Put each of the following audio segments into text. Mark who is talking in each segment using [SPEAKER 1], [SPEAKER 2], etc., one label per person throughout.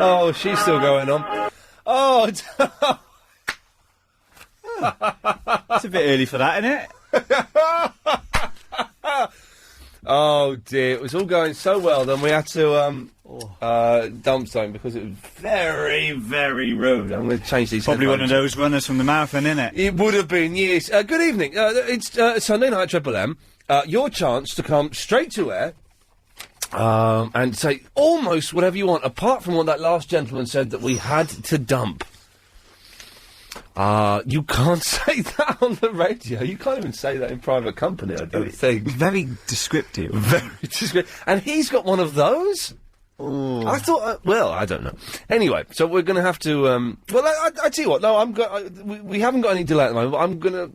[SPEAKER 1] Oh, she's still going on. Oh,
[SPEAKER 2] It's a bit early for that, isn't it?
[SPEAKER 1] oh dear, it was all going so well, then we had to dump something because it was very, very rude. I'm going to change these
[SPEAKER 2] Probably
[SPEAKER 1] headphones.
[SPEAKER 2] one of those runners from the marathon, isn't it?
[SPEAKER 1] It would have been, yes. Good evening. It's Sunday night, Triple M. Your chance to come straight to air and say almost whatever you want, apart from what that last gentleman said that we had to dump. You can't say that on the radio. You can't even say that in private company, I don't think.
[SPEAKER 2] Very descriptive.
[SPEAKER 1] Very descriptive. And he's got one of those?
[SPEAKER 2] Oh.
[SPEAKER 1] I thought, well, I don't know. Anyway, so we're going to have to, well, I tell you what, no, we haven't got any delay at the moment, but I'm going to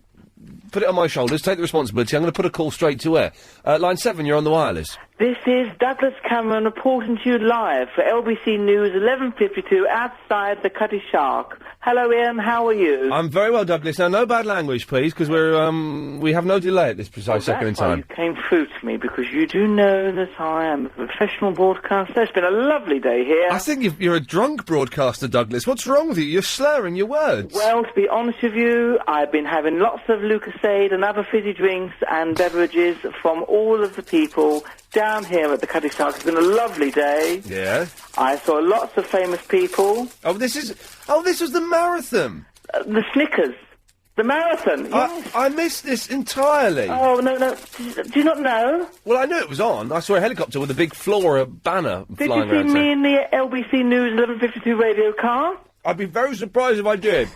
[SPEAKER 1] put it on my shoulders, take the responsibility. I'm going to put a call straight to air. Line 7, you're on the wireless.
[SPEAKER 3] This is Douglas Cameron reporting to you live for LBC News 11:52 outside the Cutty Shark. Hello, Iain. How are you?
[SPEAKER 1] I'm very well, Douglas. Now, no bad language, please, because we have no delay at this precise second in time.
[SPEAKER 3] You came through to me because you do know that I am a professional broadcaster. It's been a lovely day here.
[SPEAKER 1] I think you're a drunk broadcaster, Douglas. What's wrong with you? You're slurring your words.
[SPEAKER 3] Well, to be honest with you, I've been having lots of Lucasade and other fizzy drinks and beverages from all of the people down here at the Cutty Shark. It's been a lovely day.
[SPEAKER 1] Yeah.
[SPEAKER 3] I saw lots of famous people.
[SPEAKER 1] This was the marathon.
[SPEAKER 3] The Snickers. The marathon, yes.
[SPEAKER 1] I missed this entirely.
[SPEAKER 3] Oh, no. Do you not know?
[SPEAKER 1] Well, I knew it was on. I saw a helicopter with a big Flora banner flying around.
[SPEAKER 3] Did you see me in the LBC News 11:52 radio car?
[SPEAKER 1] I'd be very surprised if I did.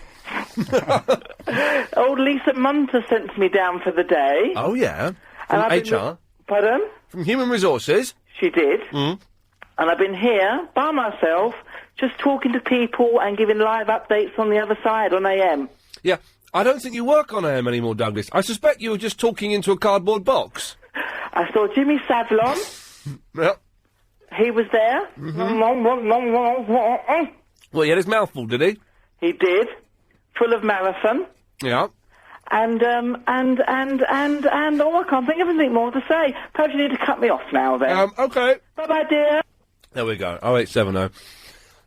[SPEAKER 3] Old Lisa Munter sent me down for the day.
[SPEAKER 1] Oh, yeah. From HR?
[SPEAKER 3] Pardon?
[SPEAKER 1] From Human Resources?
[SPEAKER 3] She did.
[SPEAKER 1] Mm.
[SPEAKER 3] And I've been here, by myself, just talking to people and giving live updates on the other side, on AM.
[SPEAKER 1] Yeah. I don't think you work on AM anymore, Douglas. I suspect you were just talking into a cardboard box.
[SPEAKER 3] I saw Jimmy Savlon.
[SPEAKER 1] Yep.
[SPEAKER 3] He was there.
[SPEAKER 1] Well, he had his mouth full, did he?
[SPEAKER 3] He did. Full of marathon.
[SPEAKER 1] Yeah.
[SPEAKER 3] And, oh, I can't think of anything more to say. Perhaps you need to cut me off now, then.
[SPEAKER 1] Okay.
[SPEAKER 3] Bye-bye, dear.
[SPEAKER 1] There we go. 0870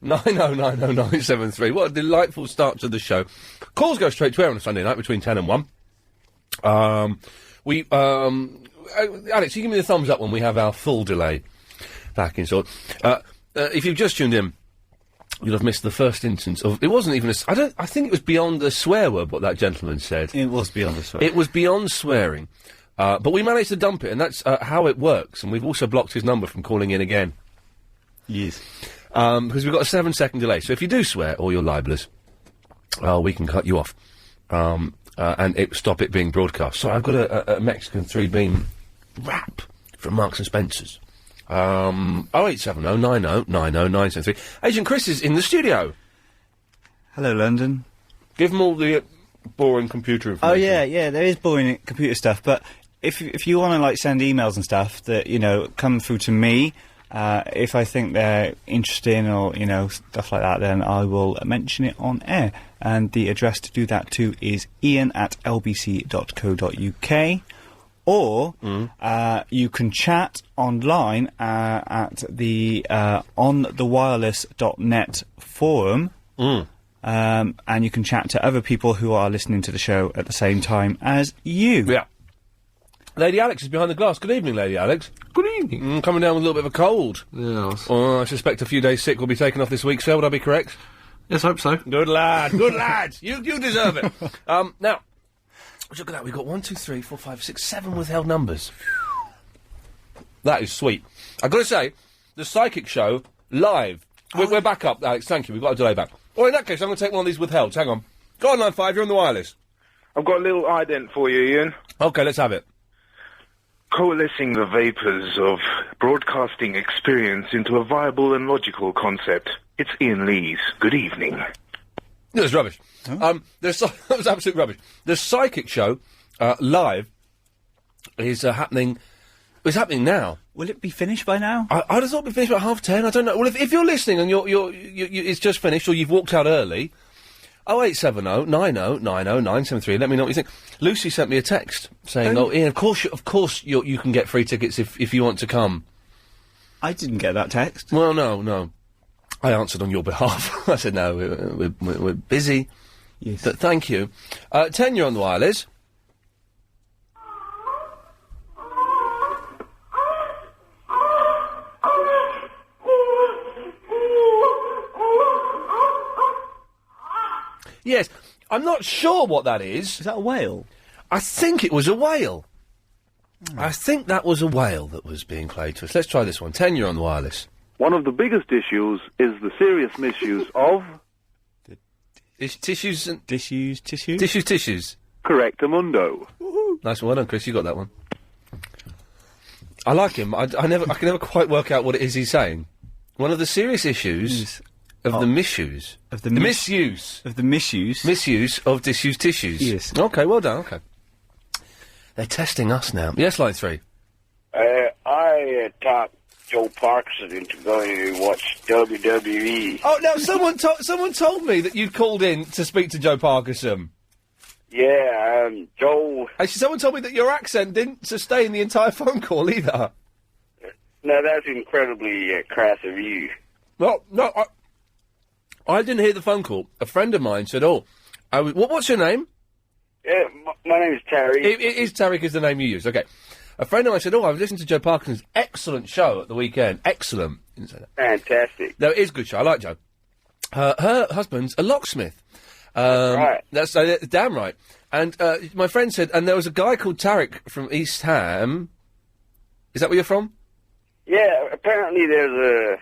[SPEAKER 1] 9090973. What a delightful start to the show. Calls go straight to air on a Sunday night between 10 and 1. Alex, you give me the thumbs up when we have our full delay back in sort. If you've just tuned in, you'll have missed the first instance of... It wasn't even I think it was beyond the swear word, what that gentleman said.
[SPEAKER 2] It was beyond the swear.
[SPEAKER 1] It was beyond swearing. But we managed to dump it, and that's how it works. And we've also blocked his number from calling in again.
[SPEAKER 2] Yes.
[SPEAKER 1] Because we've got a 7-second delay. So if you do swear, or you're libelous, we can cut you off. And stop it being broadcast. So I've got a Mexican 3-bean wrap from Marks and Spencer's. 0870 90 90 973. Agent Chris is in the studio.
[SPEAKER 2] Hello, London.
[SPEAKER 1] Give them all the boring computer information.
[SPEAKER 2] Oh, yeah, there is boring computer stuff, but if you want to, send emails and stuff that, come through to me, if I think they're interesting or, stuff like that, then I will mention it on air. And the address to do that to is ian@lbc.co.uk. Or you can chat online at the onthewireless.net forum, and you can chat to other people who are listening to the show at the same time as you.
[SPEAKER 1] Yeah. Lady Alex is behind the glass. Good evening, Lady Alex.
[SPEAKER 4] Good evening.
[SPEAKER 1] Coming down with a little bit of a cold.
[SPEAKER 4] Yes.
[SPEAKER 1] I suspect a few days sick will be taken off this week, sir. Would I be correct?
[SPEAKER 4] Yes, I hope so.
[SPEAKER 1] Good lad. Good lad. You deserve it. Now... Look at that, we've got 1, 2, 3, 4, 5, 6, 7 withheld numbers. That is sweet. I've got to say, the Psychic Show, live. We're back up, Alex, thank you, we've got a delay back. Well, in that case, I'm going to take one of these withhelds, hang on. Go on, line 5, you're on the wireless.
[SPEAKER 5] I've got a little ident for you, Iain.
[SPEAKER 1] OK, let's have it.
[SPEAKER 5] Coalescing the vapours of broadcasting experience into a viable and logical concept. It's Iain Lees. Good evening.
[SPEAKER 1] That was rubbish. That was absolute rubbish. The Psychic Show, live, is happening... It's happening now.
[SPEAKER 2] Will it be finished by now?
[SPEAKER 1] I'd have thought it'd be finished about 10:30. I don't know. Well, if you're listening and it's just finished or you've walked out early, 0870 90 90 973. Let me know what you think. Lucy sent me a text saying, Iain, of course you can get free tickets if you want to come.
[SPEAKER 2] I didn't get that text.
[SPEAKER 1] Well, no. I answered on your behalf. I said, no, we're busy.
[SPEAKER 2] Yes.
[SPEAKER 1] But thank you. 10, you're on the wire, Liz. Yes, I'm not sure what that is.
[SPEAKER 2] Is that a whale?
[SPEAKER 1] I think it was a whale. I think that was a whale that was being played to us. Let's try this one. 10, you're on the wireless.
[SPEAKER 6] One of the biggest issues is the serious misuse of
[SPEAKER 1] Tissues and...
[SPEAKER 2] Tissues.
[SPEAKER 1] Tissues.
[SPEAKER 6] correctamundo.
[SPEAKER 1] Nice one. Well done, Chris. You got that one. I like him. I can never quite work out what it is he's saying. One of the serious issues of the misuse.
[SPEAKER 2] Of the
[SPEAKER 1] misuse.
[SPEAKER 2] Of the misuse.
[SPEAKER 1] Misuse of tissues.
[SPEAKER 2] Yes.
[SPEAKER 1] Okay, well done. Okay. They're testing us now. Yes, line 3.
[SPEAKER 7] I talked Joe Parkinson into going to watch WWE.
[SPEAKER 1] Oh, no, someone told me that you'd called in to speak to Joe Parkinson.
[SPEAKER 7] Yeah, Joe...
[SPEAKER 1] Actually, someone told me that your accent didn't sustain the entire phone call either.
[SPEAKER 7] No, that's incredibly crass of you.
[SPEAKER 1] Well, no, I didn't hear the phone call. A friend of mine said, what's your name?
[SPEAKER 7] Yeah, my name is Terry.
[SPEAKER 1] It is Tarek is the name you use. Okay. A friend of mine said, I was listening to Joe Parkinson's excellent show at the weekend. Excellent. Didn't say that.
[SPEAKER 7] Fantastic.
[SPEAKER 1] No, it is a good show. I like Joe. Her husband's a locksmith.
[SPEAKER 7] Right.
[SPEAKER 1] That's damn right. And my friend said, and there was a guy called Tarek from East Ham. Is that where you're from?
[SPEAKER 7] Yeah, apparently there's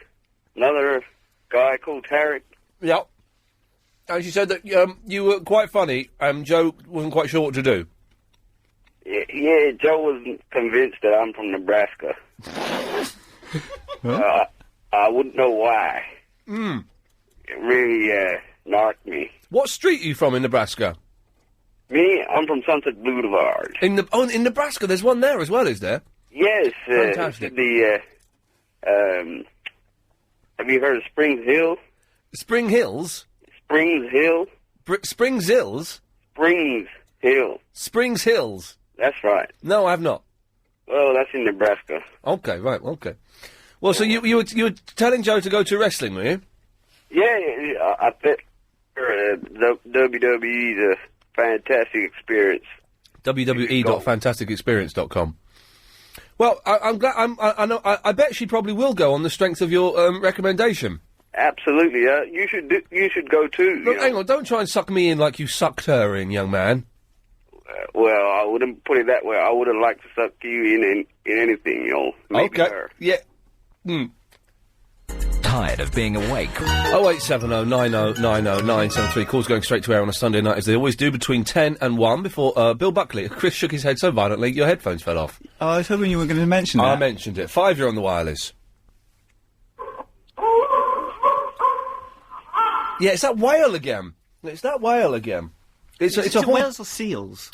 [SPEAKER 7] another guy called Tarek.
[SPEAKER 1] Yeah. And she said that you were quite funny, and Joe wasn't quite sure what to do.
[SPEAKER 7] Yeah, Joe wasn't convinced that I'm from Nebraska. I wouldn't know why.
[SPEAKER 1] Mm.
[SPEAKER 7] It really narked me.
[SPEAKER 1] What street are you from in Nebraska?
[SPEAKER 7] Me, I'm from Sunset Boulevard.
[SPEAKER 1] In Nebraska, there's one there as well, is there?
[SPEAKER 7] Yes.
[SPEAKER 1] Fantastic.
[SPEAKER 7] Have you heard of Springs Hill?
[SPEAKER 1] Spring Hills?
[SPEAKER 7] Springs Hill?
[SPEAKER 1] Springs Hills?
[SPEAKER 7] Springs Hill.
[SPEAKER 1] Springs Hills?
[SPEAKER 7] That's right.
[SPEAKER 1] No, I have not.
[SPEAKER 7] Well, that's in Nebraska.
[SPEAKER 1] Okay, right, okay. Well, so you were telling Joe to go to wrestling, were you?
[SPEAKER 7] Yeah, I bet WWE's a fantastic experience.
[SPEAKER 1] www.fantasticexperience.com. Well, I'm glad. I bet she probably will go on the strength of your recommendation.
[SPEAKER 7] Absolutely. You should go too.
[SPEAKER 1] Look, hang on. Don't try and suck me in like you sucked her in, young man.
[SPEAKER 7] Well, I wouldn't put it that way. I would have liked to suck you in anything, Maybe
[SPEAKER 1] okay.
[SPEAKER 7] her.
[SPEAKER 1] Yeah.
[SPEAKER 8] Tired of being awake?
[SPEAKER 1] 0870 90 90 973. Calls going straight to air on a Sunday night, as they always do, between 10 and 1, before Bill Buckley. Chris shook his head so violently, your headphones fell off.
[SPEAKER 2] Oh, I was hoping you were going to mention that.
[SPEAKER 1] I mentioned it. 5, you're on the wireless. Yeah, it's that whale again. It's a
[SPEAKER 2] whales or seals?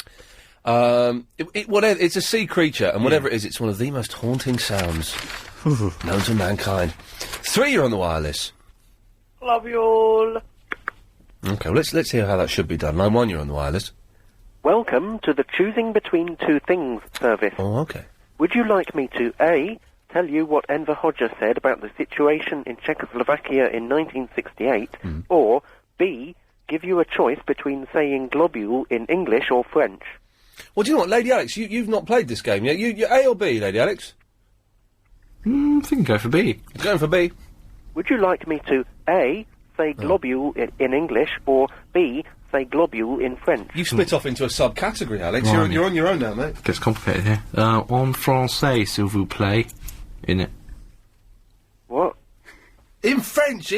[SPEAKER 1] It's a sea creature, and whatever it is, it's one of the most haunting sounds known to mankind. 3, you're on the wireless.
[SPEAKER 3] Love you all.
[SPEAKER 1] Okay, well, let's hear how that should be done. Line 1, you're on the wireless.
[SPEAKER 9] Welcome to the choosing between two things service.
[SPEAKER 1] Oh, okay.
[SPEAKER 9] Would you like me to A, tell you what Enver Hoxha said about the situation in Czechoslovakia in 1968, or B, give you a choice between saying globule in English or French?
[SPEAKER 1] Well, do you know what, Lady Alex, you've not played this game yet. You A or B, Lady Alex?
[SPEAKER 4] I think go for B.
[SPEAKER 1] Going for B.
[SPEAKER 9] Would you like me to A, say globule in English, or B, say globule in French?
[SPEAKER 1] You split off into a subcategory, Alex.
[SPEAKER 4] Right.
[SPEAKER 1] You're on your own now, mate.
[SPEAKER 4] Gets complicated here. En français, s'il vous plaît. In it.
[SPEAKER 9] What?
[SPEAKER 1] In French.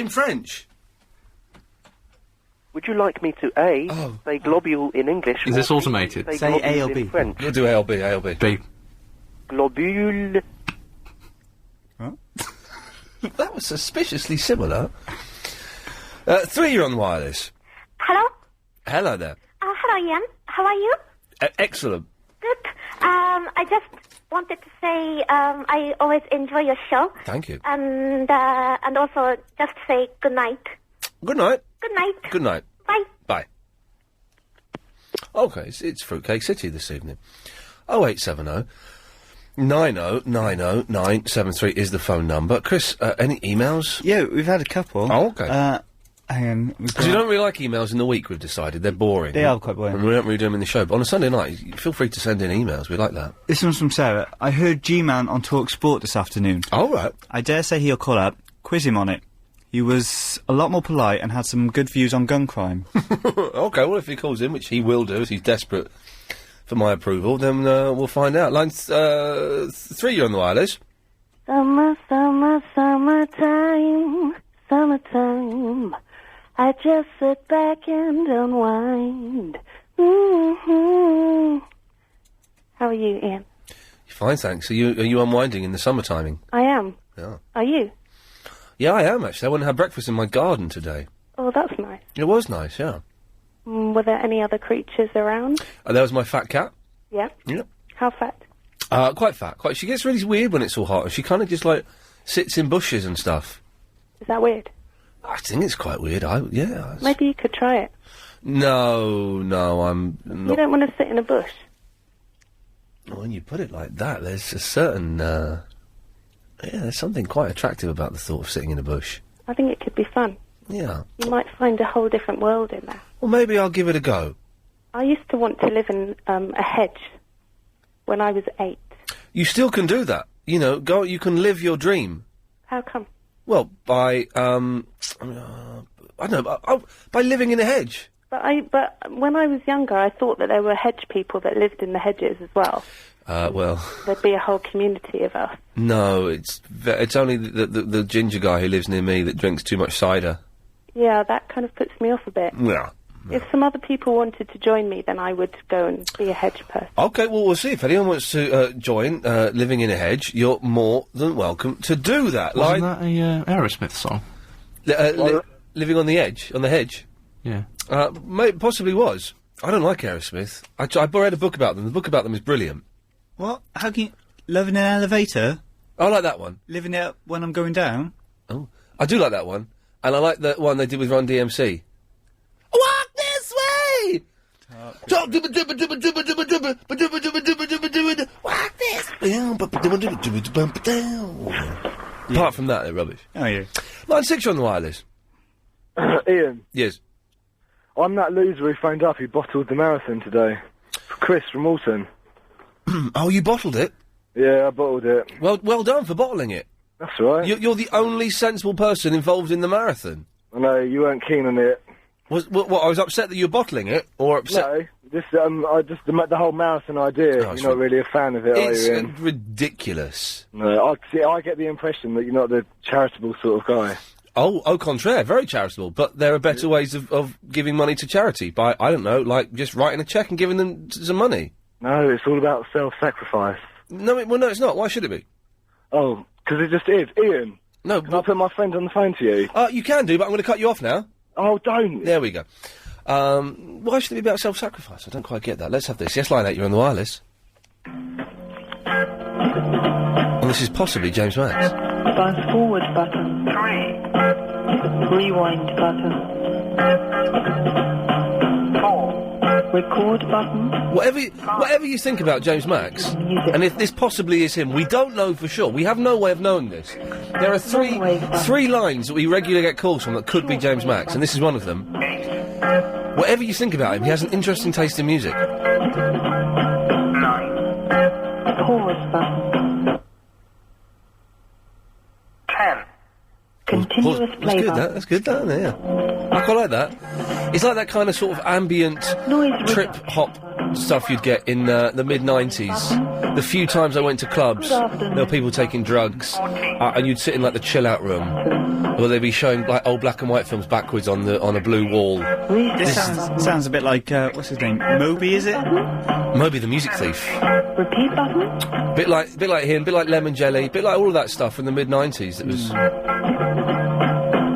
[SPEAKER 9] Would you like me to A, say globule in English,
[SPEAKER 4] Is
[SPEAKER 9] or
[SPEAKER 4] this
[SPEAKER 9] B,
[SPEAKER 4] automated?
[SPEAKER 9] say
[SPEAKER 2] Say
[SPEAKER 9] globule
[SPEAKER 2] A or
[SPEAKER 9] in
[SPEAKER 2] B.
[SPEAKER 9] French?
[SPEAKER 1] You'll do A or B, A or B.
[SPEAKER 4] B.
[SPEAKER 9] Globule.
[SPEAKER 1] That was suspiciously similar. 3, you're on the wireless.
[SPEAKER 10] Hello?
[SPEAKER 1] Hello there.
[SPEAKER 10] Hello, Ian. How are you?
[SPEAKER 1] Excellent.
[SPEAKER 10] Good. I just wanted to say I always enjoy your show.
[SPEAKER 1] Thank you.
[SPEAKER 10] And also just say good night.
[SPEAKER 1] Good night.
[SPEAKER 10] Good night.
[SPEAKER 1] Good night.
[SPEAKER 10] Bye.
[SPEAKER 1] Bye. Okay, it's Fruitcake City this evening. 0870 90900973 is the phone number. Chris, any emails?
[SPEAKER 2] Yeah, we've had a couple.
[SPEAKER 1] Oh, okay.
[SPEAKER 2] Hang on.
[SPEAKER 1] Because we don't really like emails in the week, we've decided. They're boring.
[SPEAKER 2] They are quite boring.
[SPEAKER 1] And we don't really do them in the show. But on a Sunday night, feel free to send in emails. We like that.
[SPEAKER 2] This one's from Sarah. I heard G-Man on Talk Sport this afternoon.
[SPEAKER 1] All right.
[SPEAKER 2] I dare say he'll call up, quiz him on it. He was a lot more polite and had some good views on gun crime.
[SPEAKER 1] Okay, well, if he calls in, which he will do, as he's desperate for my approval, then we'll find out. Line 3, you're on the wireless.
[SPEAKER 8] Summertime. I just sit back and unwind. Mm-hmm. How are you, Ian?
[SPEAKER 1] Fine, thanks. Are you unwinding in the summer timing?
[SPEAKER 8] I am.
[SPEAKER 1] Yeah.
[SPEAKER 8] Are you?
[SPEAKER 1] Yeah, I am, actually. I went and had breakfast in my garden today.
[SPEAKER 8] Oh, that's nice.
[SPEAKER 1] It was nice, yeah.
[SPEAKER 8] Were there any other creatures around?
[SPEAKER 1] There was my fat cat.
[SPEAKER 8] Yeah.
[SPEAKER 1] Yeah.
[SPEAKER 8] How fat?
[SPEAKER 1] Quite fat. She gets really weird when it's all hot, and she kind of just, sits in bushes and stuff.
[SPEAKER 8] Is that weird?
[SPEAKER 1] I think it's quite weird. Yeah.
[SPEAKER 8] Maybe you could try it.
[SPEAKER 1] No, I'm not.
[SPEAKER 8] You don't want to sit in a bush?
[SPEAKER 1] When you put it like that, there's a certain, there's something quite attractive about the thought of sitting in a bush.
[SPEAKER 8] I think it could be fun.
[SPEAKER 1] Yeah.
[SPEAKER 8] You might find a whole different world in there.
[SPEAKER 1] Well, maybe I'll give it a go.
[SPEAKER 8] I used to want to live in a hedge when I was 8.
[SPEAKER 1] You still can do that. You can live your dream.
[SPEAKER 8] How come?
[SPEAKER 1] Well, by, I don't know, by living in a hedge.
[SPEAKER 8] But when I was younger, I thought that there were hedge people that lived in the hedges as well.
[SPEAKER 1] Well...
[SPEAKER 8] There'd be a whole community of us.
[SPEAKER 1] No, it's only the ginger guy who lives near me that drinks too much cider.
[SPEAKER 8] Yeah, that kind of puts me off a bit.
[SPEAKER 1] Yeah.
[SPEAKER 8] If some other people wanted to join me, then I would go and be a hedge person.
[SPEAKER 1] Okay, well, we'll see. If anyone wants to join living in a hedge, you're more than welcome to do that.
[SPEAKER 4] Wasn't that a Aerosmith song?
[SPEAKER 1] Living on the edge, on the hedge?
[SPEAKER 4] Yeah.
[SPEAKER 1] Possibly was. I don't like Aerosmith. I read a book about them. The book about them is brilliant.
[SPEAKER 2] What? How can you... Live in an elevator?
[SPEAKER 1] I like that one.
[SPEAKER 2] Living it up when I'm going down?
[SPEAKER 1] Oh. I do like that one. And I like the one they did with Run DMC. Walk this way! Walk this. Apart from that, they're rubbish.
[SPEAKER 2] Oh, yeah.
[SPEAKER 1] Line 6, you're on the wireless.
[SPEAKER 11] Ian.
[SPEAKER 1] Yes.
[SPEAKER 11] I'm that loser who phoned up who bottled the marathon today. Chris from Alton.
[SPEAKER 1] Oh, you bottled it?
[SPEAKER 11] Yeah, I bottled it.
[SPEAKER 1] Well done for bottling it.
[SPEAKER 11] That's right.
[SPEAKER 1] You're the only sensible person involved in the marathon.
[SPEAKER 11] I know, you weren't keen on it.
[SPEAKER 1] What, I was upset that you were bottling it, or upset...
[SPEAKER 11] No, the whole marathon idea, you're not really a fan of it, are you, Ian?
[SPEAKER 1] It's ridiculous.
[SPEAKER 11] No, I get the impression that you're not the charitable sort of guy.
[SPEAKER 1] Oh, au contraire, very charitable, but there are better ways of giving money to charity by, I don't know, just writing a cheque and giving them some money.
[SPEAKER 11] No, it's all about self-sacrifice.
[SPEAKER 1] No, no, it's not. Why should it be?
[SPEAKER 11] Oh, because it just is. Ian.
[SPEAKER 1] No,
[SPEAKER 11] can I put my friend on the phone to you?
[SPEAKER 1] You can do, but I'm going to cut you off now.
[SPEAKER 11] Oh, don't.
[SPEAKER 1] There we go. Why should it be about self-sacrifice? I don't quite get that. Let's have this. Yes, line 8, you're on the wireless. And this is possibly James Max.
[SPEAKER 12] Fast forward button. 3. Rewind button. 4. Record button.
[SPEAKER 1] Whatever you think about James Max, and if this possibly is him, we don't know for sure. We have no way of knowing this. There are three lines that we regularly get calls from that could be James Max, and this is one of them. Whatever you think about him, he has an interesting taste in music.
[SPEAKER 12] 9. Pause button. 10. Continuous playback.
[SPEAKER 1] That's good, yeah. I quite like that. It's like that kind of sort of ambient trip-hop stuff you'd get in the mid-90s. The few times I went to clubs, there were people taking drugs, and you'd sit in, the chill-out room, where they'd be showing, old black and white films backwards on a blue wall.
[SPEAKER 2] This sounds a bit like, what's his name? Moby, is it?
[SPEAKER 1] Moby the Music Thief.
[SPEAKER 12] Repeat button.
[SPEAKER 1] Bit like him, bit like Lemon Jelly, bit like all of that stuff from the mid-90s that was...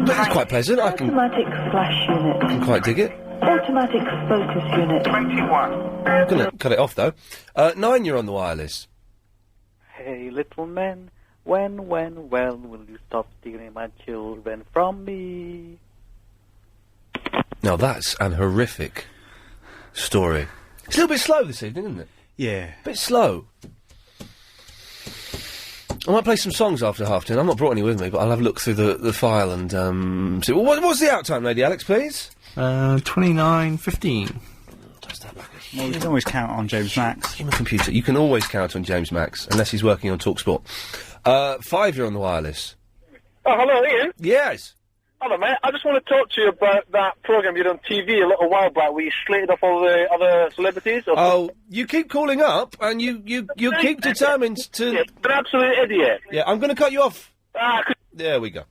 [SPEAKER 1] But it's quite pleasant.
[SPEAKER 12] Automatic flash unit.
[SPEAKER 1] I can quite dig it.
[SPEAKER 12] Automatic focus unit. 21.
[SPEAKER 1] I'm gonna cut it off though. 9, you're on the wireless.
[SPEAKER 13] Hey, little man, when will you stop stealing my children from me?
[SPEAKER 1] Now that's an horrific story. It's a little bit slow this evening, isn't it?
[SPEAKER 2] Yeah.
[SPEAKER 1] A bit slow. I might play some songs after half-10. I've not brought any with me, but I'll have a look through the file and see. Well, what's the out time, Lady Alex, please?
[SPEAKER 4] 29:15.
[SPEAKER 2] Well, you can always count on James Max.
[SPEAKER 1] Human computer. You can always count on James Max, unless he's working on TalkSport. 5, you're on the wireless.
[SPEAKER 14] Oh, hello, Ian.
[SPEAKER 1] Yes.
[SPEAKER 14] Hello, mate. I just want to talk to you about that programme you did on TV a little while back where you slated off all the other celebrities.
[SPEAKER 1] Oh, you keep calling up, and you keep determined to...
[SPEAKER 14] You're an absolute idiot.
[SPEAKER 1] Yeah, I'm going to cut you off. There we go.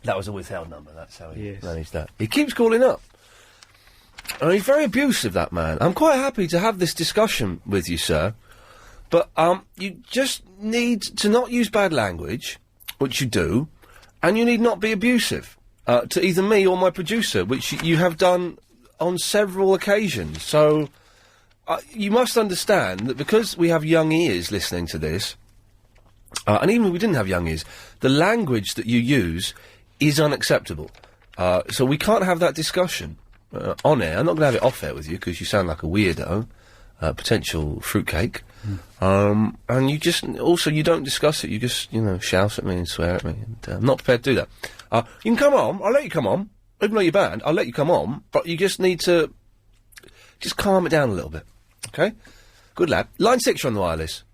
[SPEAKER 1] That was a withheld number, that's how he managed that. He keeps calling up. And he's very abusive, that man. I'm quite happy to have this discussion with you, sir. But, you just need to not use bad language, which you do, and you need not be abusive, to either me or my producer, which you have done on several occasions. So, you must understand that because we have young ears listening to this, and even if we didn't have young ears, the language that you use is unacceptable. So we can't have that discussion on air. I'm not going to have it off air with you because you sound like a weirdo, potential fruitcake. And you just, also you don't discuss it, you just, shout at me and swear at me, and I'm not prepared to do that. You can come on, I'll let you come on, even though you're banned, I'll let you come on, but you just need to, just calm it down a little bit, okay? Good lad. Line 6, you're on the wireless.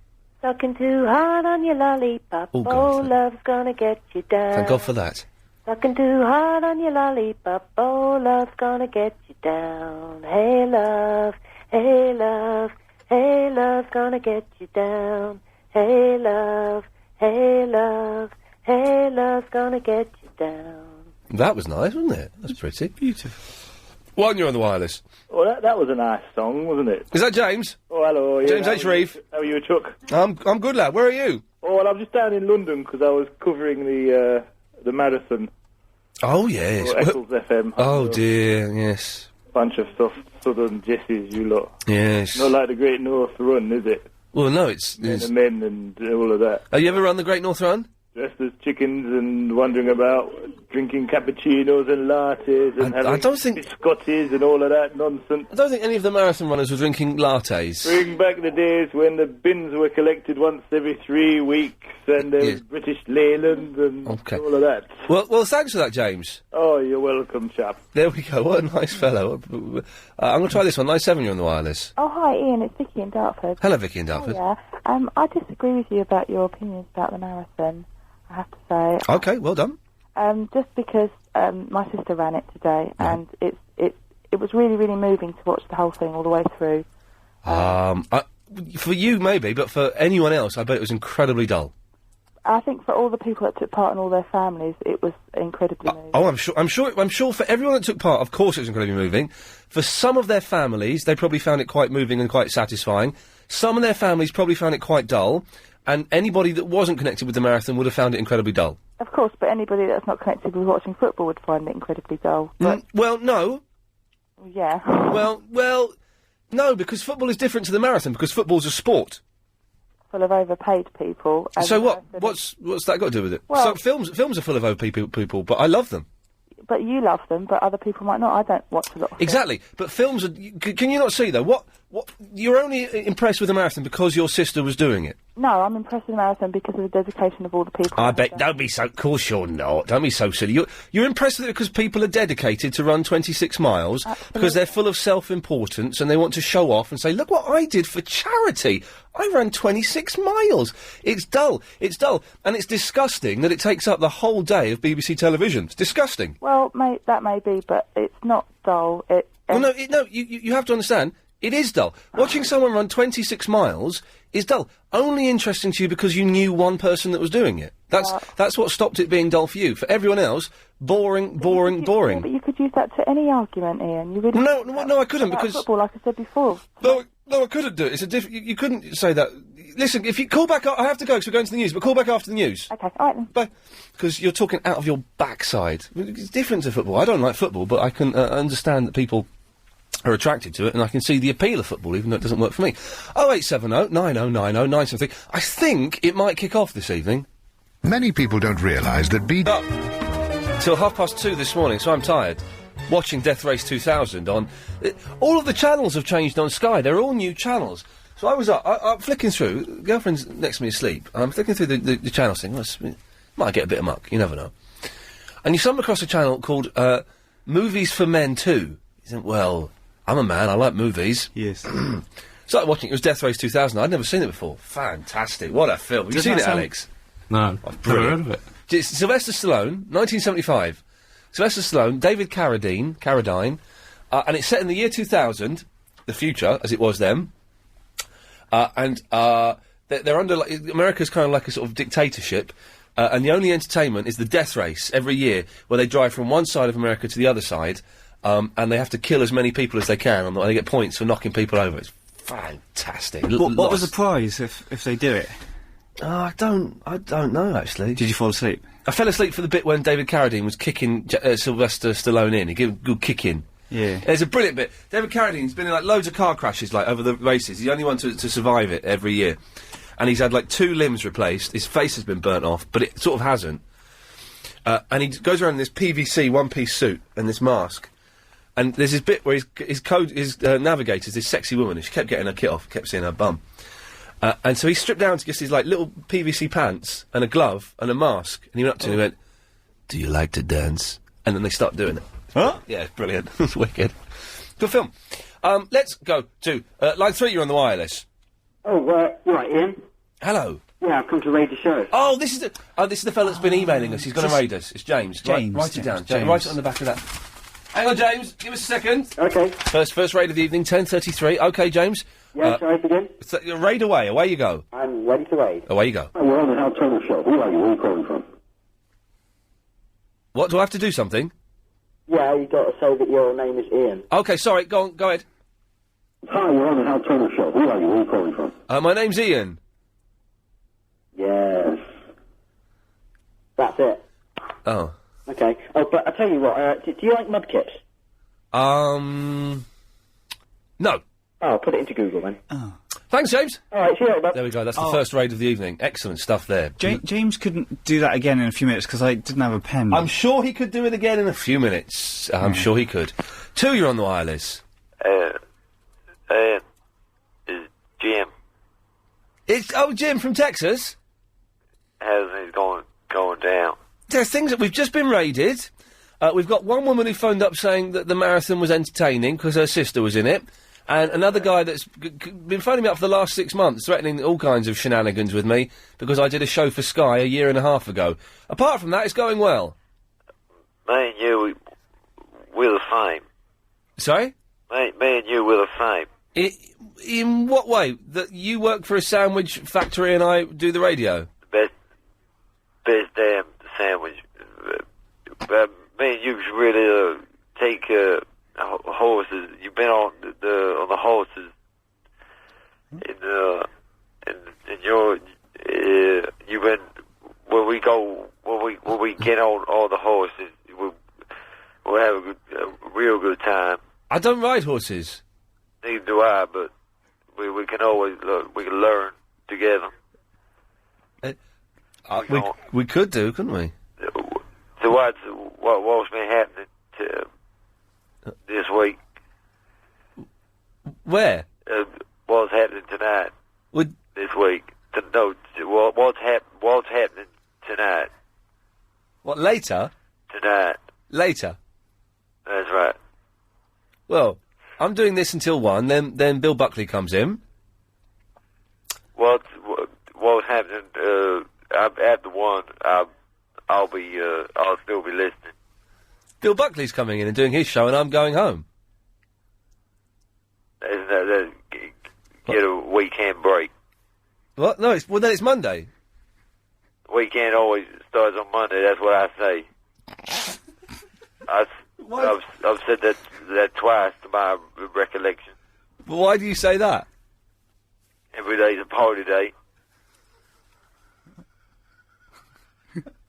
[SPEAKER 8] Sucking too hard on your lollipop, love's gonna get you down.
[SPEAKER 1] Thank God for that.
[SPEAKER 8] Sucking too hard on your lollipop, love's gonna get you down. Hey love, hey love, hey love's gonna get you down. Hey love, hey love, hey love's gonna get you down.
[SPEAKER 1] That was nice, wasn't it? That's pretty. Beautiful. 1, you're on the wireless.
[SPEAKER 11] Oh, that was a nice song, wasn't it?
[SPEAKER 1] Is that James?
[SPEAKER 11] Oh, hello. Yeah,
[SPEAKER 1] James H. Reeve.
[SPEAKER 11] How are you, Chuck?
[SPEAKER 1] I'm good, lad. Where are you?
[SPEAKER 11] Oh, well, I'm just down in London because I was covering the marathon.
[SPEAKER 1] Oh, yes.
[SPEAKER 11] Eccles FM.
[SPEAKER 1] Oh, dear, yes.
[SPEAKER 11] Bunch of stuff, Southern Jessies, you lot.
[SPEAKER 1] Yes.
[SPEAKER 11] Not like the Great North Run, is it?
[SPEAKER 1] Well, no, it's...
[SPEAKER 11] Men and all of that.
[SPEAKER 1] Have you ever run the Great North Run?
[SPEAKER 11] Dressed as chickens and wandering about, drinking cappuccinos and lattes and having biscottis and all of that nonsense.
[SPEAKER 1] I don't think any of the marathon runners were drinking lattes.
[SPEAKER 11] Bring back the days when the bins were collected once every 3 weeks and there was British Leyland and all of that.
[SPEAKER 1] Well, thanks for that, James.
[SPEAKER 11] Oh, you're welcome, chap.
[SPEAKER 1] There we go. What a nice fellow. I'm going to try this one. Line 7, you're on the wireless.
[SPEAKER 15] Oh, hi, Ian. It's Vicky in Dartford.
[SPEAKER 1] Hello, Vicky in Dartford.
[SPEAKER 15] Oh, yeah. I disagree with you about your opinions about the marathon, I have to say.
[SPEAKER 1] Okay, well done.
[SPEAKER 15] Just because my sister ran it today, and it was really, really moving to watch the whole thing all the way through.
[SPEAKER 1] For you, maybe, but for anyone else, I bet it was incredibly dull.
[SPEAKER 15] I think for all the people that took part and all their families, it was incredibly moving.
[SPEAKER 1] Oh, I'm sure for everyone that took part, of course it was incredibly moving. For some of their families, they probably found it quite moving and quite satisfying. Some of their families probably found it quite dull. And anybody that wasn't connected with the marathon would have found it incredibly dull.
[SPEAKER 15] Of course, but anybody that's not connected with watching football would find it incredibly dull. But
[SPEAKER 1] well, no.
[SPEAKER 15] Yeah.
[SPEAKER 1] well, no, because football is different to the marathon, because football's a sport.
[SPEAKER 15] Full of overpaid people.
[SPEAKER 1] So what? What's that got to do with it?
[SPEAKER 15] Well,
[SPEAKER 1] so films are full of overpaid people, but I love them.
[SPEAKER 15] But you love them, but other people might not. I don't watch a lot of
[SPEAKER 1] Exactly, but films are... Can you not see, though? What? You're only impressed with the marathon because your sister was doing it?
[SPEAKER 15] No, I'm impressed with the marathon because of the dedication of all the people.
[SPEAKER 1] I bet... Don't be so... Of course you're not. Don't be so silly. You're impressed with it because people are dedicated to run 26 miles, because they're full of self-importance and they want to show off and say, look what I did for charity. I ran 26 miles. It's dull. It's dull. And it's disgusting that it takes up the whole day of BBC television. It's disgusting.
[SPEAKER 15] Well, that may be, but it's not dull.
[SPEAKER 1] You have to understand, it is dull. Watching someone run 26 miles is dull. Only interesting to you because you knew one person that was doing it. That's what stopped it being dull for you. For everyone else, boring.
[SPEAKER 15] Yeah, but you could use that to any argument, Ian. You really
[SPEAKER 1] No, I couldn't, because...
[SPEAKER 15] football, like I said before.
[SPEAKER 1] No, I couldn't do it. It's a you couldn't say that. Listen, if you call back... I have to go because we're going to the news, but call back after the news.
[SPEAKER 15] Okay, all right then.
[SPEAKER 1] Bye. Because you're talking out of your backside. It's different to football. I don't like football, but I can understand that people are attracted to it, and I can see the appeal of football, even though it doesn't work for me. 0870 9090 973. I think it might kick off this evening.
[SPEAKER 16] Many people don't realise that
[SPEAKER 1] Till 2:30 this morning, so I'm tired. Watching Death Race 2000 on... all of the channels have changed on Sky. They're all new channels. So I was up, I'm flicking through, girlfriend's next to me asleep, and I'm flicking through the channels thing, might get a bit of muck, you never know. And you stumble across a channel called, Movies for Men 2. You think, well, I'm a man, I like movies.
[SPEAKER 2] Yes.
[SPEAKER 1] Started watching it was Death Race 2000, I'd never seen it before. Fantastic, what a film. Have you seen it, Alex?
[SPEAKER 4] No,
[SPEAKER 1] Oh,
[SPEAKER 4] never heard of it.
[SPEAKER 1] It's Sylvester Stallone, 1975. Sylvester Stallone, David Carradine, and it's set in the year 2000, the future, as it was then. They're under, like, America's kind of like a sort of dictatorship, and the only entertainment is the death race every year, where they drive from one side of America to the other side, and they have to kill as many people as they can, and they get points for knocking people over. It's fantastic.
[SPEAKER 2] What was the prize if they do it?
[SPEAKER 1] I don't know, actually.
[SPEAKER 2] Did you fall asleep?
[SPEAKER 1] I fell asleep for the bit when David Carradine was kicking Sylvester Stallone in. He gave a good kick in.
[SPEAKER 2] Yeah.
[SPEAKER 1] There's a brilliant bit. David Carradine's been in, like, loads of car crashes, like, over the races. He's the only one to survive it every year. And he's had, like, 2 limbs replaced. His face has been burnt off, but it sort of hasn't. And he goes around in this PVC one-piece suit and this mask. And there's this bit where his navigator's this sexy woman, and she kept getting her kit off, kept seeing her bum. And so he stripped down to get his, like, little PVC pants and a glove and a mask. And he went up to her and he went, "Do you like to dance?" And then they start doing it.
[SPEAKER 2] Huh?
[SPEAKER 1] Yeah, it's brilliant. It's wicked. Good film. Let's go to line 3. You're on the wireless.
[SPEAKER 17] Oh, right, Ian.
[SPEAKER 1] Hello.
[SPEAKER 17] Yeah, I've come to raid the show.
[SPEAKER 1] Oh, this is the fellow that's been emailing us. He's going to raid us. It's James. Write it down.
[SPEAKER 2] James.
[SPEAKER 1] Write it on the back of that. Hang on, James. Give us a second.
[SPEAKER 17] Okay.
[SPEAKER 1] First raid of the evening, 10:33. Okay, James.
[SPEAKER 17] Yeah, shall I begin?
[SPEAKER 1] Raid away. Away you go.
[SPEAKER 17] I'm ready to raid.
[SPEAKER 1] Away you go.
[SPEAKER 17] Oh, we're on the Hal Turner show. Who are you? Where are you calling from?
[SPEAKER 1] What, do I have to do something?
[SPEAKER 17] Yeah, you got to say that your name is Ian.
[SPEAKER 1] Okay, sorry. Go on. Go ahead.
[SPEAKER 17] Hi, we're on the Hal Turner show. Who are you? Where are you calling from?
[SPEAKER 1] My name's Iain.
[SPEAKER 17] Yes. That's it.
[SPEAKER 1] Oh.
[SPEAKER 17] Okay. Oh, but I tell you what, do you like mudkips?
[SPEAKER 1] No.
[SPEAKER 17] Oh, put it into Google then.
[SPEAKER 2] Oh.
[SPEAKER 1] Thanks, James.
[SPEAKER 17] All right, see you later, bud.
[SPEAKER 1] There we go. That's the first raid of the evening. Excellent stuff there.
[SPEAKER 2] James couldn't do that again in a few minutes because I didn't have a pen.
[SPEAKER 1] I'm sure he could do it again in a few minutes. I'm sure he could. 2, you're on the wireless.
[SPEAKER 18] It's Jim.
[SPEAKER 1] It's Jim from Texas.
[SPEAKER 18] How's it going down?
[SPEAKER 1] There's things that we've just been raided. We've got one woman who phoned up saying that the marathon was entertaining because her sister was in it. And another guy that's been phoning me up for the last 6 months, threatening all kinds of shenanigans with me because I did a show for Sky a year and a half ago. Apart from that, it's going well.
[SPEAKER 18] Me and you, we're the same.
[SPEAKER 1] Sorry?
[SPEAKER 18] Me and you, we're the same.
[SPEAKER 1] In what way? That you work for a sandwich factory and I do the radio?
[SPEAKER 18] Best damn sandwich. Me and you should really take horses. You've been on the horses, and you've been when we get on all the horses, we'll have a real good time.
[SPEAKER 1] I don't ride horses.
[SPEAKER 18] Neither do I, but we can always we can learn together.
[SPEAKER 1] We could do, couldn't we?
[SPEAKER 18] So what's been happening this week?
[SPEAKER 1] Where?
[SPEAKER 18] What's happening tonight? This week? What's happening tonight?
[SPEAKER 1] What, later?
[SPEAKER 18] Tonight.
[SPEAKER 1] Later?
[SPEAKER 18] That's right.
[SPEAKER 1] Well, I'm doing this until 1, then Bill Buckley comes in.
[SPEAKER 18] What's happening, after 1, I'll still be listening.
[SPEAKER 1] Bill Buckley's coming in and doing his show and I'm going home.
[SPEAKER 18] Isn't that get a weekend break?
[SPEAKER 1] What? No, then it's Monday.
[SPEAKER 18] Weekend always starts on Monday, that's what I say. I've said that twice to my recollection.
[SPEAKER 1] But why do you say that?
[SPEAKER 18] Every day's a party day.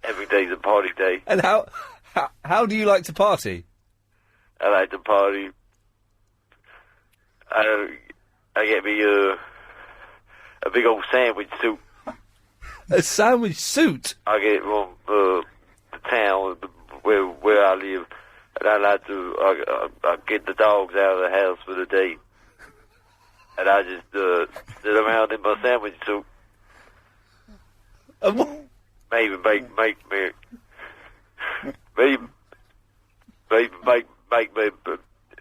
[SPEAKER 18] Every day's a party day.
[SPEAKER 1] And how do you like to party?
[SPEAKER 18] I like to party. I get me a big old sandwich suit.
[SPEAKER 1] A sandwich suit?
[SPEAKER 18] I get it from the town where I live, and I like to I get the dogs out of the house for the day. and I just sit around in my sandwich soup. Maybe make me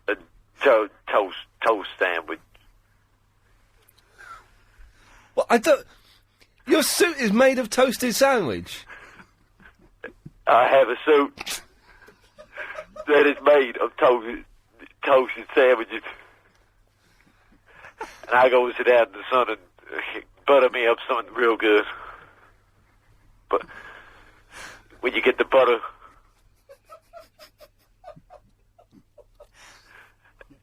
[SPEAKER 18] a toast sandwich.
[SPEAKER 1] Well, I don't. Your suit is made of toasted sandwich.
[SPEAKER 18] I have a suit that is made of toasted sandwiches, and I go sit out in the sun and butter me up something real good. But when you get the butter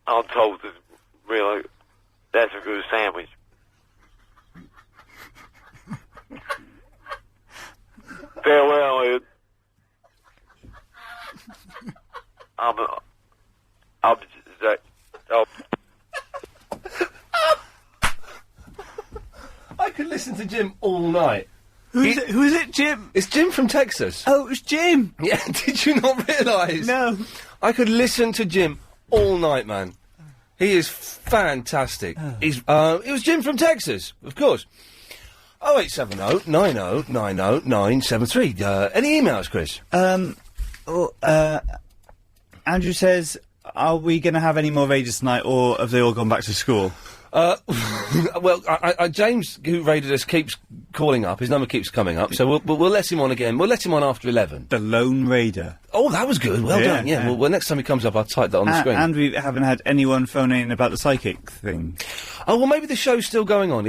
[SPEAKER 18] on toast, really, that's a good sandwich. Farewell, Ed.
[SPEAKER 1] I could listen to Jim all night.
[SPEAKER 2] Who is it, Jim?
[SPEAKER 1] It's Jim from Texas.
[SPEAKER 2] Oh, it was Jim.
[SPEAKER 1] Yeah, did you not realise?
[SPEAKER 2] No.
[SPEAKER 1] I could listen to Jim all night, man. He is fantastic. It was Jim from Texas, of course. 0870 90 90 973. Any emails, Chris?
[SPEAKER 2] Andrew says, are we going to have any more raiders tonight, or have they all gone back to school?
[SPEAKER 1] Well, James, who raided us, keeps calling up. His number keeps coming up, so we'll let him on again. We'll let him on after 11.
[SPEAKER 2] The Lone Raider.
[SPEAKER 1] Oh, that was good. Well done. Yeah. Well, next time he comes up, I'll type that on the screen.
[SPEAKER 2] And we haven't had anyone phone in about the psychic thing.
[SPEAKER 1] Oh, well, maybe the show's still going on.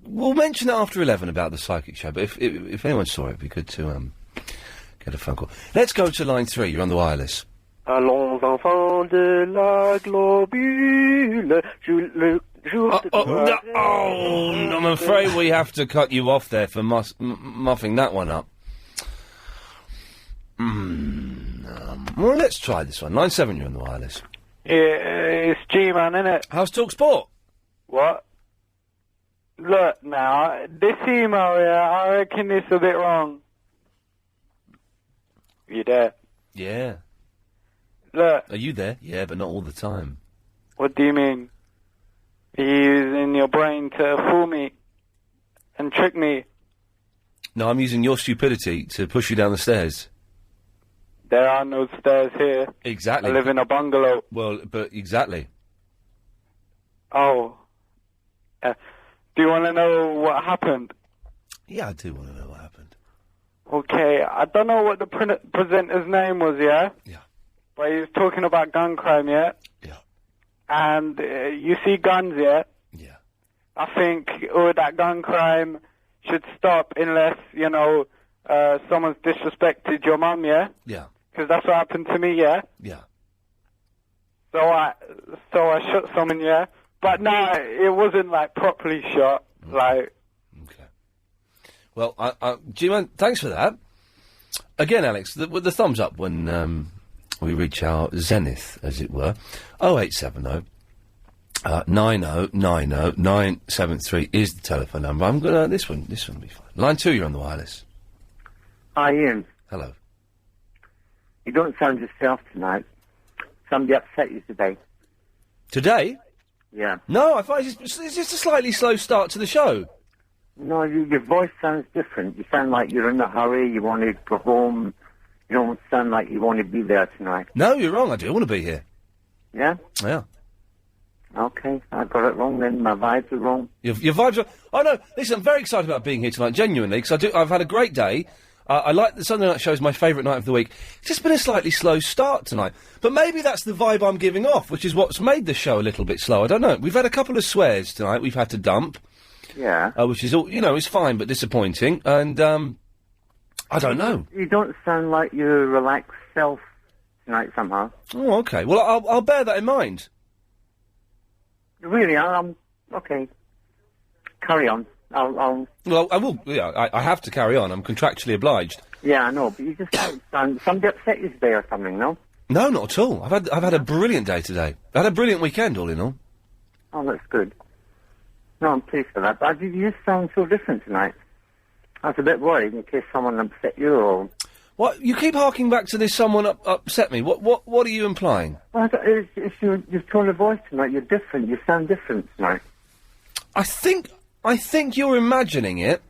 [SPEAKER 1] We'll mention it after 11 about the psychic show, but if anyone saw it, it'd be good to get a phone call. Let's go to line 3. You're on the wireless.
[SPEAKER 9] Allons enfants de la globule,
[SPEAKER 1] I'm afraid we have to cut you off there for muffing that one up. Well, let's try this one. Line 7, you're on the wireless.
[SPEAKER 13] Yeah, it's G-Man, innit?
[SPEAKER 1] How's Talk Sport?
[SPEAKER 13] What? Look, now, this email, I reckon it's a bit wrong. You there?
[SPEAKER 1] Yeah.
[SPEAKER 13] Look.
[SPEAKER 1] Are you there? Yeah, but not all the time.
[SPEAKER 13] What do you mean? Are you using your brain to fool me and trick me?
[SPEAKER 1] No, I'm using your stupidity to push you down the stairs.
[SPEAKER 13] There are no stairs here.
[SPEAKER 1] Exactly.
[SPEAKER 13] I live in a bungalow.
[SPEAKER 1] Well, but exactly.
[SPEAKER 13] Oh. Do you want to know what happened?
[SPEAKER 1] Yeah, I do want to know what happened.
[SPEAKER 13] Okay, I don't know what the presenter's name was, yeah?
[SPEAKER 1] Yeah.
[SPEAKER 13] But he was talking about gun crime, yeah?
[SPEAKER 1] Yeah.
[SPEAKER 13] And you see guns, yeah?
[SPEAKER 1] Yeah.
[SPEAKER 13] I think that gun crime should stop unless, someone's disrespected your mum, yeah?
[SPEAKER 1] Yeah.
[SPEAKER 13] Because that's what happened to me, yeah?
[SPEAKER 1] Yeah.
[SPEAKER 13] So I shot someone, yeah? But no, it wasn't, properly shot,
[SPEAKER 1] Okay. Well, G-Man, thanks for that. Again, Alex, the thumbs up when we reach our zenith, as it were. 0870 90 90 973 is the telephone number. I'm gonna this one will be fine. Line 2, you're on the wireless.
[SPEAKER 19] Hi, Ian.
[SPEAKER 1] Hello.
[SPEAKER 19] You don't sound yourself tonight. Somebody upset you today.
[SPEAKER 1] Today?
[SPEAKER 19] Yeah.
[SPEAKER 1] No, I find it's just a slightly slow start to the show.
[SPEAKER 19] No, your voice sounds different. You sound like you're in a hurry, you want to go home. You don't sound like you want to be there tonight.
[SPEAKER 1] No, you're wrong. I do want to be here.
[SPEAKER 19] Yeah?
[SPEAKER 1] Yeah.
[SPEAKER 19] Okay, I got it wrong then. My vibes are wrong.
[SPEAKER 1] Your vibes are... Oh, no, listen, I'm very excited about being here tonight, genuinely, because I've had a great day. I like the Sunday night show is my favourite night of the week. It's just been a slightly slow start tonight. But maybe that's the vibe I'm giving off, which is what's made the show a little bit slow. I don't know. We've had a couple of swears tonight we've had to dump.
[SPEAKER 19] Yeah.
[SPEAKER 1] Which is, it's fine, but disappointing. And, I don't know.
[SPEAKER 19] You don't sound like your relaxed self tonight somehow.
[SPEAKER 1] Oh, okay. Well, I'll bear that in mind.
[SPEAKER 19] Really, okay. Carry on. I'll...
[SPEAKER 1] Well, I will. Yeah, I have to carry on. I'm contractually obliged.
[SPEAKER 19] Yeah, I know, but you just sound... Somebody upset you today or something, no?
[SPEAKER 1] No, not at all. I've had a brilliant day today. I had a brilliant weekend, all in all.
[SPEAKER 19] Oh, that's good. No, I'm pleased for that. But you just sound so different tonight. I was a bit worried in case someone upset you or...
[SPEAKER 1] What? You keep harking back to this someone upset me. What are you implying?
[SPEAKER 19] It's your tone of voice tonight. You're different. You sound different tonight.
[SPEAKER 1] I think you're imagining it.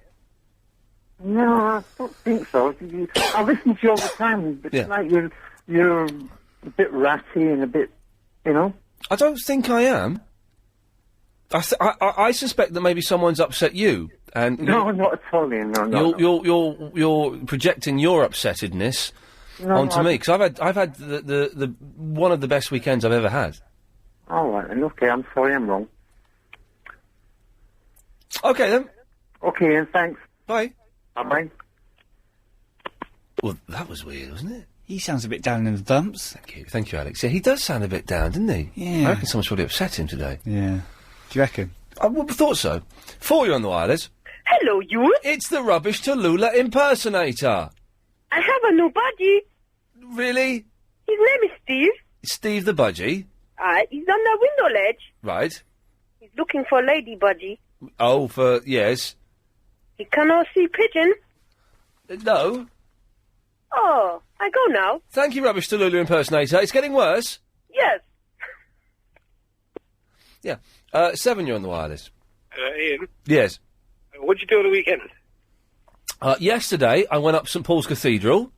[SPEAKER 19] No, I don't think so. I listen to you all the time, but tonight you're a bit ratty and a bit, you know.
[SPEAKER 1] I don't think I am. I suspect that maybe someone's upset you, and
[SPEAKER 19] No, not at all, Ian. No.
[SPEAKER 1] you're projecting your upsettedness onto me, because I've had the one of the best weekends I've ever had.
[SPEAKER 19] All right, then. Okay, I'm sorry, I'm wrong.
[SPEAKER 1] Okay then.
[SPEAKER 19] Okay, and thanks.
[SPEAKER 1] Bye.
[SPEAKER 19] Bye.
[SPEAKER 1] Well, that was weird, wasn't it?
[SPEAKER 2] He sounds a bit down in the dumps.
[SPEAKER 1] Thank you, Alex. Yeah, he does sound a bit down, doesn't he?
[SPEAKER 2] Yeah.
[SPEAKER 1] I reckon someone's probably upset him today.
[SPEAKER 2] Yeah. Do you reckon?
[SPEAKER 1] I would have thought so. For you on the wireless.
[SPEAKER 20] Hello, you.
[SPEAKER 1] It's the Rubbish to Lula impersonator.
[SPEAKER 20] I have a new budgie.
[SPEAKER 1] Really?
[SPEAKER 20] His name is Steve.
[SPEAKER 1] Steve the Budgie.
[SPEAKER 20] He's on the window ledge.
[SPEAKER 1] Right.
[SPEAKER 20] He's looking for Lady Budgie.
[SPEAKER 1] Oh, yes.
[SPEAKER 20] He cannot see pigeon.
[SPEAKER 1] No.
[SPEAKER 20] Oh, I go now.
[SPEAKER 1] Thank you, Rubbish to Lula impersonator. It's getting worse.
[SPEAKER 20] Yes.
[SPEAKER 1] Yeah. 7, you're on the wireless.
[SPEAKER 14] Ian,
[SPEAKER 1] Yes.
[SPEAKER 14] what'd you do on the weekend?
[SPEAKER 1] Yesterday, I went up St Paul's Cathedral.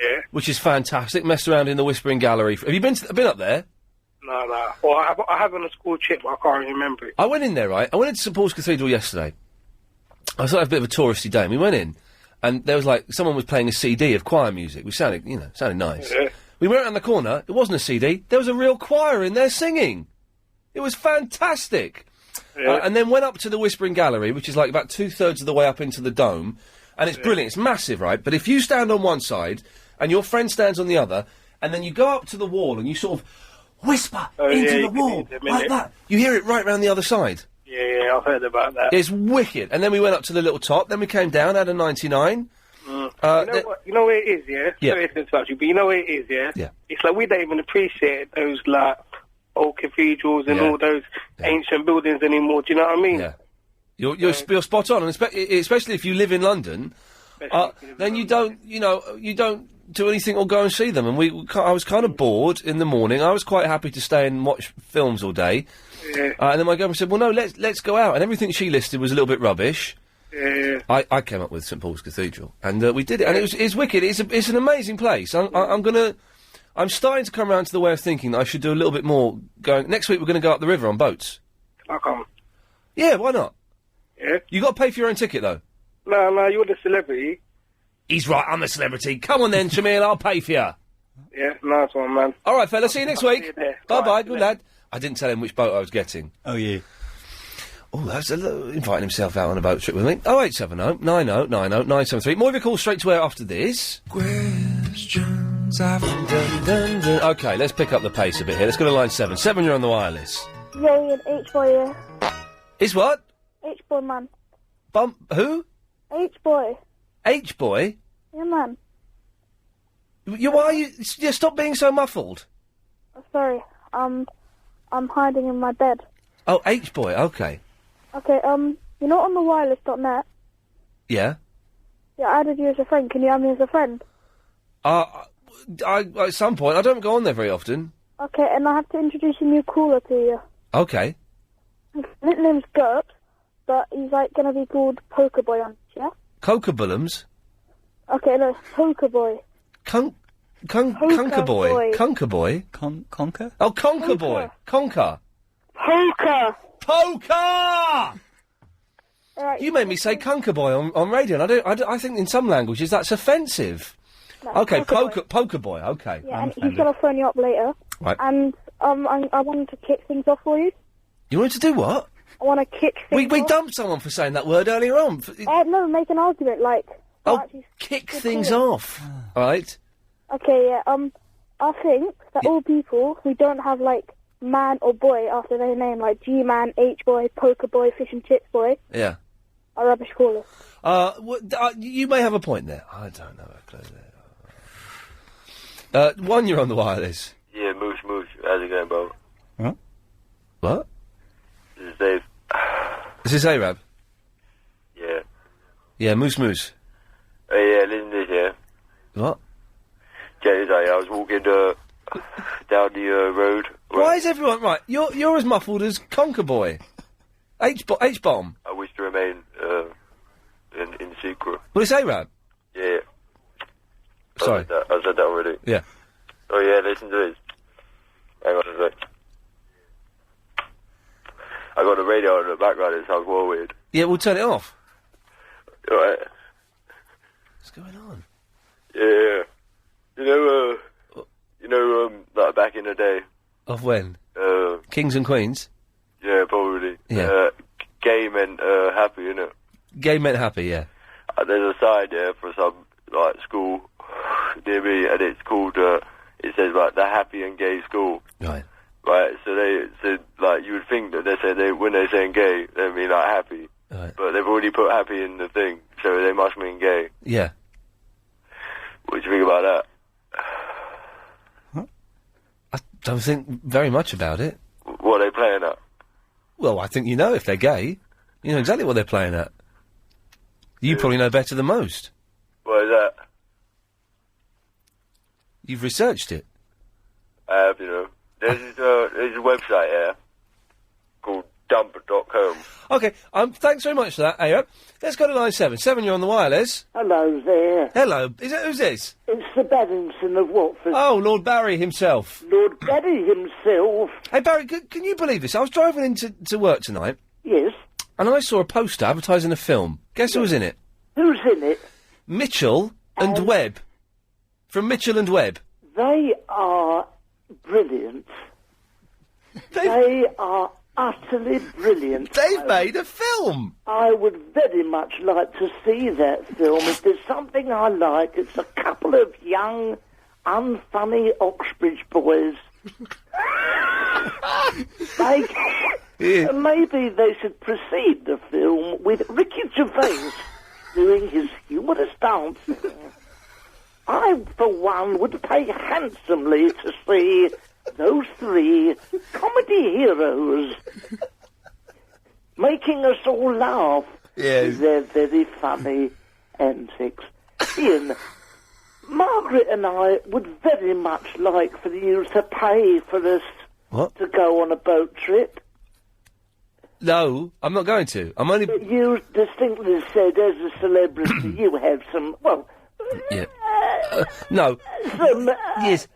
[SPEAKER 14] Yeah.
[SPEAKER 1] Which is fantastic. Messed around in the Whispering Gallery. Have you been up there?
[SPEAKER 14] No. Well, I have on a school trip, but I can't remember it.
[SPEAKER 1] I went in there, right? I went into St Paul's Cathedral yesterday. I thought I'd have a bit of a touristy day. And we went in, and there was someone was playing a CD of choir music, which sounded nice.
[SPEAKER 14] Yeah.
[SPEAKER 1] We went around the corner. It wasn't a CD. There was a real choir in there singing. It was fantastic.
[SPEAKER 14] Yeah.
[SPEAKER 1] And then went up to the Whispering Gallery, which is about 2/3 of the way up into the dome, and it's brilliant. It's massive, right? But if you stand on one side and your friend stands on the other, and then you go up to the wall and you sort of whisper into the wall like that, you hear it right round the other side.
[SPEAKER 14] Yeah, I've heard about that.
[SPEAKER 1] It's wicked. And then we went up to the little top. Then we came down, had a 99.
[SPEAKER 14] You know where it is, yeah?
[SPEAKER 1] Yeah.
[SPEAKER 14] Sorry to interrupt you, but you know where it is, yeah?
[SPEAKER 1] Yeah.
[SPEAKER 14] It's like we don't even appreciate those, old cathedrals and all those ancient buildings anymore. Do you know what I mean?
[SPEAKER 1] Yeah. You're spot on, and especially if you live in London, then you don't do anything or go and see them. And I was kind of bored in the morning. I was quite happy to stay and watch films all day.
[SPEAKER 14] Yeah.
[SPEAKER 1] And then my girlfriend said, "Well, no, let's go out." And everything she listed was a little bit rubbish.
[SPEAKER 14] Yeah.
[SPEAKER 1] I came up with St Paul's Cathedral, and we did it, and it's wicked. It's an amazing place. I'm starting to come around to the way of thinking that I should do a little bit more. Next week we're going to go up the river on boats.
[SPEAKER 14] How come?
[SPEAKER 1] Yeah, why not?
[SPEAKER 14] Yeah.
[SPEAKER 1] You got to pay for your own ticket though.
[SPEAKER 14] No, you're the celebrity.
[SPEAKER 1] He's right. I'm the celebrity. Come on then, Shamil. I'll pay for you.
[SPEAKER 14] Yeah, nice one, man.
[SPEAKER 1] All right, fella. See you next week.
[SPEAKER 14] See you there.
[SPEAKER 1] Bye, good lad. I didn't tell him which boat I was getting.
[SPEAKER 2] Oh, yeah.
[SPEAKER 1] Oh, that's inviting himself out on a boat trip with me. 0870 90 90 973. More of your calls straight to air after this. Questions Okay, let's pick up the pace a bit here. Let's go to line 7. 7, you're on the wireless.
[SPEAKER 21] Yeah, Ian, H-boy, yeah.
[SPEAKER 1] Is what?
[SPEAKER 21] H-boy, man.
[SPEAKER 1] Who?
[SPEAKER 21] H-boy.
[SPEAKER 1] H-boy?
[SPEAKER 21] Yeah, man.
[SPEAKER 1] Why are you... Yeah, stop being so muffled.
[SPEAKER 21] Sorry, I'm hiding in my bed.
[SPEAKER 1] Oh, H-boy, okay.
[SPEAKER 21] Okay, you know on the wireless.net?
[SPEAKER 1] Yeah?
[SPEAKER 21] Yeah, I added you as a friend. Can you add me as a friend?
[SPEAKER 1] At some point. I don't go on there very often.
[SPEAKER 21] Okay, and I have to introduce a new caller to you.
[SPEAKER 1] Okay.
[SPEAKER 21] His nickname's GURPS, but he's going to be called Poker Boy on it, yeah?
[SPEAKER 1] Coca-Bullums?
[SPEAKER 21] Okay, no, Poker Boy.
[SPEAKER 1] Conker Boy? Conker Boy?
[SPEAKER 2] Conker?
[SPEAKER 1] Oh, Conker Boy. Conker.
[SPEAKER 21] Poker!
[SPEAKER 1] Poker!
[SPEAKER 21] Right,
[SPEAKER 1] you made me say Conker Boy on radio, and I think in some languages that's offensive.
[SPEAKER 21] No,
[SPEAKER 1] okay,
[SPEAKER 21] Poker
[SPEAKER 1] Boy, okay.
[SPEAKER 21] Yeah, and he's going to phone you up later.
[SPEAKER 1] Right.
[SPEAKER 21] And I wanted to kick things off for you.
[SPEAKER 1] You wanted to do what?
[SPEAKER 21] I want to kick things
[SPEAKER 1] We
[SPEAKER 21] off.
[SPEAKER 1] dumped someone for saying that word earlier on.
[SPEAKER 21] No, make an argument,
[SPEAKER 1] kick things off. Right.
[SPEAKER 21] Okay, yeah, I think that all people who don't have, man or boy after their name, like G-Man, H-boy, Poker Boy, Fish and Chips Boy,
[SPEAKER 1] Yeah.
[SPEAKER 21] are rubbish callers.
[SPEAKER 1] You may have a point there. I don't know a clue there. 1, you're on the wireless.
[SPEAKER 18] Yeah, Moosh. How's it going, bro?
[SPEAKER 1] Huh? What?
[SPEAKER 18] This is Dave.
[SPEAKER 1] Is this Arab?
[SPEAKER 18] Yeah.
[SPEAKER 1] Yeah, Moose.
[SPEAKER 18] Oh, yeah, listen to this, yeah.
[SPEAKER 1] What?
[SPEAKER 18] yesterday. I was walking down the road.
[SPEAKER 1] Why is everyone right? You're as muffled as Conker Boy. H-bomb.
[SPEAKER 18] I wish to remain in secret.
[SPEAKER 1] What did he say, Rab?
[SPEAKER 18] Yeah.
[SPEAKER 1] Sorry.
[SPEAKER 18] I said that already.
[SPEAKER 1] Yeah.
[SPEAKER 18] Oh yeah, listen to this. Hang on a sec. I got the radio in the background. It sounds more weird.
[SPEAKER 1] Yeah, we'll turn it off.
[SPEAKER 18] Right.
[SPEAKER 1] What's going on?
[SPEAKER 18] Yeah. Like back in the day.
[SPEAKER 1] Of when? Kings and Queens?
[SPEAKER 18] Yeah, probably.
[SPEAKER 1] Yeah.
[SPEAKER 18] Gay meant happy, innit?
[SPEAKER 1] Gay meant happy, yeah.
[SPEAKER 18] There's a sign there for some, like, school near me, and it's called, it says, like, the happy and gay school.
[SPEAKER 1] Right.
[SPEAKER 18] Right, so they said, like, you would think that when they're saying gay, they mean, like, happy.
[SPEAKER 1] Right.
[SPEAKER 18] But they've already put happy in the thing, so they must mean gay.
[SPEAKER 1] Yeah.
[SPEAKER 18] What do you think about that?
[SPEAKER 1] I don't think very much about it.
[SPEAKER 18] What are they playing at?
[SPEAKER 1] Well, I think you know if they're gay. You know exactly what they're playing at. You probably know better than most.
[SPEAKER 18] What is that?
[SPEAKER 1] You've researched it.
[SPEAKER 18] I have, There's a website here called dump.com.
[SPEAKER 1] Okay, thanks very much for that, Aaron. Let's go to line 7. 7, you're on the wireless.
[SPEAKER 5] Hello there.
[SPEAKER 1] Hello. Who's this?
[SPEAKER 5] It's the Beddington of Watford.
[SPEAKER 1] Oh, Lord Barry himself.
[SPEAKER 5] Lord Barry himself.
[SPEAKER 1] Hey, Barry, can you believe this? I was driving into work tonight.
[SPEAKER 5] Yes.
[SPEAKER 1] And I saw a poster advertising a film. Guess who was in it?
[SPEAKER 5] Who's in it?
[SPEAKER 1] Mitchell and Webb. From Mitchell and Webb.
[SPEAKER 5] They are brilliant. They are utterly brilliant.
[SPEAKER 1] They've made a film.
[SPEAKER 5] I would very much like to see that film. If there's something I like, it's a couple of young, unfunny Oxbridge boys. Maybe they should precede the film with Ricky Gervais doing his humorous dancing. I, for one, would pay handsomely to see those three comedy heroes making us all laugh with their very funny antics. Ian, Margaret and I would very much like for you to pay for us to go on a boat trip.
[SPEAKER 1] No, I'm not going to. I'm only...
[SPEAKER 5] You distinctly said, as a celebrity, you have some, well...
[SPEAKER 1] Yeah. No. Yes.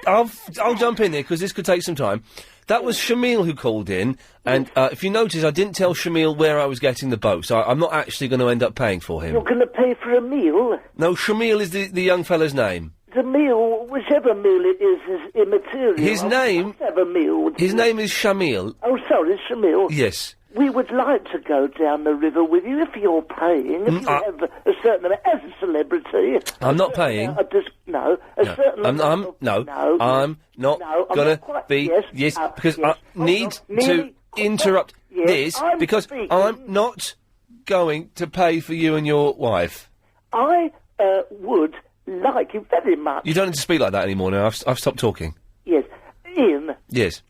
[SPEAKER 1] I'll jump in there, because this could take some time. That was Shamil who called in, and if you notice, I didn't tell Shamil where I was getting the boat, so I'm not actually going to end up paying for him.
[SPEAKER 5] You're going to pay for a meal?
[SPEAKER 1] No, Shamil is the young fella's name.
[SPEAKER 5] The meal, whichever meal it is immaterial.
[SPEAKER 1] His name...
[SPEAKER 5] Have a meal.
[SPEAKER 1] His name is Shamil.
[SPEAKER 5] Oh, sorry, Shamil.
[SPEAKER 1] Yes.
[SPEAKER 5] We would like to go down the river with you if you're paying. If you have a certain amount, as a celebrity.
[SPEAKER 1] I'm not paying.
[SPEAKER 5] Certain
[SPEAKER 1] I'm not gonna be. Yes, because I need to interrupt this because I'm not going to pay for you and your wife.
[SPEAKER 5] I would like you very much.
[SPEAKER 1] You don't need to speak like that anymore now. I've stopped talking.
[SPEAKER 5] Yes. Ian.
[SPEAKER 1] Yes.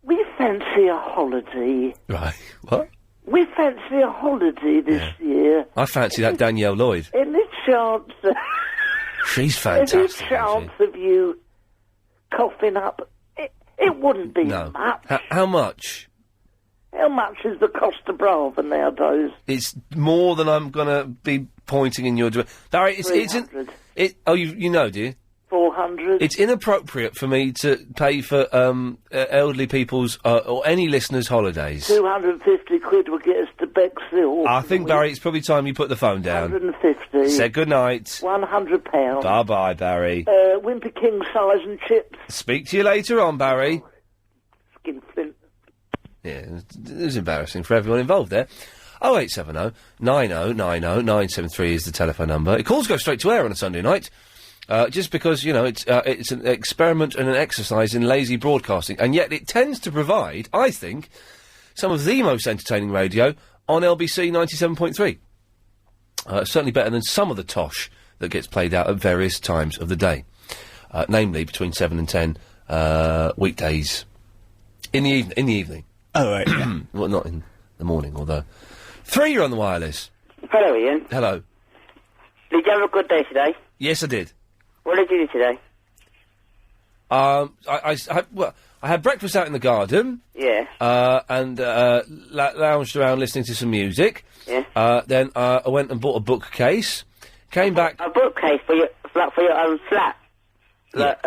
[SPEAKER 5] We fancy a holiday.
[SPEAKER 1] Right. What?
[SPEAKER 5] We fancy a holiday this year.
[SPEAKER 1] I fancy that Danielle Lloyd.
[SPEAKER 5] Any chance...
[SPEAKER 1] She's fantastic.
[SPEAKER 5] Any chance of you coughing up? It wouldn't be much.
[SPEAKER 1] How much?
[SPEAKER 5] How much is the Costa Brava nowadays?
[SPEAKER 1] It's more than I'm going to be pointing in your direction. Barry, you know, do you?
[SPEAKER 5] 400.
[SPEAKER 1] It's inappropriate for me to pay for elderly people's or any listeners' holidays.
[SPEAKER 5] 250 quid will get us to Bexhill.
[SPEAKER 1] I think, Barry, it's probably time you put the phone down.
[SPEAKER 5] 150.
[SPEAKER 1] Said good night.
[SPEAKER 5] £100.
[SPEAKER 1] Bye-bye, Barry.
[SPEAKER 5] Wimpy King size and chips.
[SPEAKER 1] Speak to you later on, Barry.
[SPEAKER 5] Skinflint.
[SPEAKER 1] Yeah, it was embarrassing for everyone involved there. 0870 90 90 973 is the telephone number. Calls go straight to air on a Sunday night. Just because, it's an experiment and an exercise in lazy broadcasting, and yet it tends to provide, I think, some of the most entertaining radio on LBC 97.3. Certainly better than some of the tosh that gets played out at various times of the day. Namely, between 7 and 10 weekdays. In the evening.
[SPEAKER 2] Oh, right.
[SPEAKER 1] Well, not in the morning, although. 3, you're on the wireless.
[SPEAKER 22] Hello, Ian.
[SPEAKER 1] Hello.
[SPEAKER 22] Did you have a good day today?
[SPEAKER 1] Yes, I did.
[SPEAKER 6] What did you do today?
[SPEAKER 1] I had breakfast out in the garden.
[SPEAKER 6] Yeah.
[SPEAKER 1] And lounged around listening to some music.
[SPEAKER 6] Yeah.
[SPEAKER 1] Then I went and bought a bookcase. Came back.
[SPEAKER 6] A bookcase for your flat. Like,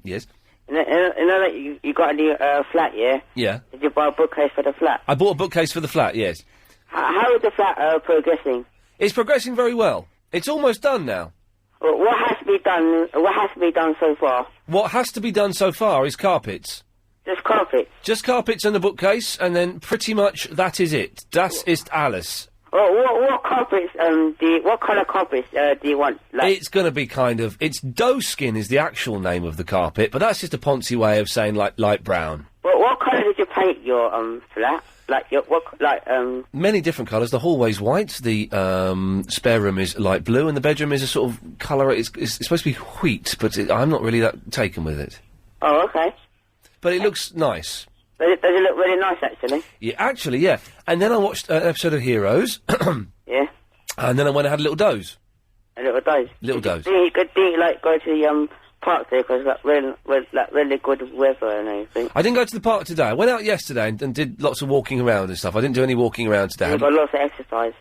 [SPEAKER 1] Yes.
[SPEAKER 6] You know that you got a new flat, yeah?
[SPEAKER 1] Yeah.
[SPEAKER 6] Did you buy a bookcase for the flat?
[SPEAKER 1] I bought a bookcase for the flat. Yes.
[SPEAKER 6] How is the flat progressing?
[SPEAKER 1] It's progressing very well. It's almost done now.
[SPEAKER 6] Well, what has to be done? What has to be done so far?
[SPEAKER 1] What has to be done so far is carpets.
[SPEAKER 6] Just carpets.
[SPEAKER 1] Just carpets and a bookcase, and then pretty much that is it. Das ist alles.
[SPEAKER 6] What carpets? What colour carpets do you want? Like,
[SPEAKER 1] It's going to be it's doeskin is the actual name of the carpet, but that's just a Ponzi way of saying like light brown.
[SPEAKER 6] what colour did you paint your flat?
[SPEAKER 1] Many different colours. The hallway's white. The spare room is light blue, and the bedroom is a sort of colour. It's supposed to be wheat, but I'm not really that taken with it.
[SPEAKER 6] Oh, okay.
[SPEAKER 1] But it looks nice.
[SPEAKER 6] Does it look really nice, actually?
[SPEAKER 1] Yeah, actually, yeah. And then I watched an episode of Heroes.
[SPEAKER 6] Yeah.
[SPEAKER 1] And then I went and had a little doze.
[SPEAKER 6] A little doze.
[SPEAKER 1] Little doze.
[SPEAKER 6] Do you go to the park there because really good weather and everything?
[SPEAKER 1] I didn't go to the park today. I went out yesterday and did lots of walking around and stuff. I didn't do any walking around today.
[SPEAKER 6] You got lots of exercise.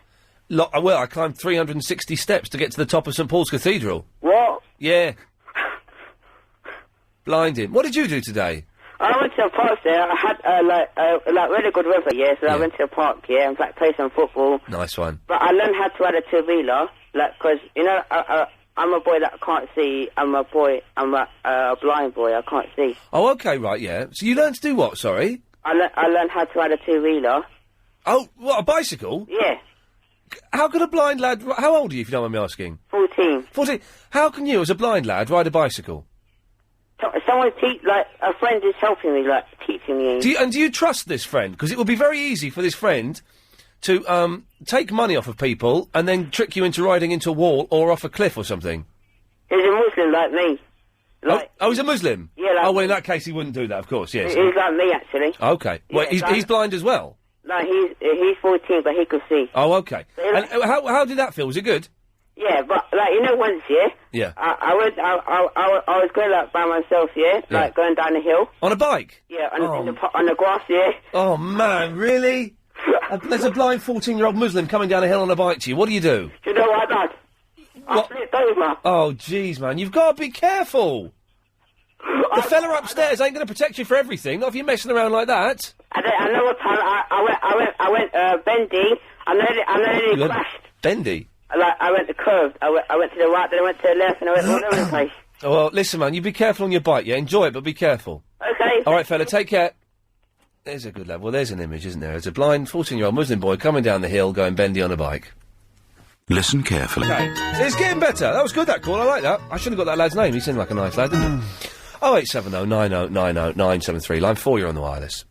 [SPEAKER 1] Well, I climbed 360 steps to get to the top of St Paul's Cathedral.
[SPEAKER 6] What?
[SPEAKER 1] Yeah. Blinding. What did you do today?
[SPEAKER 6] I went to the park there. I had really good weather, yeah. So I went to the park, yeah, and played some football.
[SPEAKER 1] Nice one.
[SPEAKER 6] But I learned how to ride a two-wheeler, because I'm a boy that can't see. I'm a blind boy. I can't see.
[SPEAKER 1] Oh, okay, right, yeah. So you learned to do what? Sorry.
[SPEAKER 6] I learned how to ride a two-wheeler.
[SPEAKER 1] Oh, what, a bicycle?
[SPEAKER 6] Yeah.
[SPEAKER 1] How can a blind lad... How old are you, if you don't mind me asking?
[SPEAKER 6] 14.
[SPEAKER 1] 14. How can you, as a blind lad, ride a bicycle?
[SPEAKER 6] Someone a friend is helping me, teaching me.
[SPEAKER 1] Do you trust this friend? Because it would be very easy for this friend to take money off of people and then trick you into riding into a wall or off a cliff or something.
[SPEAKER 6] He's a Muslim like me.
[SPEAKER 1] He's a Muslim?
[SPEAKER 6] Yeah,
[SPEAKER 1] Oh, well, in that case, he wouldn't do that, of course, yes.
[SPEAKER 6] He's like me, actually.
[SPEAKER 1] Okay.
[SPEAKER 6] Yeah,
[SPEAKER 1] Well, he's blind as well?
[SPEAKER 6] No, he's 14, but he could see.
[SPEAKER 1] Oh, okay. And how did that feel? Was it good?
[SPEAKER 6] Yeah, but once, yeah.
[SPEAKER 1] Yeah.
[SPEAKER 6] I was going by myself, yeah, going down the hill.
[SPEAKER 1] On a bike?
[SPEAKER 6] Yeah, on the grass, yeah.
[SPEAKER 1] Oh man, really? There's a blind 14-year-old Muslim coming down a hill on a bike to you. What do you do?
[SPEAKER 6] Do you know what I did? I flipped over.
[SPEAKER 1] Oh, jeez, man, you've got to be careful. The fella upstairs ain't going to protect you for everything. Not if you're messing around like that.
[SPEAKER 6] I know what time I went bendy. I nearly crashed.
[SPEAKER 1] Bendy.
[SPEAKER 6] I went the curved. I went to the right, then I went to the left, and I went all over the place.
[SPEAKER 1] Oh, well, listen, man, you be careful on your bike, yeah? Enjoy it, but be careful.
[SPEAKER 6] Okay.
[SPEAKER 1] All right, fella, take care. There's a good lad. Well, there's an image, isn't there? It's a blind 14-year-old Muslim boy coming down the hill going bendy on a bike.
[SPEAKER 16] Listen carefully.
[SPEAKER 1] Okay. It's getting better. That was good, that call. I like that. I should have got that lad's name. He seemed like a nice lad, didn't he? 0870 90 90 973. Line 4, you're on the wireless.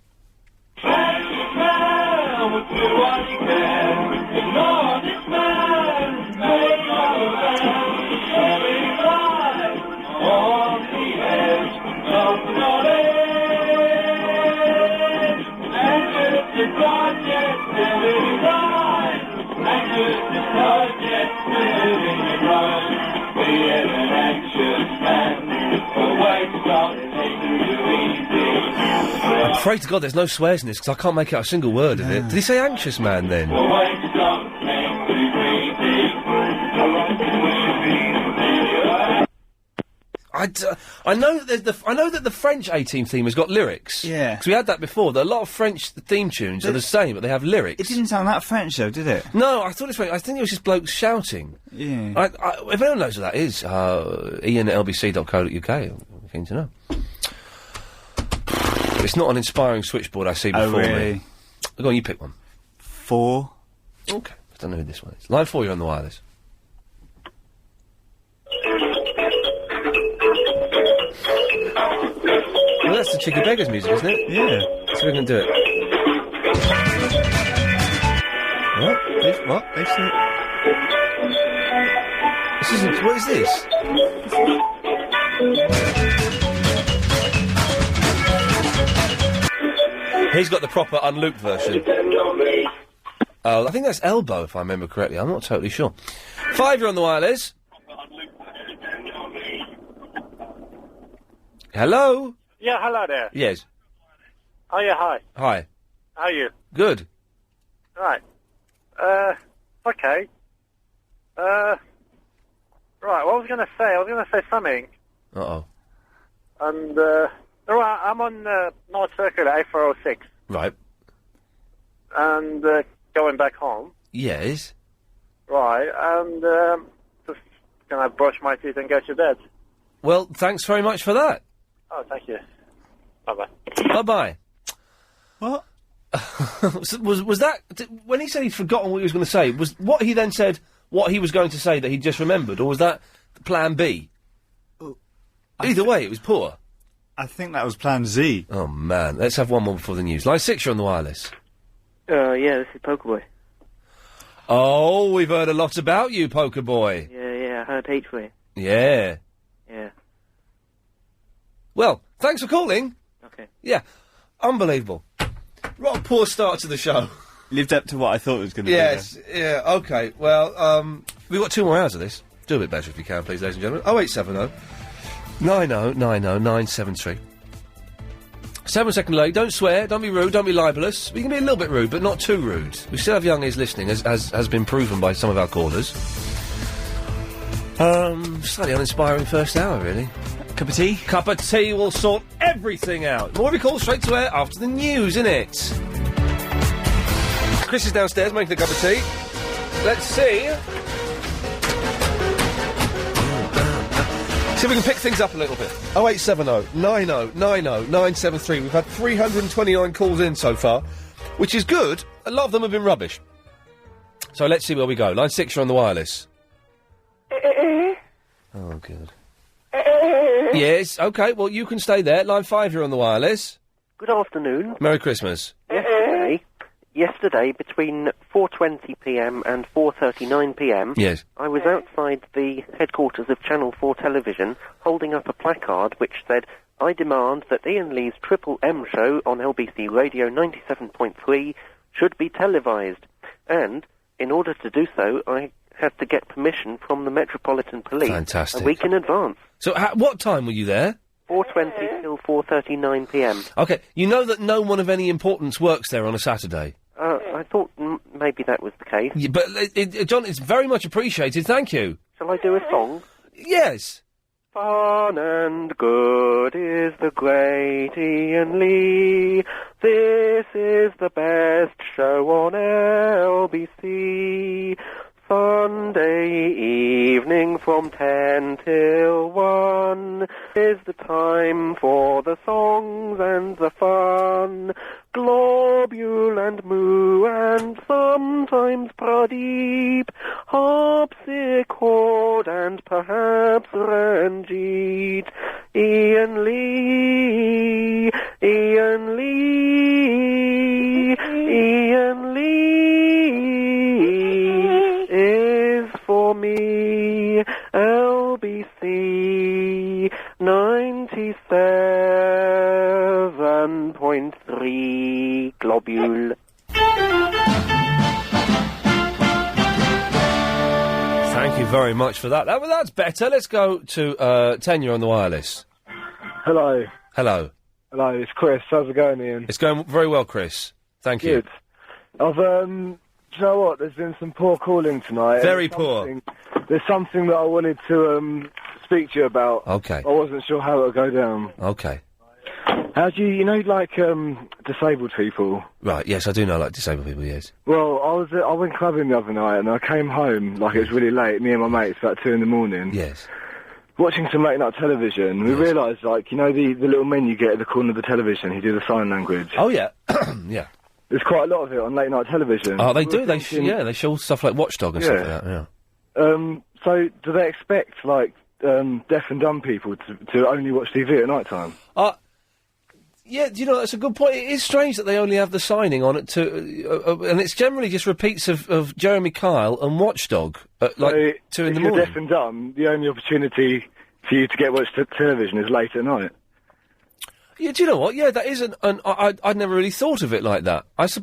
[SPEAKER 1] I pray to God there's no swears in this, because I can't make out a single word of it. Did he say anxious man, then? I know that the French A-Team theme has got lyrics.
[SPEAKER 2] Yeah.
[SPEAKER 1] Because we had that before. A lot of French theme tunes are the same, but they have lyrics.
[SPEAKER 2] It didn't sound that French, though, did it?
[SPEAKER 1] No, I thought it was French. I think it was just blokes shouting.
[SPEAKER 2] Yeah.
[SPEAKER 1] If anyone knows what that is, Iain at lbc.co.uk. I'm keen to know. It's not an inspiring switchboard I see before me. Go on, you pick one.
[SPEAKER 2] 4.
[SPEAKER 1] Okay. I don't know who this one is. Line 4, you're on the wireless. Well, that's the Chicky Beggars music, isn't it?
[SPEAKER 2] Yeah.
[SPEAKER 1] So we can do it. What? What? This isn't... What is this? He's got the proper unlooped version. I think that's Elbow, if I remember correctly. I'm not totally sure. 5, you're on the wireless. Hello?
[SPEAKER 14] Yeah, hello there.
[SPEAKER 1] Yes.
[SPEAKER 14] Oh, yeah, hi.
[SPEAKER 1] Hi.
[SPEAKER 14] How are you?
[SPEAKER 1] Good.
[SPEAKER 14] Right. Okay. Right, what was I going to say? I was going to say something.
[SPEAKER 1] Uh-oh.
[SPEAKER 14] And, alright, I'm on North Circular A406.
[SPEAKER 1] Right.
[SPEAKER 14] And, going back home.
[SPEAKER 1] Yes.
[SPEAKER 14] Right, and, just gonna brush my teeth and go to bed.
[SPEAKER 1] Well, thanks very much for that.
[SPEAKER 14] Oh, thank you. Bye-bye.
[SPEAKER 1] Bye-bye. What? was that... When he said he'd forgotten what he was going to say, was what he then said what he was going to say that he'd just remembered, or was that plan B? Either way, it was poor.
[SPEAKER 2] I think that was plan Z.
[SPEAKER 1] Oh, man. Let's have one more before the news. Line 6, you're on the wireless.
[SPEAKER 7] Yeah, this is Poker Boy.
[SPEAKER 1] Oh, we've heard a lot about you, Poker Boy.
[SPEAKER 7] Yeah, I heard H-Way.
[SPEAKER 1] Yeah.
[SPEAKER 7] Yeah.
[SPEAKER 1] Well, thanks for calling.
[SPEAKER 7] Okay.
[SPEAKER 1] Yeah. Unbelievable. What a poor start to the show.
[SPEAKER 2] Lived up to what I thought it was going to
[SPEAKER 1] Yes, yeah, okay. Well, we've got 2 more hours of this. Do a bit better if you can, please, ladies and gentlemen. 0870 9090 973. 7 second late. Don't swear, don't be rude, don't be libellous. We can be a little bit rude, but not too rude. We still have young ears listening, as has been proven by some of our callers. Slightly uninspiring first hour, really. Cup of tea? Cup of tea will sort everything out. More we call straight to air after the news, innit? Chris is downstairs making a cup of tea. Let's see. See if we can pick things up a little bit. 0870 9090 973. We've had 329 calls in so far, which is good. A lot of them have been rubbish. So let's see where we go. Line 6, you're on the wireless. Oh, good. Yes, OK, well, you can stay there. Line 5, you're on the wireless.
[SPEAKER 9] Good afternoon.
[SPEAKER 1] Merry Christmas.
[SPEAKER 9] Yesterday, between 4:20pm and 4:39pm,
[SPEAKER 1] yes,
[SPEAKER 9] I was outside the headquarters of Channel 4 Television holding up a placard which said, "I demand that Iain Lee's Triple M show on LBC Radio 97.3 should be televised." And, in order to do so, I had to get permission from the Metropolitan Police
[SPEAKER 1] Fantastic.
[SPEAKER 9] a week in advance.
[SPEAKER 1] So, what time were you there?
[SPEAKER 9] 4:20 till 4:39pm.
[SPEAKER 1] OK, you know that no one of any importance works there on a Saturday?
[SPEAKER 9] I thought maybe that was the case.
[SPEAKER 1] Yeah, but, John, it's very much appreciated, thank you.
[SPEAKER 9] Shall I do a song?
[SPEAKER 1] Yes.
[SPEAKER 9] Fun and good is the great Iain Lee. This is the best show on LBC. Sunday evening from 10 till 1 is the time for the songs and the fun. Globule and Moo and sometimes Pradeep, harpsichord and perhaps Ranjit. Iain Lee, Iain Lee, Iain Lee is for me, LBC 97.3 Globule.
[SPEAKER 1] Thank you very much for that. That's better. Let's go to 10, you're on the wireless.
[SPEAKER 22] Hello.
[SPEAKER 1] Hello.
[SPEAKER 22] Hello, it's Chris. How's it going, Iain?
[SPEAKER 1] It's going very well, Chris. Thank you.
[SPEAKER 22] Good. I've, do you know what? There's been some poor calling tonight.
[SPEAKER 1] Very poor.
[SPEAKER 22] There's something that I wanted to, speak to you about.
[SPEAKER 1] Okay.
[SPEAKER 22] I wasn't sure how it would go down.
[SPEAKER 1] Okay.
[SPEAKER 22] How do you know, like, disabled people?
[SPEAKER 1] Right, yes, I do know, like, disabled people, yes.
[SPEAKER 22] Well, I went clubbing the other night and I came home, like, it was really late, me and my mates, about 2 in the morning.
[SPEAKER 1] Yes.
[SPEAKER 22] Watching some late night television, we realised, like, you know the little men you get at the corner of the television who do the sign language?
[SPEAKER 1] Oh, yeah. Yeah.
[SPEAKER 22] There's quite a lot of it on late night television.
[SPEAKER 1] Oh, they do. They show stuff like Watchdog and stuff like that, yeah.
[SPEAKER 22] So, do they expect, like, deaf and dumb people to only watch TV at night time?
[SPEAKER 1] Yeah, you know, that's a good point. It is strange that they only have the signing on it and it's generally just repeats of Jeremy Kyle and Watchdog at, like, 2 in the morning.
[SPEAKER 22] If you're deaf and dumb, the only opportunity for you to get watched television is late at night.
[SPEAKER 1] Yeah, do you know what? Yeah, that is I'd never really thought of it like that.
[SPEAKER 22] So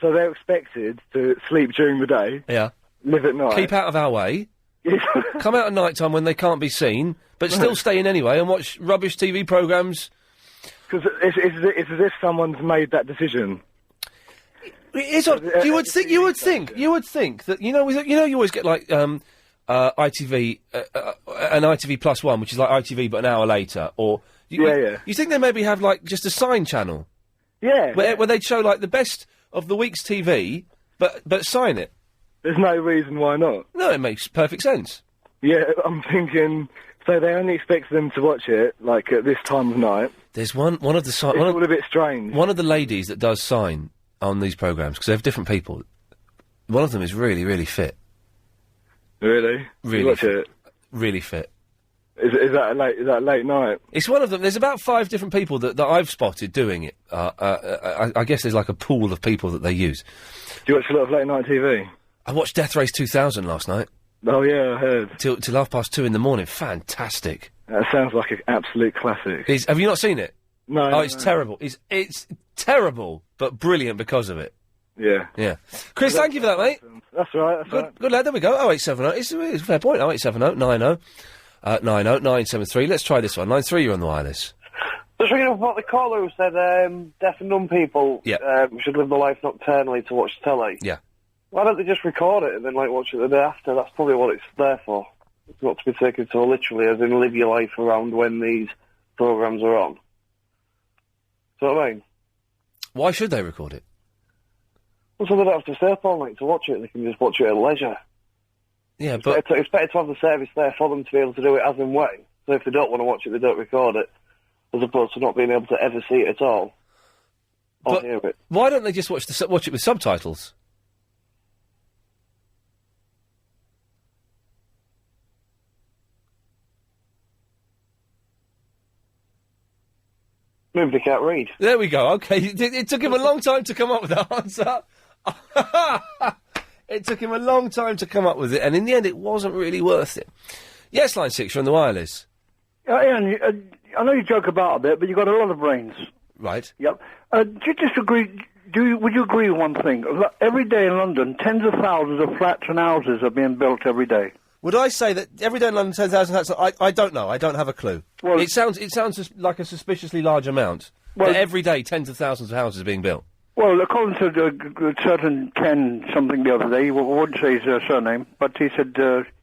[SPEAKER 22] they're expected to sleep during the day.
[SPEAKER 1] Yeah.
[SPEAKER 22] Live at night.
[SPEAKER 1] Keep out of our way. Come out at night time when they can't be seen, but still stay in anyway and watch rubbish TV programmes.
[SPEAKER 22] Because it's as if someone's made that decision.
[SPEAKER 1] It is odd. You would think that you always get like ITV an ITV plus one, which is like ITV but an hour later, or you think they maybe have like just a sign channel, where they'd show like the best of the week's TV, but sign it.
[SPEAKER 22] There's no reason why not.
[SPEAKER 1] No, it makes perfect sense.
[SPEAKER 22] Yeah, I'm thinking. So they only expect them to watch it like at this time of night.
[SPEAKER 1] There's one of the
[SPEAKER 22] It's all a bit strange.
[SPEAKER 1] One of the ladies that does sign on these programmes, because they have different people. One of them is really, really fit.
[SPEAKER 22] Really?
[SPEAKER 1] Really
[SPEAKER 22] You watch
[SPEAKER 1] fit.
[SPEAKER 22] it?
[SPEAKER 1] Really fit.
[SPEAKER 22] Is that late night?
[SPEAKER 1] It's one of them. There's about 5 different people that I've spotted doing it. I guess there's like a pool of people that they use.
[SPEAKER 22] Do you watch a lot of late night TV?
[SPEAKER 1] I watched Death Race 2000 last night.
[SPEAKER 22] Oh yeah, I heard.
[SPEAKER 1] Till 2:30 in the morning. Fantastic.
[SPEAKER 22] That sounds like an absolute classic.
[SPEAKER 1] Have you not seen it?
[SPEAKER 22] No.
[SPEAKER 1] Oh, it's terrible. It's terrible, but brilliant because of it.
[SPEAKER 22] Yeah.
[SPEAKER 1] Yeah. Chris, thank you for that, mate.
[SPEAKER 22] That's right.
[SPEAKER 1] Good lad, there we go. 0870. It's a fair point. 0870 90 90 973. Let's try this one. Line 3, you're on the wireless.
[SPEAKER 3] Just ringing up about the caller who said deaf and dumb people should live their life nocturnally to watch telly.
[SPEAKER 1] Yeah.
[SPEAKER 3] Why don't they just record it and then watch it the day after? That's probably what it's there for. It's not to be taken so literally, as in live your life around when these programmes are on. Do you know what I mean?
[SPEAKER 1] Why should they record it?
[SPEAKER 3] Well, so they don't have to stay up all night to watch it. They can just watch it at leisure.
[SPEAKER 1] Yeah,
[SPEAKER 3] it's better to have the service there for them to be able to do it as and when. So if they don't want to watch it, they don't record it, as opposed to not being able to ever see it at all or hear it.
[SPEAKER 1] Why don't they just watch it with subtitles?
[SPEAKER 3] Maybe they can't read.
[SPEAKER 1] There we go. Okay, it took him a long time to come up with that answer. It took him a long time to come up with it, and in the end, it wasn't really worth it. Yes, line 6, you're on the wireless.
[SPEAKER 10] Ian, I know you joke about a bit, but you've got a lot of brains.
[SPEAKER 1] Right.
[SPEAKER 10] Yep. Do you disagree? Would you agree with one thing? Every day in London, tens of thousands of flats and houses are being built every day.
[SPEAKER 1] Would I say that every day in London, 10,000 hats? I don't know. I don't have a clue. Well, it sounds like a suspiciously large amount.
[SPEAKER 10] Well,
[SPEAKER 1] that every day, tens of thousands of houses are being built.
[SPEAKER 10] Well, according to a certain Ken something the other day, he wouldn't say his surname, but he said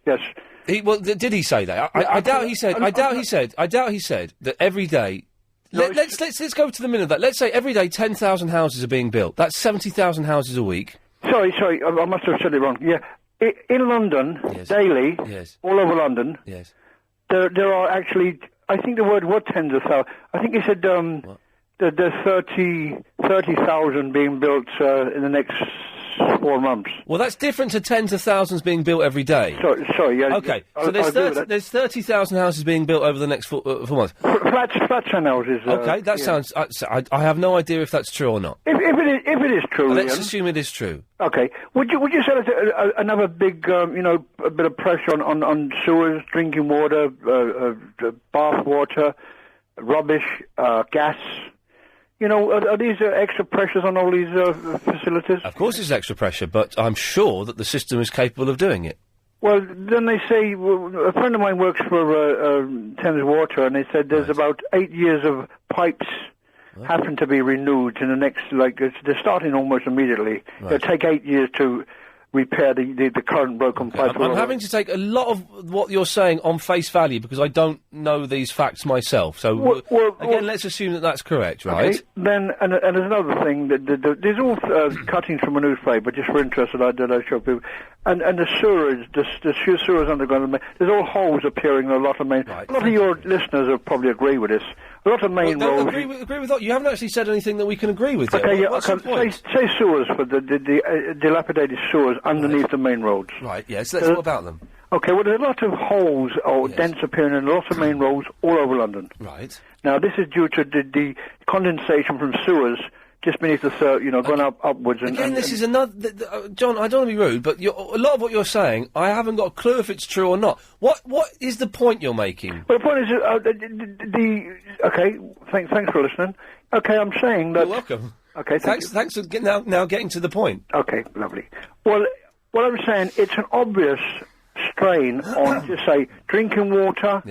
[SPEAKER 10] yes.
[SPEAKER 1] Did he say that? I doubt he said. I doubt he said that every day. Let's go to the minute of that. Let's say every day 10,000 houses are being built. That's 70,000 houses a week.
[SPEAKER 10] Sorry, I must have said it wrong. Yeah. In London, daily, all over London, there are actually, I think the word was tens of thousands. I think he said there's 30,000 being built in the next 4 months.
[SPEAKER 1] Well, that's different to tens of thousands being built every day.
[SPEAKER 10] Sorry, yeah.
[SPEAKER 1] Okay, so there's 30,000 houses being built over the next 4 months.
[SPEAKER 10] Flats and houses.
[SPEAKER 1] Okay, that sounds. I have no idea if that's true or not.
[SPEAKER 10] If it is true,
[SPEAKER 1] let's
[SPEAKER 10] Ian,
[SPEAKER 1] assume it is true.
[SPEAKER 10] Okay, would you say that another big, a bit of pressure on sewers, drinking water, bath water, rubbish, gas? Are these extra pressures on all these facilities?
[SPEAKER 1] Of course there's extra pressure, but I'm sure that the system is capable of doing it.
[SPEAKER 10] Well, then they say, a friend of mine works for Thames Water, and they said there's about 8 years of pipes having to be renewed in the next, they're starting almost immediately.
[SPEAKER 1] Right.
[SPEAKER 10] It'll take 8 years to repair the current broken pipes.
[SPEAKER 1] I'm having to take a lot of what you're saying on face value because I don't know these facts myself. So, again, let's assume that that's correct, right?
[SPEAKER 10] Okay. Then, and there's another thing, there's all cuttings from a newspaper, just for interest that I show people. And the sewers, the sewers underground, there's all holes appearing in a lot of main... A lot of your listeners will probably agree with this. A lot of main roads...
[SPEAKER 1] Agree with that. You haven't actually said anything that we can agree with yet.
[SPEAKER 10] Okay,
[SPEAKER 1] What's your point?
[SPEAKER 10] Say sewers for the dilapidated sewers underneath the main roads.
[SPEAKER 1] Right, yes, let's talk about them.
[SPEAKER 10] Okay, well, there's a lot of holes or dents appearing in lots of main roads all over London.
[SPEAKER 1] Right.
[SPEAKER 10] Now, this is due to the condensation from sewers just beneath the going upwards.
[SPEAKER 1] Again, this is another... John, I don't want to be rude, but a lot of what you're saying, I haven't got a clue if it's true or not. What is the point you're making?
[SPEAKER 10] Well, the point is, okay, thanks for listening. Okay, I'm saying that...
[SPEAKER 1] You're welcome.
[SPEAKER 10] Okay,
[SPEAKER 1] thanks for now getting to the point.
[SPEAKER 10] Okay, lovely. Well, what I'm saying, it's an obvious strain on, just say, drinking water,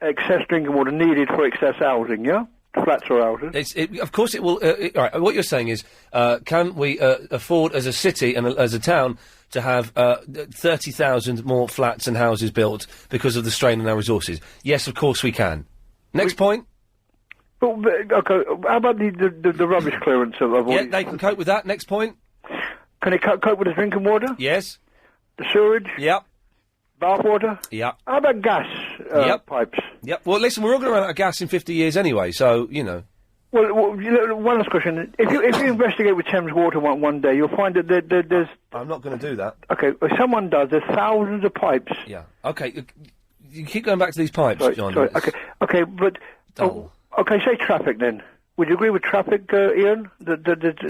[SPEAKER 10] excess drinking water needed for excess housing, yeah? Flats or houses.
[SPEAKER 1] Of course it will. All right, what you're saying is, can we afford as a city and as a town to have 30,000 more flats and houses built because of the strain on our resources? Yes, of course we can. Next point.
[SPEAKER 10] Well, okay, how about the rubbish clearance of all
[SPEAKER 1] Yeah,
[SPEAKER 10] these-
[SPEAKER 1] they can cope with that. Next point.
[SPEAKER 10] Can it cope with the drinking water?
[SPEAKER 1] Yes.
[SPEAKER 10] The sewage?
[SPEAKER 1] Yep.
[SPEAKER 10] Bath water?
[SPEAKER 1] Yep.
[SPEAKER 10] How about gas pipes?
[SPEAKER 1] Yep. Well, listen, we're all going to run out of gas in 50 years anyway, so, you know.
[SPEAKER 10] Well, one last question. If you investigate with Thames Water one day, you'll find that there's...
[SPEAKER 1] I'm not going to do that.
[SPEAKER 10] Okay, if someone does, there's thousands of pipes.
[SPEAKER 1] Yeah. Okay, you keep going back to these pipes, John.
[SPEAKER 10] Sorry, okay, but... okay, say traffic then. Would you agree with traffic, Ian?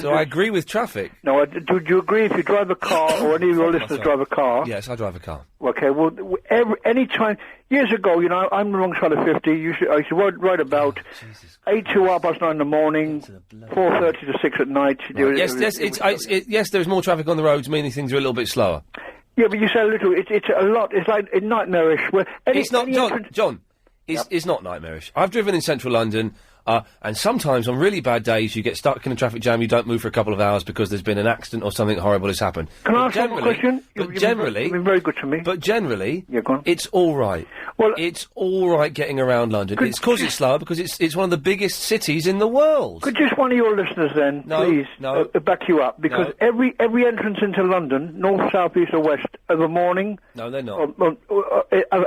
[SPEAKER 1] So I agree with traffic.
[SPEAKER 10] No, do you agree if you drive a car, or any of your listeners drive a car?
[SPEAKER 1] Yes, I drive a car.
[SPEAKER 10] Okay, well, any time... Years ago, you know, I'm the wrong side of 50. I used to ride about 8 to 9 in the morning, 4:30 to 6 at night.
[SPEAKER 1] Yes, there's more traffic on the roads, meaning things are a little bit slower.
[SPEAKER 10] Yeah, but you say a little. It's a lot. It's like nightmarish. Where
[SPEAKER 1] It's not, John. It's not nightmarish. I've driven in central London, and sometimes on really bad days you get stuck in a traffic jam. You don't move for a couple of hours because there's been an accident or something horrible has happened.
[SPEAKER 10] Can I ask one more question?
[SPEAKER 1] But generally,
[SPEAKER 10] you've been very good to me.
[SPEAKER 1] But generally,
[SPEAKER 10] go on.
[SPEAKER 1] It's all right.
[SPEAKER 10] Well,
[SPEAKER 1] it's all right getting around London. It's because it's slower because it's one of the biggest cities in the world.
[SPEAKER 10] Could just one of your listeners then, please, back you up? Because every entrance into London, north, south, east, or west, of a morning,
[SPEAKER 1] No, they're not.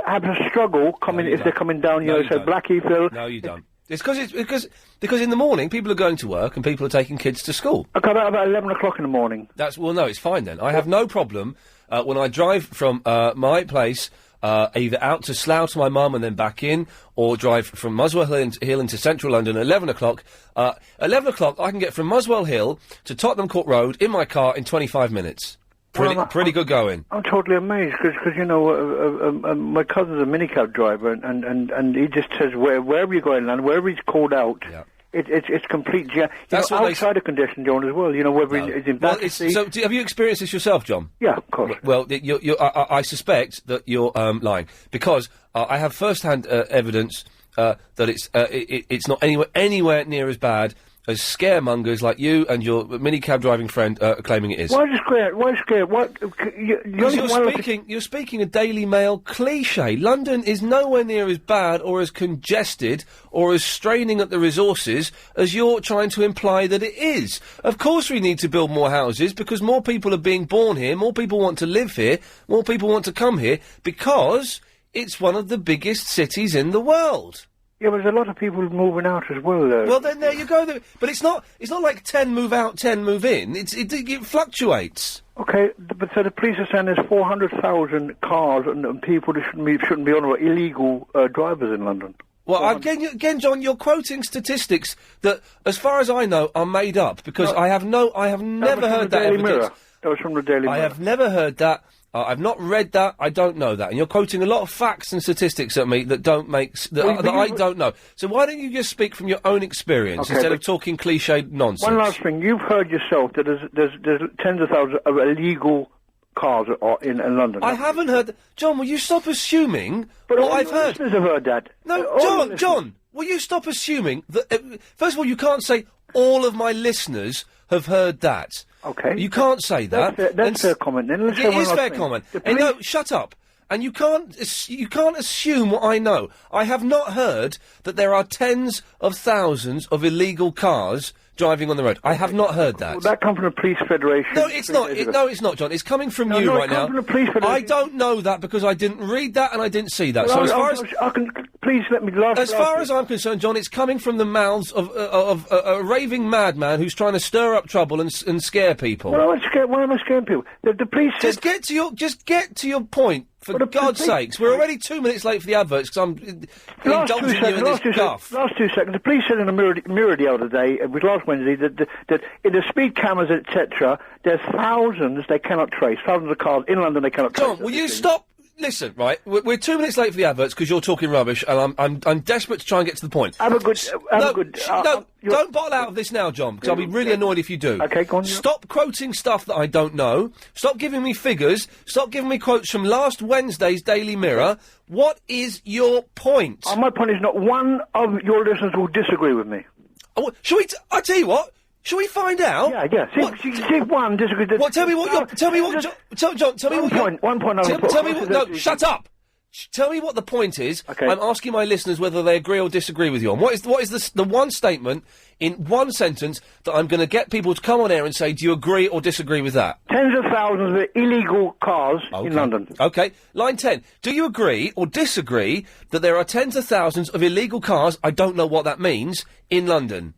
[SPEAKER 10] have a struggle coming if they're coming down.
[SPEAKER 1] No,
[SPEAKER 10] You
[SPEAKER 1] you
[SPEAKER 10] know, so
[SPEAKER 1] don't.
[SPEAKER 10] Blackheath.
[SPEAKER 1] No, you don't. It's because in the morning people are going to work and people are taking kids to school.
[SPEAKER 10] Okay, about 11 o'clock in the morning.
[SPEAKER 1] No, it's fine then. I have no problem when I drive from my place either out to Slough to my mum and then back in, or drive from Muswell Hill into central London at 11 o'clock. 11 o'clock, I can get from Muswell Hill to Tottenham Court Road in my car in 25 minutes. Pretty good going.
[SPEAKER 10] I'm totally amazed because you know my cousin's a minicab driver and he just says wherever you go in London, wherever he's called out, it's complete jam.
[SPEAKER 1] That's
[SPEAKER 10] you know,
[SPEAKER 1] what
[SPEAKER 10] outside of congestion, John, as well. You know whether it's in Battersea.
[SPEAKER 1] So, have you experienced this yourself, John?
[SPEAKER 10] Yeah, of course.
[SPEAKER 1] Well, I suspect that you're lying because I have first-hand evidence that it's not anywhere near as bad as scaremongers like you and your minicab driving friend are claiming it is.
[SPEAKER 10] Why is it scared? Why is it scared? What?
[SPEAKER 1] You're speaking a Daily Mail cliche. London is nowhere near as bad or as congested or as straining at the resources as you're trying to imply that it is. Of course we need to build more houses because more people are being born here, more people want to live here, more people want to come here because it's one of the biggest cities in the world.
[SPEAKER 10] Yeah, but there's a lot of people moving out as well, though.
[SPEAKER 1] Well, then there you go. But it's not like 10 move out, 10 move in. It fluctuates.
[SPEAKER 10] Okay, but so the police are saying there's 400,000 cars and people that shouldn't be on road, illegal drivers in London.
[SPEAKER 1] Well, again, John, you're quoting statistics that, as far as I know, are made up because I have never heard that evidence.
[SPEAKER 10] That was from the Daily Mirror.
[SPEAKER 1] I have never heard that. I've not read that. I don't know that. And you're quoting a lot of facts and statistics at me that don't make that I don't know. So why don't you just speak from your own experience instead of talking cliched nonsense?
[SPEAKER 10] One last thing, you've heard yourself that there's tens of thousands of illegal cars in London.
[SPEAKER 1] I haven't heard that. John, will you stop assuming what I've heard?
[SPEAKER 10] Listeners have heard that.
[SPEAKER 1] No, John, will you stop assuming that? First of all, you can't say all of my listeners have heard that.
[SPEAKER 10] Okay.
[SPEAKER 1] You can't say that.
[SPEAKER 10] That's fair comment then. Let's
[SPEAKER 1] It is fair comment. And no, shut up. And you can't assume what I know. I have not heard that there are tens of thousands of illegal cars driving on the road. I have not heard that.
[SPEAKER 10] Well, that comes from the Police Federation.
[SPEAKER 1] No, it's not. It's not, John. It's coming from you right now.
[SPEAKER 10] From the Police Federation.
[SPEAKER 1] I don't know that because I didn't read that and I didn't see that.
[SPEAKER 10] Well,
[SPEAKER 1] so
[SPEAKER 10] please let me laugh.
[SPEAKER 1] As far as I'm concerned, John, it's coming from the mouths of a raving madman who's trying to stir up trouble and scare people.
[SPEAKER 10] Why am I scaring people? The police said...
[SPEAKER 1] Just get to your point. For God's sakes, we're already 2 minutes late for the adverts because I'm indulging you in this guff.
[SPEAKER 10] Last 2 seconds. The police said in a mirror the other day, it was last Wednesday, that in the speed cameras, etc., there's thousands they cannot trace. Thousands of cars in London they cannot trace.
[SPEAKER 1] John, will you stop listen, right? We're 2 minutes late for the adverts because you're talking rubbish, and I'm desperate to try and get to the point.
[SPEAKER 10] Have a good.
[SPEAKER 1] Don't bottle out of this now, John, because I'll be really annoyed if you do.
[SPEAKER 10] Okay, go on.
[SPEAKER 1] Stop quoting stuff that I don't know. Stop giving me figures. Stop giving me quotes from last Wednesday's Daily Mirror. What is your point?
[SPEAKER 10] My point is not one of your listeners will disagree with me.
[SPEAKER 1] Oh, shall we? I tell you what. Shall we find out?
[SPEAKER 10] Yeah. See one disagree.
[SPEAKER 1] What? Tell me what. Tell me what. John. Tell me what.
[SPEAKER 10] One point.
[SPEAKER 1] Tell me what. No, shut up. Tell me what the point is.
[SPEAKER 10] Okay.
[SPEAKER 1] I'm asking my listeners whether they agree or disagree with you on. What is the one statement in one sentence that I'm going to get people to come on air and say, do you agree or disagree with that?
[SPEAKER 10] Tens of thousands of illegal cars in London.
[SPEAKER 1] Okay. Line 10. Do you agree or disagree that there are tens of thousands of illegal cars, I don't know what that means, in London?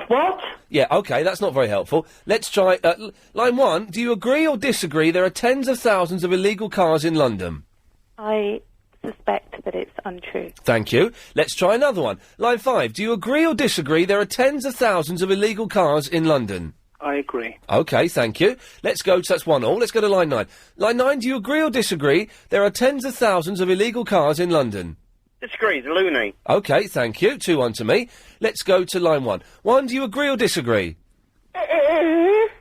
[SPEAKER 10] What?
[SPEAKER 1] Yeah, okay, that's not very helpful. Let's try, line 1, do you agree or disagree there are tens of thousands of illegal cars in London?
[SPEAKER 15] I suspect that it's untrue.
[SPEAKER 1] Thank you. Let's try another one. Line 5, do you agree or disagree there are tens of thousands of illegal cars in London?
[SPEAKER 14] I agree.
[SPEAKER 1] Okay, thank you. Let's go, that's 1 all. Let's go to line 9. Line 9, do you agree or disagree there are tens of thousands of illegal cars in London?
[SPEAKER 14] Disagree, it's loony.
[SPEAKER 1] Okay, thank you. 2-1 to me. Let's go to line 1. 1, do you agree or disagree?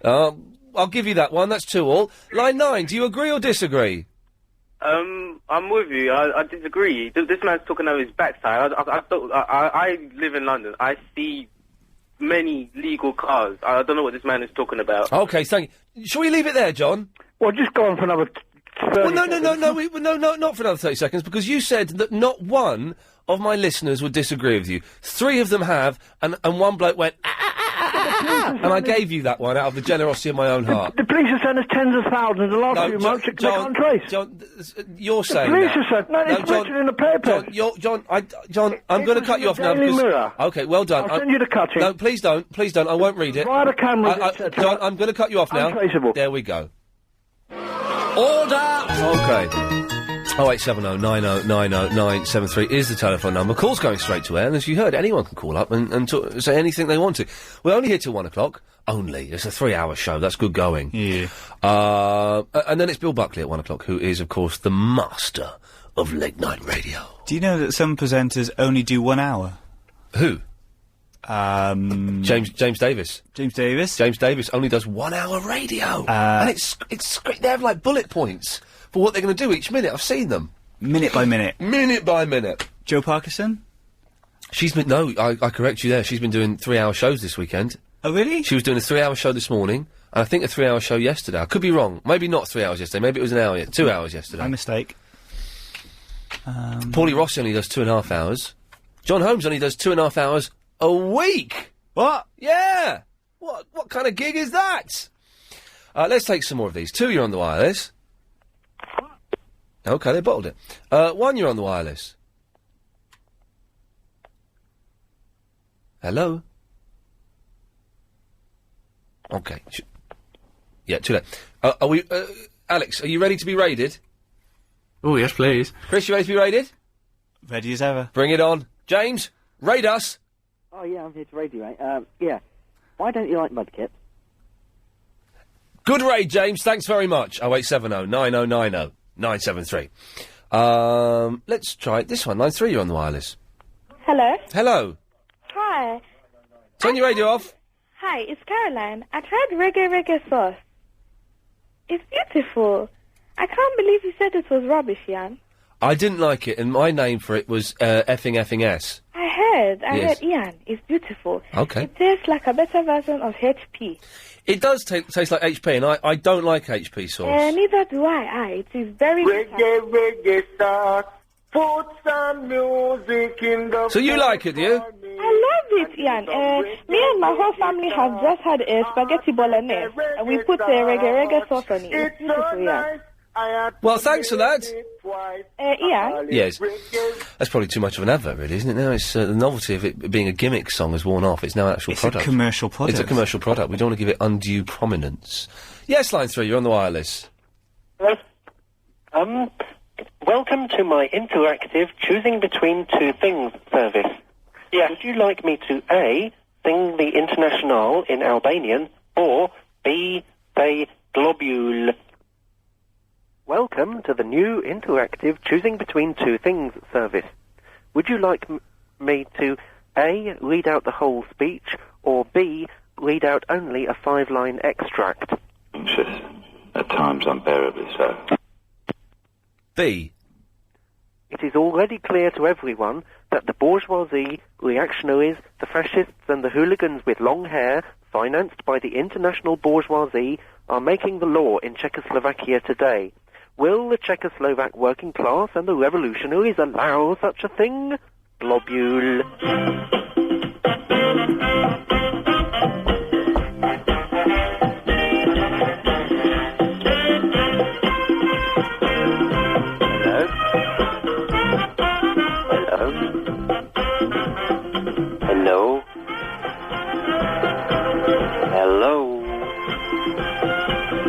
[SPEAKER 1] I'll give you that one. That's 2 all. Line 9, do you agree or disagree?
[SPEAKER 13] I'm with you. I disagree. This man's talking over his backside. I live in London. I see many legal cars. I don't know what this man is talking about.
[SPEAKER 1] Okay, thank you. Shall we leave it there, John?
[SPEAKER 10] Well, just go on for another 30
[SPEAKER 1] Well, no,
[SPEAKER 10] seconds.
[SPEAKER 1] no, not for another 30 seconds, because you said that not one of my listeners would disagree with you. 3 of them have, and one bloke went, and I gave you that one out of the generosity of my own heart.
[SPEAKER 10] The police are saying there's tens of thousands the last few months they can't trace.
[SPEAKER 1] John, you're saying
[SPEAKER 10] police
[SPEAKER 1] that.
[SPEAKER 10] are saying, no, it's written in the paper.
[SPEAKER 1] John, I'm going to cut you off now.
[SPEAKER 10] Daily Mirror.
[SPEAKER 1] Okay, well done.
[SPEAKER 10] I'll send you the cutting.
[SPEAKER 1] No, please don't, I won't read it.
[SPEAKER 10] Via the cameras, etc.
[SPEAKER 1] John, I'm going to cut you off now.
[SPEAKER 10] Untraceable.
[SPEAKER 1] There we go. Order! Okay. 0870 90 90 973 is the telephone number. Calls going straight to air, and as you heard, anyone can call up and say anything they want to. We're only here till 1 o'clock. Only. It's a 3-hour show. That's good going.
[SPEAKER 2] Yeah.
[SPEAKER 1] And then it's Bill Buckley at 1 o'clock, who is, of course, the master of late-night radio.
[SPEAKER 2] Do you know that some presenters only do 1 hour?
[SPEAKER 1] Who? James Davis.
[SPEAKER 2] James Davis?
[SPEAKER 1] James Davis only does 1 hour radio. And it's great. They have, like, bullet points for what they're going to do each minute. I've seen them.
[SPEAKER 2] Minute by minute.
[SPEAKER 1] Minute by minute.
[SPEAKER 2] Joe Parkinson?
[SPEAKER 1] She's been... No, I correct you there. She's been doing 3-hour shows this weekend.
[SPEAKER 2] Oh, really?
[SPEAKER 1] She was doing a 3-hour show this morning, and I think a 3-hour show yesterday. I could be wrong. Maybe not 3 hours yesterday. Maybe it was an hour... 2 hours yesterday.
[SPEAKER 2] My mistake.
[SPEAKER 1] Paulie Rossi only does 2.5 hours. John Holmes only does 2.5 hours a week.
[SPEAKER 2] What?
[SPEAKER 1] Yeah. What kind of gig is that? Let's take some more of these. 2, you're on the wireless. Okay, they bottled it. 1, you're on the wireless. Hello? Okay. Yeah, too late. Are we... Alex, are you ready to be raided?
[SPEAKER 4] Oh, yes, please.
[SPEAKER 1] Chris, you ready to be raided?
[SPEAKER 2] Ready as ever.
[SPEAKER 1] Bring it on. James, raid us.
[SPEAKER 7] Oh, yeah, I'm here to raid you, mate. Yeah. Why don't you like Mudkip?
[SPEAKER 1] Good raid, James. Thanks very much. 0870 9090 973. Let's try this one. Line 3, you're on the wireless.
[SPEAKER 21] Hello.
[SPEAKER 1] Hello.
[SPEAKER 21] Hi.
[SPEAKER 1] Turn your radio off.
[SPEAKER 21] Hi, it's Caroline. I tried reggae sauce. It's beautiful. I can't believe you said it was rubbish, Iain.
[SPEAKER 1] I didn't like it, and my name for it was effing S.
[SPEAKER 21] I heard,
[SPEAKER 1] Yes.
[SPEAKER 21] Iain. It's beautiful.
[SPEAKER 1] Okay.
[SPEAKER 21] It tastes like a better version of HP.
[SPEAKER 1] It does taste like HP, and I don't like HP sauce.
[SPEAKER 21] Neither do I. It is very
[SPEAKER 14] Reggae sauce. Put some music in the...
[SPEAKER 1] So you like it, do you?
[SPEAKER 21] I love it, Iain. Me and my whole family have just had a spaghetti bolognese, and we put reggae sauce on it. It's beautiful, Iain.
[SPEAKER 1] Well, thanks for that.
[SPEAKER 21] Iain?
[SPEAKER 1] Yes. That's probably too much of an advert, really, isn't it? Now it's the novelty of it being a gimmick song has worn off. It's now an actual
[SPEAKER 2] It's
[SPEAKER 1] product.
[SPEAKER 2] a commercial product.
[SPEAKER 1] It's a commercial product. We don't want to give it undue prominence. Yes, line 3, you're on the wireless.
[SPEAKER 9] Welcome to my interactive choosing between two things service. Would you like me to A, sing the Internationale in Albanian, or B, say globule? Welcome to the new interactive choosing between two things service. Would you like me to A, read out the whole speech, or B, read out only a 5-line extract?
[SPEAKER 16] Anxious. At times unbearably so.
[SPEAKER 1] B.
[SPEAKER 9] It is already clear to everyone that the bourgeoisie, reactionaries, the fascists and the hooligans with long hair, financed by the international bourgeoisie, are making the law in Czechoslovakia today. Will the Czechoslovak working class and the revolutionaries allow such a thing? Globule.
[SPEAKER 18] Hello? Hello?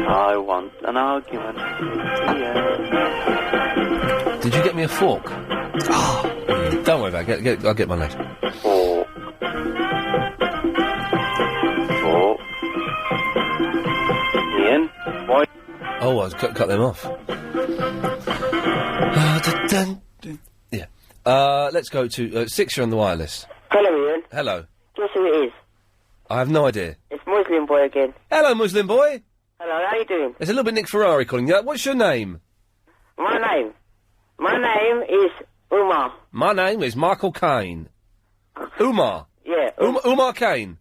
[SPEAKER 18] I want an argument. Yeah.
[SPEAKER 1] Did you get me a fork? Oh, don't worry about it. I'll get mine later.
[SPEAKER 18] Fork. Fork. Ian? Why?
[SPEAKER 1] Oh, I was cut them off. Yeah. Let's go to 6. You're on the wireless.
[SPEAKER 6] Hello, Ian.
[SPEAKER 1] Hello.
[SPEAKER 6] Guess who it is?
[SPEAKER 1] I have no idea.
[SPEAKER 6] It's Muslim Boy again.
[SPEAKER 1] Hello, Muslim boy.
[SPEAKER 6] Hello, how you doing?
[SPEAKER 1] It's a little bit Nick Ferrari calling you. What's your name?
[SPEAKER 6] My name is Umar.
[SPEAKER 1] My name is Michael Caine. Umar.
[SPEAKER 6] Yeah.
[SPEAKER 1] Umar Caine.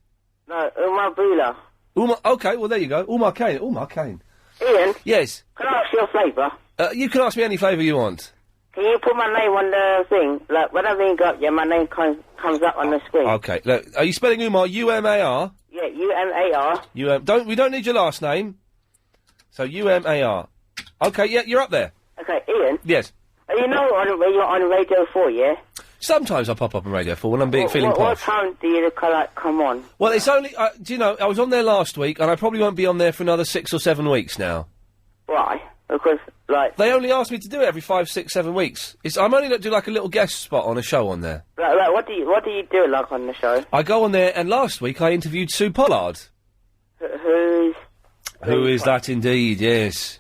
[SPEAKER 6] No, Umar Bula.
[SPEAKER 1] Umar. Okay, well there you go. Umar Caine. Umar Caine.
[SPEAKER 6] Ian?
[SPEAKER 1] Yes.
[SPEAKER 6] Can I ask you a favour?
[SPEAKER 1] You can ask me any favour you want.
[SPEAKER 6] Can you put my name on the thing? Like, when I ring up, yeah, my name comes up on the screen.
[SPEAKER 1] Okay. Look, are you spelling Umar U-M-A-R?
[SPEAKER 6] Yeah, U-M-A-R.
[SPEAKER 1] We don't need your last name. So U-M-A-R. Okay, yeah, you're up there.
[SPEAKER 6] Okay, Ian?
[SPEAKER 1] Yes.
[SPEAKER 6] You know you're on Radio 4, yeah?
[SPEAKER 1] Sometimes I pop up on Radio 4 when I'm feeling
[SPEAKER 6] What
[SPEAKER 1] posh.
[SPEAKER 6] time do you come on?
[SPEAKER 1] Well, it's only, do you know, I was on there last week, and I probably won't be on there for another 6 or 7 weeks now.
[SPEAKER 6] Why? Because, like...
[SPEAKER 1] They only asked me to do it every 5, 6, 7 weeks. I'm only going to do, like, a little guest spot on a show on there.
[SPEAKER 6] Like, what do you do, like, on the show?
[SPEAKER 1] I go on there, and last week I interviewed Sue Pollard. Who is that indeed, yes.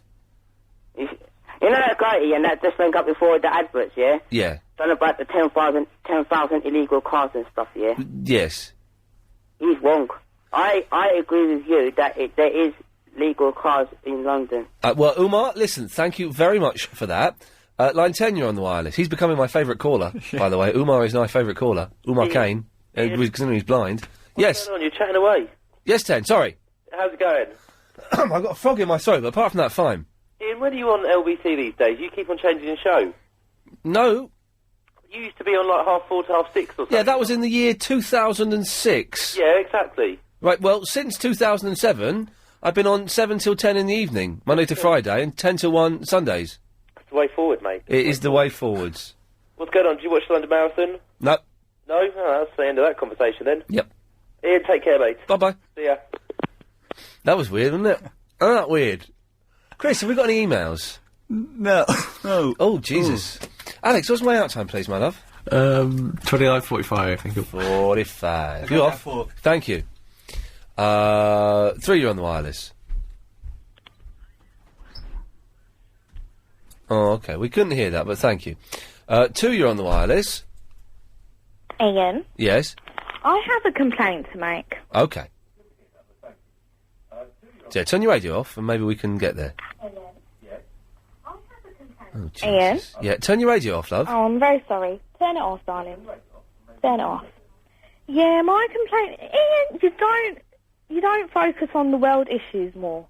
[SPEAKER 6] You know that guy, Ian, that just went up before the adverts, yeah?
[SPEAKER 1] Yeah.
[SPEAKER 6] Done about the 10,000 illegal cars and stuff, yeah?
[SPEAKER 1] Yes.
[SPEAKER 6] He's wrong. I agree with you that there is legal cars in London.
[SPEAKER 1] Well, Umar, listen, thank you very much for that. Line 10, you're on the wireless. He's becoming my favourite caller, by the way. Umar is my favourite caller. Umar Caine. Considering he's blind. Yes.
[SPEAKER 13] What's going on? You're chatting away.
[SPEAKER 1] Yes, 10, sorry.
[SPEAKER 13] How's it going?
[SPEAKER 1] I've got a frog in my throat, but apart from that, fine.
[SPEAKER 13] Ian, when are you on LBC these days? You keep on changing your show.
[SPEAKER 1] No.
[SPEAKER 13] You used to be on like 4:30 to 6:30 or something.
[SPEAKER 1] Yeah, that was in the year 2006.
[SPEAKER 13] Yeah, exactly.
[SPEAKER 1] Right, well, since 2007, I've been on 7 till 10 in the evening, Monday to Friday, and 10 till 1 Sundays.
[SPEAKER 13] It's the way forward, mate.
[SPEAKER 1] It is the way forwards.
[SPEAKER 13] What's going on? Did you watch the London Marathon?
[SPEAKER 1] No.
[SPEAKER 13] No? Oh, that's the end of that conversation then.
[SPEAKER 1] Yep.
[SPEAKER 13] Ian, take care, mate.
[SPEAKER 1] Bye-bye.
[SPEAKER 13] See ya.
[SPEAKER 1] That was weird, wasn't it? Isn't that weird? Chris, have we got any emails?
[SPEAKER 2] No. No.
[SPEAKER 1] Oh, Jesus. Alex, what's my out time, please, my love?
[SPEAKER 4] 29:45, I think.
[SPEAKER 1] 45. You off? Thank you. 3, you're on the wireless. Oh, okay. We couldn't hear that, but thank you. 2, you're on the wireless.
[SPEAKER 8] Ian,
[SPEAKER 1] Yes.
[SPEAKER 8] I have a complaint to make.
[SPEAKER 1] Okay. So, turn your radio off, and maybe we can get there. Oh, Jesus.
[SPEAKER 8] Ian?
[SPEAKER 1] Yeah, turn your radio off, love.
[SPEAKER 8] Oh, I'm very sorry. Turn it off, darling. Turn it off. Yeah, my complaint... Ian, you don't focus on the world issues more.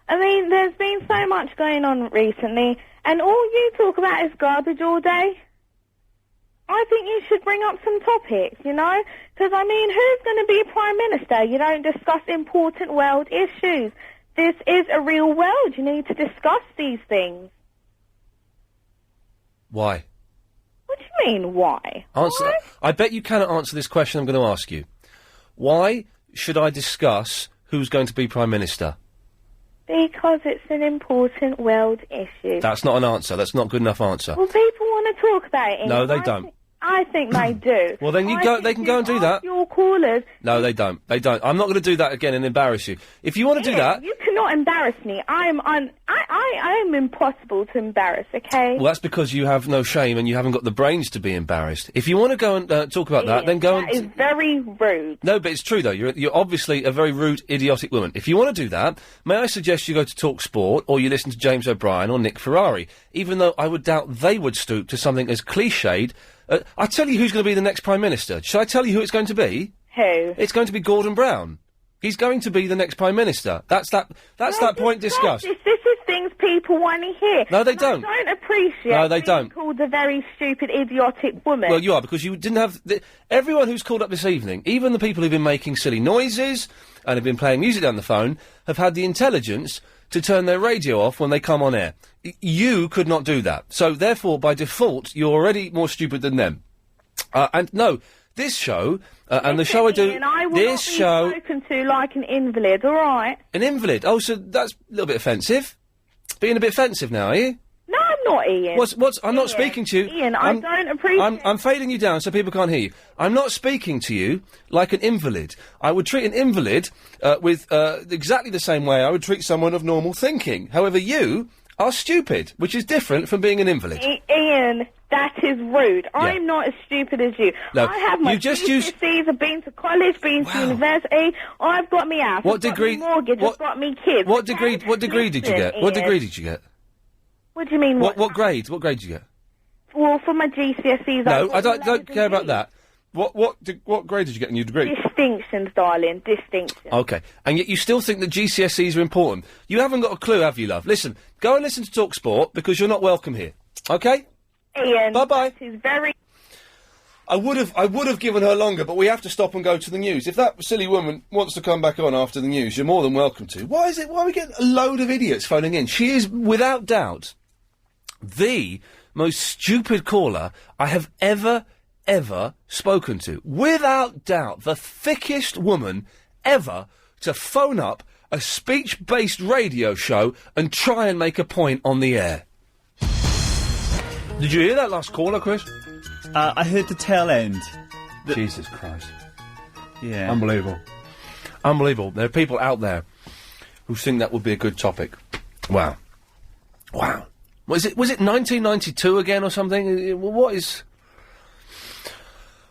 [SPEAKER 8] I mean, there's been so much going on recently, and all you talk about is garbage all day. I think you should bring up some topics, you know? Because, I mean, who's going to be Prime Minister? You don't discuss important world issues. This is a real world. You need to discuss these things.
[SPEAKER 1] Why?
[SPEAKER 8] What do you mean, why?
[SPEAKER 1] Answer.
[SPEAKER 8] Why?
[SPEAKER 1] I bet you cannot answer this question I'm going to ask you. Why should I discuss who's going to be Prime Minister?
[SPEAKER 8] Because it's an important world issue.
[SPEAKER 1] That's not an answer. That's not a good enough answer.
[SPEAKER 8] Well, people want to talk about it.
[SPEAKER 1] No,
[SPEAKER 8] Ian.
[SPEAKER 1] they
[SPEAKER 8] I
[SPEAKER 1] don't.
[SPEAKER 8] thi- I think they do.
[SPEAKER 1] Well, then they can go and do that.
[SPEAKER 8] Your callers.
[SPEAKER 1] No, they don't. They don't. I'm not going to do that again and embarrass you. If you want to do that...
[SPEAKER 8] You cannot embarrass me. I am impossible to embarrass, okay?
[SPEAKER 1] Well, that's because you have no shame and you haven't got the brains to be embarrassed. If you want to go and talk about that, then go
[SPEAKER 8] That is very rude.
[SPEAKER 1] No, but it's true, though. You're obviously a very rude, idiotic woman. If you want to do that, may I suggest you go to Talk Sport or you listen to James O'Brien or Nick Ferrari, even though I would doubt they would stoop to something as cliched. I tell you who's going to be the next Prime Minister. Shall I tell you who it's going to be?
[SPEAKER 8] Who?
[SPEAKER 1] It's going to be Gordon Brown. He's going to be the next Prime Minister. That's that point discussed.
[SPEAKER 8] This is things people want to hear.
[SPEAKER 1] No, they don't.
[SPEAKER 8] I don't appreciate
[SPEAKER 1] No, they
[SPEAKER 8] being
[SPEAKER 1] don't.
[SPEAKER 8] called a very stupid, idiotic woman.
[SPEAKER 1] Well, you are, because you didn't have... everyone who's called up this evening, even the people who've been making silly noises and have been playing music down the phone, have had the intelligence to turn their radio off when they come on air. You could not do that. So, therefore, by default, you're already more stupid than them. And, no, this show, and the show I do...
[SPEAKER 8] And I will
[SPEAKER 1] this
[SPEAKER 8] not be
[SPEAKER 1] show...
[SPEAKER 8] spoken to like an invalid, all right?
[SPEAKER 1] An invalid? Oh, so that's a little bit offensive. Being a bit offensive now, are you?
[SPEAKER 8] No, I'm not, Ian.
[SPEAKER 1] I'm not speaking to you.
[SPEAKER 8] Ian, I don't appreciate...
[SPEAKER 1] I'm fading you down so people can't hear you. I'm not speaking to you like an invalid. I would treat an invalid with exactly the same way I would treat someone of normal thinking. However, you are stupid, which is different from being an invalid.
[SPEAKER 8] Ian, that is rude. I'm not as stupid as you.
[SPEAKER 1] No,
[SPEAKER 8] I have my
[SPEAKER 1] you just
[SPEAKER 8] GCSEs, I've been to college, been to university, I've got me house,
[SPEAKER 1] What
[SPEAKER 8] I've got
[SPEAKER 1] degree-
[SPEAKER 8] me mortgage, I've got me kids.
[SPEAKER 1] What degree did you get? What degree did you get?
[SPEAKER 8] What do you mean,
[SPEAKER 1] What grade? What grade did you get?
[SPEAKER 8] Well, for my GCSEs,
[SPEAKER 1] No, I
[SPEAKER 8] got
[SPEAKER 1] don't care about that. What grade did you get in your degree?
[SPEAKER 8] distinctions, darling, distinctions.
[SPEAKER 1] Okay, and yet you still think that GCSEs are important. You haven't got a clue, have you, love? Listen, go and listen to Talk Sport, because you're not welcome here. Okay?
[SPEAKER 8] Ian,
[SPEAKER 1] bye-bye.
[SPEAKER 8] that is very...
[SPEAKER 1] I would have given her longer, but we have to stop and go to the news. If that silly woman wants to come back on after the news, you're more than welcome to. Why are we getting a load of idiots phoning in? She is, without doubt, the most stupid caller I have ever spoken to. Without doubt, the thickest woman ever to phone up a speech-based radio show and try and make a point on the air. Did you hear that last caller, Chris?
[SPEAKER 2] I heard the tail end.
[SPEAKER 1] Jesus Christ.
[SPEAKER 2] Yeah.
[SPEAKER 1] Unbelievable. Unbelievable. There are people out there who think that would be a good topic. Wow. Wow. Was it 1992 again or something? What is...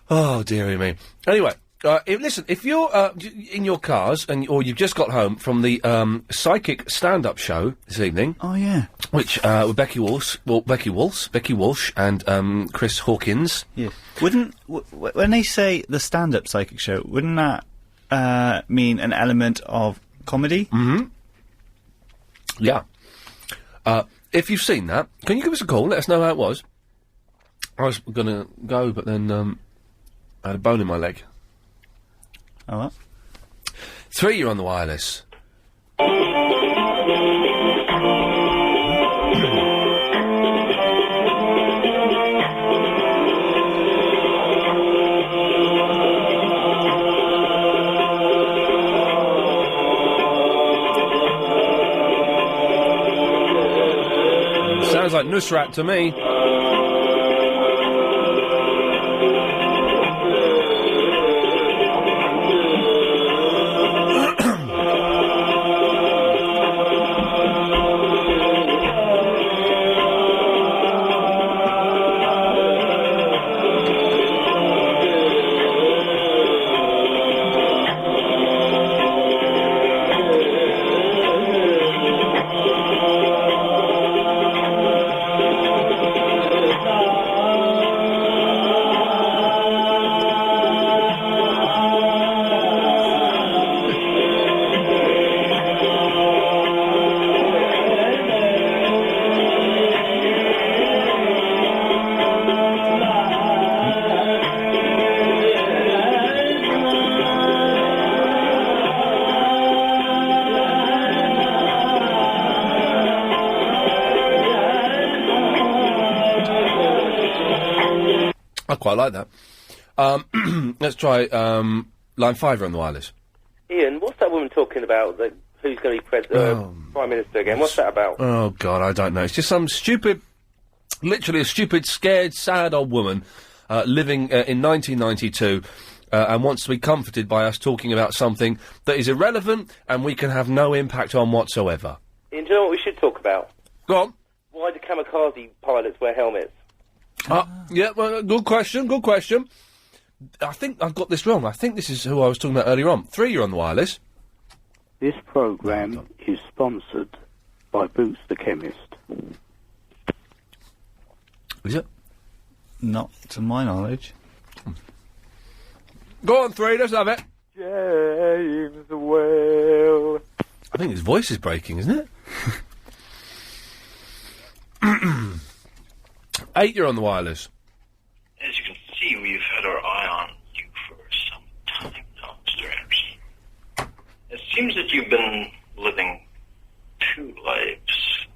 [SPEAKER 1] Oh, dearie me. Anyway, if you're in your cars or you've just got home from the psychic stand-up show this evening...
[SPEAKER 2] Oh, yeah.
[SPEAKER 1] Which, with Becky Walsh and Chris Hawkins.
[SPEAKER 2] Yeah. When they say the stand-up psychic show, wouldn't that mean an element of comedy?
[SPEAKER 1] Mm-hmm. Yeah. If you've seen that, can you give us a call? Let us know how it was. I was going to go, but then I had a bone in my leg.
[SPEAKER 2] Oh, what?
[SPEAKER 1] 3, you're on the wireless. Sounds like Nusrat to me. I quite like that. Let's try line 5 on the wireless.
[SPEAKER 13] Ian, what's that woman talking about? Who's going to be Prime Minister again? What's that about?
[SPEAKER 1] Oh, God, I don't know. It's just some stupid, literally a stupid, scared, sad old woman living in 1992 and wants to be comforted by us talking about something that is irrelevant and we can have no impact on whatsoever.
[SPEAKER 13] Ian, do you know what we should talk about?
[SPEAKER 1] Go on.
[SPEAKER 13] Why do kamikaze pilots wear helmets?
[SPEAKER 1] Yeah, well, good question. I think I've got this wrong. I think this is who I was talking about earlier on. 3, you're on the wireless.
[SPEAKER 11] This programme is sponsored by Boots the Chemist.
[SPEAKER 1] Is it?
[SPEAKER 2] Not to my knowledge.
[SPEAKER 1] Go on, 3, let's have it.
[SPEAKER 11] James Well.
[SPEAKER 1] I think his voice is breaking, isn't it? 8, you're on the wireless.
[SPEAKER 12] As you can see, we've had our eye on you for some time now, Mr. Anderson. It seems that you've been living 2 lives.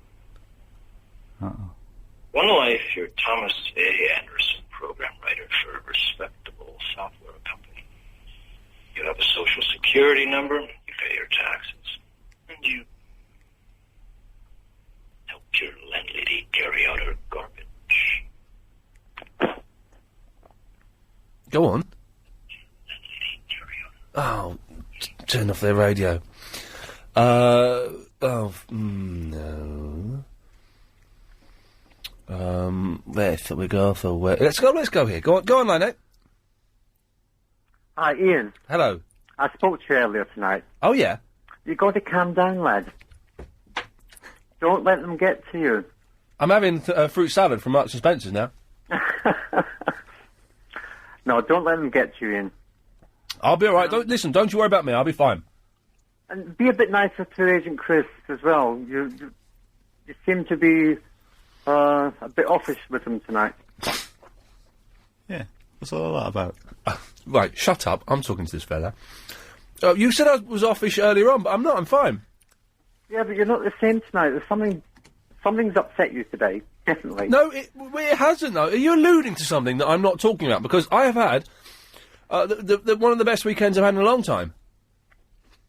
[SPEAKER 12] One life, you're Thomas A. Anderson, program writer for a respectable software company. You have a social security number, you pay your taxes, and you help your landlady carry out her garbage.
[SPEAKER 1] Go on. Oh, turn off their radio. No. Where shall we go for where? Let's go here. Go on, Lynette.
[SPEAKER 19] Hi, Ian.
[SPEAKER 1] Hello.
[SPEAKER 19] I spoke to you earlier tonight.
[SPEAKER 1] Oh, yeah?
[SPEAKER 19] You got to calm down, lad. Don't let them get to you.
[SPEAKER 1] I'm having fruit salad from Marks and Spencer's now.
[SPEAKER 19] No, don't let them get to you, Ian.
[SPEAKER 1] I'll be alright. Don't you worry about me. I'll be fine.
[SPEAKER 19] And be a bit nicer to Agent Chris as well. You seem to be a bit offish with him tonight.
[SPEAKER 2] Yeah, what's all that about?
[SPEAKER 1] Right, shut up. I'm talking to this fella. You said I was offish earlier on, but I'm not. I'm fine.
[SPEAKER 19] Yeah, but you're not the same tonight. There's something's upset you today. Definitely.
[SPEAKER 1] No, it hasn't, though. Are you alluding to something that I'm not talking about? Because I have had one of the best weekends I've had in a long time.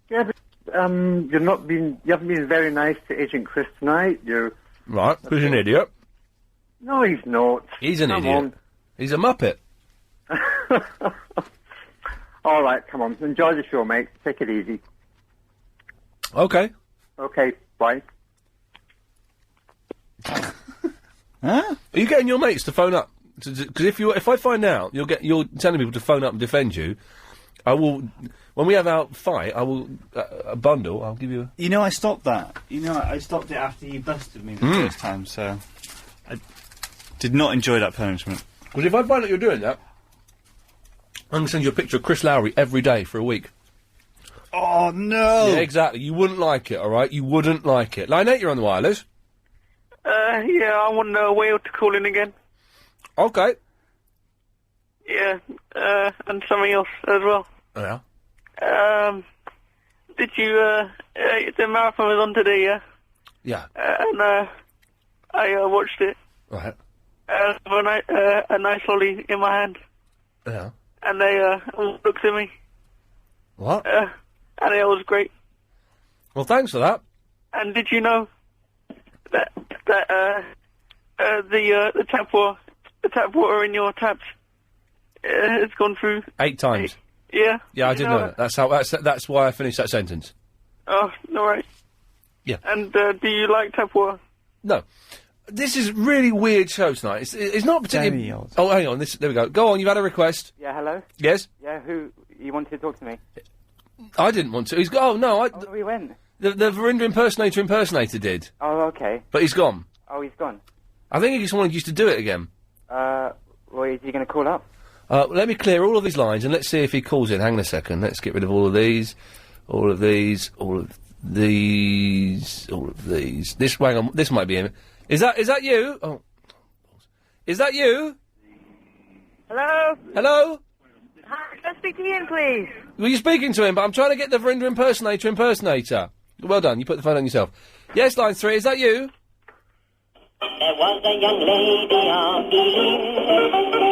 [SPEAKER 19] Yeah, but you haven't been very nice to Agent Chris tonight.
[SPEAKER 1] Right, he's an idiot.
[SPEAKER 19] No, he's not.
[SPEAKER 1] He's an idiot.
[SPEAKER 19] On.
[SPEAKER 1] He's a muppet.
[SPEAKER 19] All right, come on. Enjoy the show, mate. Take it easy.
[SPEAKER 1] Okay.
[SPEAKER 19] Okay, bye.
[SPEAKER 1] Huh? Are you getting your mates to phone up? Because if I find out you're telling people to phone up and defend you, I will. When we have our fight, I will a bundle. I'll give you.
[SPEAKER 2] You know, I stopped that. You know, I stopped it after you busted me the first time. So I did not enjoy that punishment.
[SPEAKER 1] Because if I find out you're doing that, I'm going to send you a picture of Chris Lowry every day for a week.
[SPEAKER 2] Oh no!
[SPEAKER 1] Yeah, exactly. You wouldn't like it, all right? You wouldn't like it. Line 8, you're on the wireless.
[SPEAKER 23] Yeah, I want Whale to call in again.
[SPEAKER 1] Okay.
[SPEAKER 23] Yeah, and something else as well.
[SPEAKER 1] Yeah.
[SPEAKER 23] Did you, the marathon was on today, yeah?
[SPEAKER 1] Yeah.
[SPEAKER 23] And, I watched it.
[SPEAKER 1] Right.
[SPEAKER 23] With a nice lolly in my hand.
[SPEAKER 1] Yeah.
[SPEAKER 23] And they, all looked at me.
[SPEAKER 1] What?
[SPEAKER 23] And it was great.
[SPEAKER 1] Well, thanks for that.
[SPEAKER 23] And did you know that the tap water in your taps, it's gone through
[SPEAKER 1] 8 times.
[SPEAKER 23] Yeah.
[SPEAKER 1] Yeah, I did know that. That's why I finished that sentence.
[SPEAKER 23] Oh, all right.
[SPEAKER 1] Yeah.
[SPEAKER 23] And do you like tap water?
[SPEAKER 1] No. This is really weird show tonight. It's not particularly. Oh, hang on. There we go. Go on. You've had a request.
[SPEAKER 7] Yeah. Hello.
[SPEAKER 1] Yes.
[SPEAKER 7] Yeah. Who you wanted to talk to me?
[SPEAKER 1] I didn't want to. He's gone. Oh no.
[SPEAKER 7] We went.
[SPEAKER 1] The Verinder impersonator did.
[SPEAKER 7] Oh, okay.
[SPEAKER 1] But he's gone.
[SPEAKER 7] Oh, he's gone.
[SPEAKER 1] I think he just wanted you to do it again.
[SPEAKER 7] Well, is he going to call up?
[SPEAKER 1] Let me clear all of his lines and let's see if he calls in. Hang on a second. Let's get rid of all of these, all of these, all of these, all of these. Hang on. This might be him. Is that you? Oh, is that you?
[SPEAKER 20] Hello?
[SPEAKER 1] Hello?
[SPEAKER 20] Hi, can I speak to Ian, please?
[SPEAKER 1] Were you speaking to him? But I'm trying to get the Verinder impersonator. Well done. You put the phone on yourself. Yes, line 3. Is that you?
[SPEAKER 24] There was a young lady of Ealing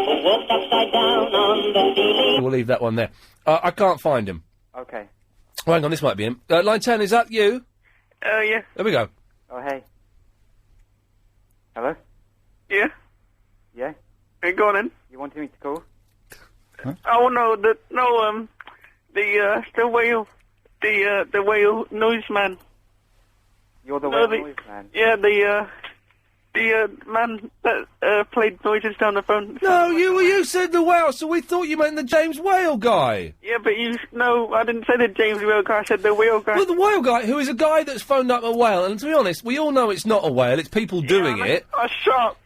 [SPEAKER 24] who walked upside down on the ceiling.
[SPEAKER 1] We'll leave that one there. I can't find him.
[SPEAKER 7] Okay.
[SPEAKER 1] Oh, hang on, this might be him. Line 10, is that you?
[SPEAKER 23] Yeah.
[SPEAKER 1] There we go.
[SPEAKER 7] Oh, hey. Hello?
[SPEAKER 23] Yeah?
[SPEAKER 7] Yeah?
[SPEAKER 23] Hey, go on in.
[SPEAKER 7] You wanted me to call?
[SPEAKER 23] Oh no, the whale, the whale newsman.
[SPEAKER 7] You're the
[SPEAKER 23] No,
[SPEAKER 7] whale noise man.
[SPEAKER 23] Yeah, the man that played noises down the phone.
[SPEAKER 1] No, you said the whale, so we thought you meant the James Whale guy.
[SPEAKER 23] Yeah, but no, I didn't say the James Whale guy. I said the whale guy.
[SPEAKER 1] Well, the whale guy, who is a guy that's phoned up a whale, and to be honest, we all know it's not a whale. It's people doing it.
[SPEAKER 23] Shut up.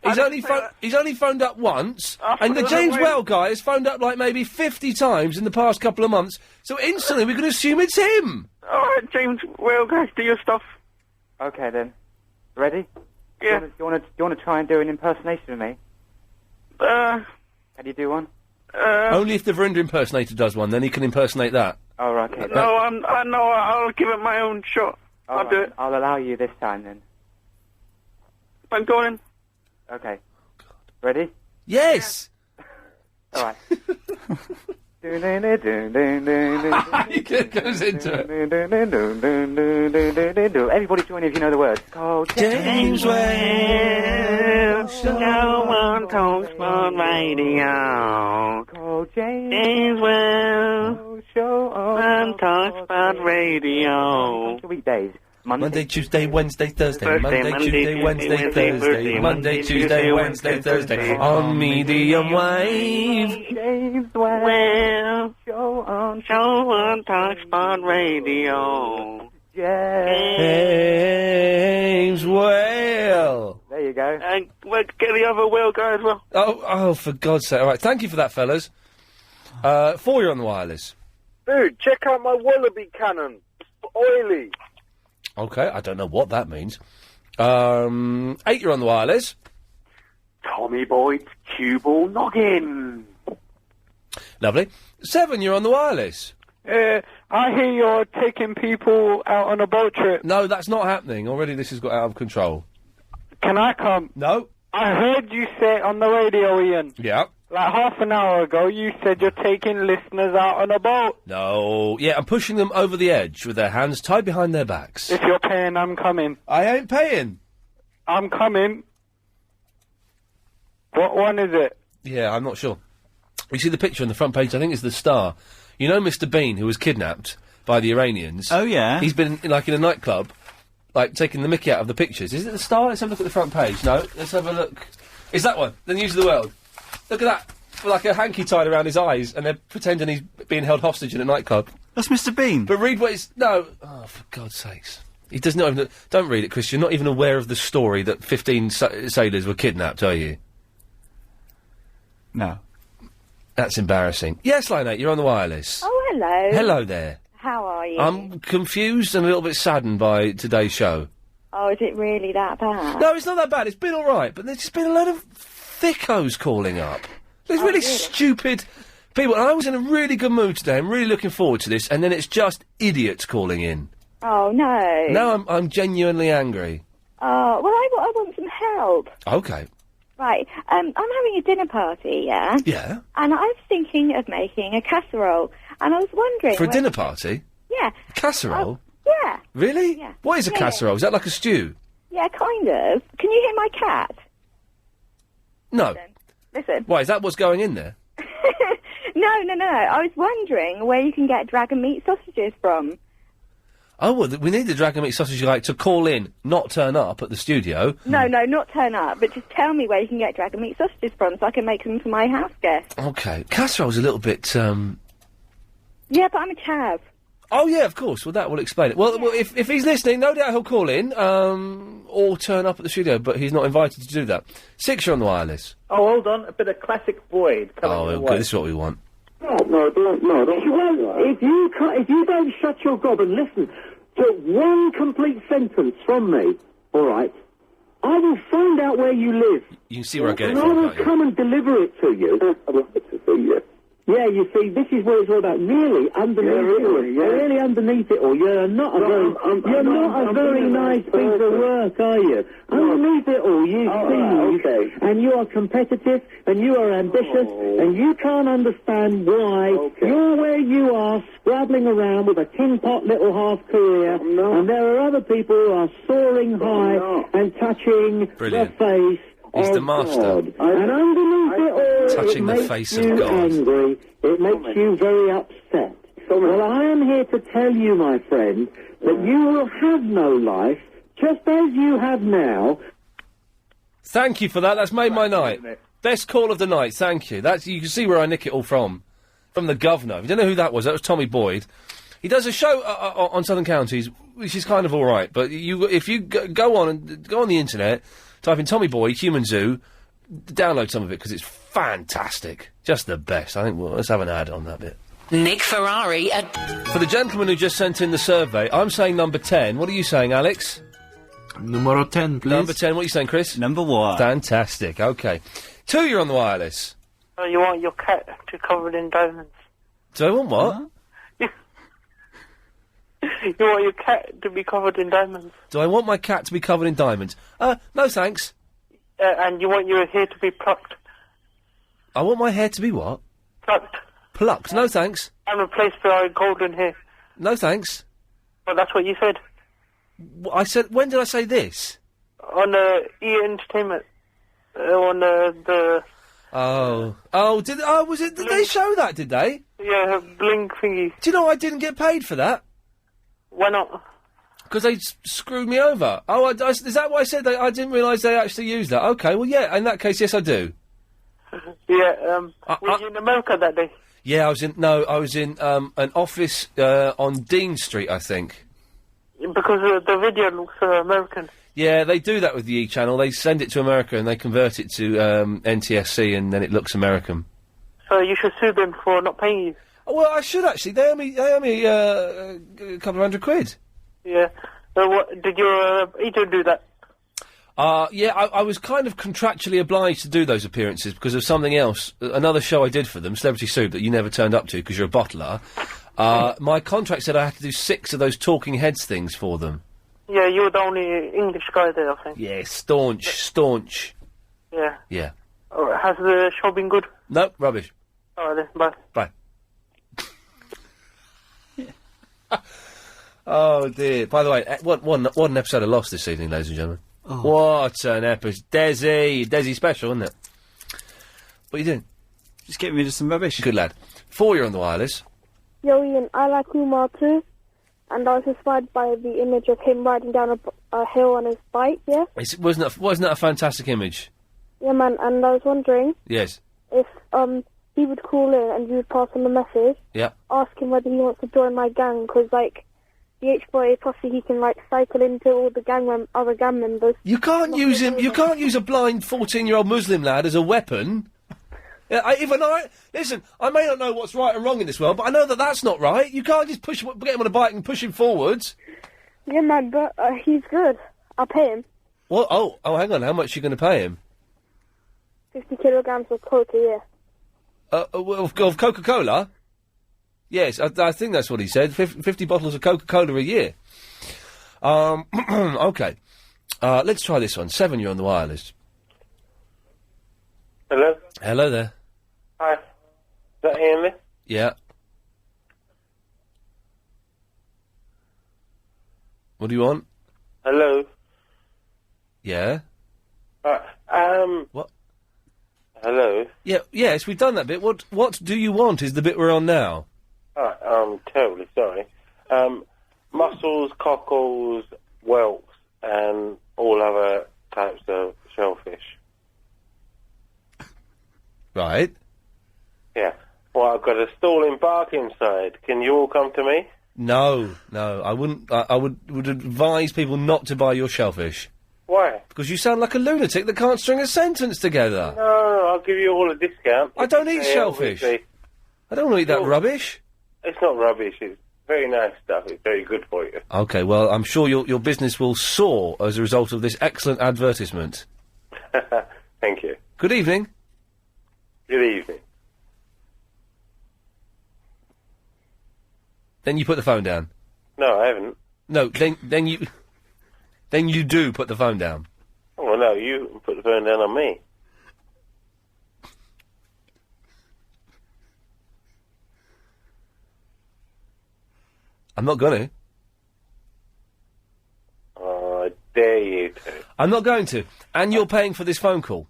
[SPEAKER 1] He's only phoned up once,
[SPEAKER 23] I
[SPEAKER 1] and the
[SPEAKER 23] thought it was a
[SPEAKER 1] James
[SPEAKER 23] whale.
[SPEAKER 1] Whale guy has phoned up like maybe 50 times in the past couple of months. So instantly we can assume it's him.
[SPEAKER 23] All right, James Whale guy, do your stuff.
[SPEAKER 7] Okay then. Ready?
[SPEAKER 23] Yeah.
[SPEAKER 7] Do you want to try and do an impersonation of me? Can you do one?
[SPEAKER 1] Only if the Verinder impersonator does one, then he can impersonate that.
[SPEAKER 7] Oh, right, okay.
[SPEAKER 23] No, I'll give it my own shot.
[SPEAKER 7] All
[SPEAKER 23] I'll
[SPEAKER 7] right,
[SPEAKER 23] do it.
[SPEAKER 7] I'll allow you this time then.
[SPEAKER 23] I'm going.
[SPEAKER 7] Okay. Ready?
[SPEAKER 1] Yes.
[SPEAKER 7] All right.
[SPEAKER 1] He goes into it.
[SPEAKER 7] Everybody join if you know the words. Call
[SPEAKER 23] James Whale, show on Talksport Radio.
[SPEAKER 7] Call
[SPEAKER 23] James Whale,
[SPEAKER 7] show
[SPEAKER 23] on Talksport Radio.
[SPEAKER 7] Weekdays.
[SPEAKER 1] Monday, Tuesday, Wednesday, Thursday. Monday, Tuesday, Wednesday, Thursday. Monday, Tuesday, Wednesday, Thursday. On medium wave.
[SPEAKER 7] James
[SPEAKER 23] Whale,
[SPEAKER 7] show on
[SPEAKER 23] Talksport Radio.
[SPEAKER 1] James Whale.
[SPEAKER 7] There you go.
[SPEAKER 23] And we'll get the other whale guy as well.
[SPEAKER 1] Oh, for God's sake. All right, thank you for that, fellas. 4, you're on the wireless.
[SPEAKER 14] Dude, check out my wallaby cannon. It's oily.
[SPEAKER 1] Okay, I don't know what that means. 8, you're on the wireless.
[SPEAKER 14] Tommy Boyd's cue ball noggin.
[SPEAKER 1] Lovely. 7, you're on the wireless.
[SPEAKER 14] I hear you're taking people out on a boat trip.
[SPEAKER 1] No, that's not happening. Already this has got out of control.
[SPEAKER 14] Can I come?
[SPEAKER 1] No.
[SPEAKER 14] I heard you say on the radio, Ian.
[SPEAKER 1] Yeah.
[SPEAKER 14] Like half an hour ago, you said you're taking listeners out on a boat.
[SPEAKER 1] No. Yeah, I'm pushing them over the edge with their hands tied behind their backs.
[SPEAKER 14] If you're paying, I'm coming.
[SPEAKER 1] I ain't paying.
[SPEAKER 14] I'm coming. What one is it?
[SPEAKER 1] Yeah, I'm not sure. You see the picture on the front page, I think it's the Star. You know Mr. Bean, who was kidnapped by the Iranians?
[SPEAKER 2] Oh, yeah.
[SPEAKER 1] He's been, in a nightclub, taking the mickey out of the pictures. Is it the Star? Let's have a look at the front page. No, let's have a look. It's that one, the News of the World. Look at that. With, a hanky tied around his eyes, and they're pretending he's being held hostage in a nightclub.
[SPEAKER 2] That's Mr. Bean.
[SPEAKER 1] But read what it's... No. Oh, for God's sakes. He does not even... Don't read it, Chris. You're not even aware of the story that 15 sailors were kidnapped, are you?
[SPEAKER 2] No.
[SPEAKER 1] That's embarrassing. Yes, Line 8, you're on the wireless.
[SPEAKER 3] Oh, hello.
[SPEAKER 1] Hello there.
[SPEAKER 3] How are you?
[SPEAKER 1] I'm confused and a little bit saddened by today's show.
[SPEAKER 3] Oh, is it really that bad?
[SPEAKER 1] No, it's not that bad. It's been all right, but there's just been a load of thickos calling up. There's really stupid people. And I was in a really good mood today. I'm really looking forward to this, and then it's just idiots calling in.
[SPEAKER 3] Oh, no.
[SPEAKER 1] Now I'm genuinely angry.
[SPEAKER 3] Oh, well, I want some help.
[SPEAKER 1] Okay.
[SPEAKER 3] Right, I'm having a dinner party, yeah?
[SPEAKER 1] Yeah.
[SPEAKER 3] And I was thinking of making a casserole, and I was wondering...
[SPEAKER 1] For a dinner party?
[SPEAKER 3] Yeah.
[SPEAKER 1] Casserole?
[SPEAKER 3] Yeah.
[SPEAKER 1] Really?
[SPEAKER 3] Yeah.
[SPEAKER 1] What is a
[SPEAKER 3] Yeah.
[SPEAKER 1] casserole? Is that like a stew?
[SPEAKER 3] Yeah, kind of. Can you hear my cat?
[SPEAKER 1] No.
[SPEAKER 3] Listen.
[SPEAKER 1] Why, is that what's going in there?
[SPEAKER 3] No. I was wondering where you can get dragon meat sausages from.
[SPEAKER 1] Oh, well, we need the dragon meat sausage to call in, not turn up at the studio.
[SPEAKER 3] No, not turn up, but just tell me where you can get dragon meat sausages from so I can make them for my house guests.
[SPEAKER 1] Okay. Casserole's a little bit,
[SPEAKER 3] Yeah, but I'm a chav.
[SPEAKER 1] Oh, yeah, of course. Well, that will explain it. Well, if he's listening, no doubt he'll call in, or turn up at the studio, but he's not invited to do that. 6, you're on the wireless.
[SPEAKER 5] Oh, hold on. A bit of classic Boyd coming
[SPEAKER 1] Oh,
[SPEAKER 5] your
[SPEAKER 1] good.
[SPEAKER 5] way.
[SPEAKER 1] This is what we want.
[SPEAKER 19] No, if you don't shut your gob and listen to one complete sentence from me, all right, I will find out where you live.
[SPEAKER 1] You can see where I get it
[SPEAKER 19] and I
[SPEAKER 1] from,
[SPEAKER 19] will
[SPEAKER 1] can't you?
[SPEAKER 19] come and deliver it to you. Yeah, you see, this is what it's all about. Really underneath it all. You're not a very nice piece of work, are you? Underneath it all, you see, and you are competitive, and you are ambitious, and you can't understand why you're where you are, scrabbling around with a tin pot little half-career, and there are other people who are soaring high and touching the face
[SPEAKER 1] He's the master.
[SPEAKER 19] God. And underneath it all,
[SPEAKER 1] Touching
[SPEAKER 19] it
[SPEAKER 1] the
[SPEAKER 19] makes
[SPEAKER 1] face of
[SPEAKER 19] you
[SPEAKER 1] God.
[SPEAKER 19] angry. It makes you very upset. Well, I am here to tell you, my friend, that you will have no life, just as you have now.
[SPEAKER 1] Thank you for that. That's made my night. Best call of the night. Thank you. That's you can see where I nick it all from the governor. If you don't know who that was Tommy Boyd. He does a show on Southern Counties, which is kind of all right. But if you go on the internet, type in Tommy Boyd Human Zoo, download some of it because it's fantastic, just the best. I think let's have an ad on that bit.
[SPEAKER 10] Nick Ferrari
[SPEAKER 1] For the gentleman who just sent in the survey, I'm saying number 10. What are you saying, Alex?
[SPEAKER 4] Numero 10, please.
[SPEAKER 1] Number 10. What are you saying, Chris?
[SPEAKER 2] Number 1.
[SPEAKER 1] Fantastic. Okay. 2, you're on the wireless.
[SPEAKER 23] You want your cat to be covered in diamonds.
[SPEAKER 1] Do I want what?
[SPEAKER 23] You want your cat to be covered in diamonds.
[SPEAKER 1] Do I want my cat to be covered in diamonds? No thanks.
[SPEAKER 23] And you want your hair to be plucked.
[SPEAKER 1] I want my hair to be what?
[SPEAKER 23] Plucked.
[SPEAKER 1] Plucked? No thanks.
[SPEAKER 23] And replaced by golden hair.
[SPEAKER 1] No thanks.
[SPEAKER 23] But that's what you said.
[SPEAKER 1] I said, when did I say this?
[SPEAKER 23] On E! Entertainment. On the...
[SPEAKER 1] Did they show that, did they?
[SPEAKER 23] Yeah, bling thingy.
[SPEAKER 1] Do you know I didn't get paid for that?
[SPEAKER 23] Why not?
[SPEAKER 1] Because they screwed me over. Is that what I said? I didn't realise they actually used that. Okay, well, yeah, in that case, yes, I do.
[SPEAKER 23] Yeah, were you in America that day?
[SPEAKER 1] Yeah, I was in an office on Dean Street, I think.
[SPEAKER 23] Because the video looks American.
[SPEAKER 1] Yeah, they do that with the E! channel. They send it to America and they convert it to NTSC and then it looks American.
[SPEAKER 23] So you should sue them for not paying you.
[SPEAKER 1] Oh, well, I should actually. They owe me a couple of £100.
[SPEAKER 23] Yeah. Did your agent do that?
[SPEAKER 1] Yeah, I was kind of contractually obliged to do those appearances because of something else. Another show I did for them, Celebrity Soup, that you never turned up to because you're a bottler. My contract said I had to do 6 of those talking heads things for them.
[SPEAKER 23] Yeah, you were the only English guy there, I think.
[SPEAKER 1] Yeah, staunch.
[SPEAKER 23] Yeah.
[SPEAKER 1] Yeah.
[SPEAKER 23] Alright, has the show been good?
[SPEAKER 1] No, rubbish.
[SPEAKER 23] Alright then, bye.
[SPEAKER 1] Bye. Oh dear. By the way, what an episode of Lost this evening, ladies and gentlemen. Oh. What an episode. Desi special, isn't it? What are you doing?
[SPEAKER 2] Just getting rid of some rubbish.
[SPEAKER 1] Good lad. 4, you're on the wireless.
[SPEAKER 21] Yo, Ian, I like Umar too, and I was inspired by the image of him riding down a hill on his bike, yeah?
[SPEAKER 1] Wasn't that a fantastic image?
[SPEAKER 21] Yeah, man, and I was wondering
[SPEAKER 1] Yes.
[SPEAKER 21] if he would call in and you would pass on the message,
[SPEAKER 1] Yeah.
[SPEAKER 21] ask him whether he wants to join my gang, because, like, the H-boy posse, he can, like, cycle into all the other gang members.
[SPEAKER 1] You can't use him. You can't use a blind 14-year-old Muslim lad as a weapon. Yeah, listen. I may not know what's right and wrong in this world, but I know that that's not right. You can't just get him on a bike and push him forwards.
[SPEAKER 21] Yeah, man, but he's good. I'll pay him.
[SPEAKER 1] What? Oh, hang on. How much are you going to pay him?
[SPEAKER 21] 50 kilograms of coke a year.
[SPEAKER 1] Of Coca-Cola? Yes, I think that's what he said. 50 bottles of Coca-Cola a year. Okay. Let's try this one. 7, you're on the wireless.
[SPEAKER 15] Hello?
[SPEAKER 1] Hello there.
[SPEAKER 15] Hi. Is that Iain there?
[SPEAKER 1] Yeah. What do you want?
[SPEAKER 15] Hello?
[SPEAKER 1] Yeah? What?
[SPEAKER 15] Hello?
[SPEAKER 1] Yeah, yes, we've done that bit. What do you want is the bit we're on now.
[SPEAKER 15] I'm terribly sorry. Mussels, cockles, whelks, and all other types of shellfish.
[SPEAKER 1] Right.
[SPEAKER 15] Yeah. Well, I've got a stall in Barkingside. Can you all come to me?
[SPEAKER 1] No, I wouldn't. I would advise people not to buy your shellfish.
[SPEAKER 15] Why?
[SPEAKER 1] Because you sound like a lunatic that can't string a sentence together.
[SPEAKER 15] No, I'll give you all a discount.
[SPEAKER 1] I don't eat shellfish. I don't want to eat that rubbish.
[SPEAKER 15] It's not rubbish. It's very nice stuff. It's very good for you.
[SPEAKER 1] Okay, well, I'm sure your business will soar as a result of this excellent advertisement.
[SPEAKER 15] Thank you.
[SPEAKER 1] Good evening.
[SPEAKER 15] Good evening.
[SPEAKER 1] Then you put the phone down.
[SPEAKER 15] No, I haven't.
[SPEAKER 1] No, then you do put the phone down.
[SPEAKER 15] Oh, well, no, you put the phone down on me.
[SPEAKER 1] I'm not gonna.
[SPEAKER 15] Oh, I dare you to.
[SPEAKER 1] I'm not going to. And you're paying for this phone call.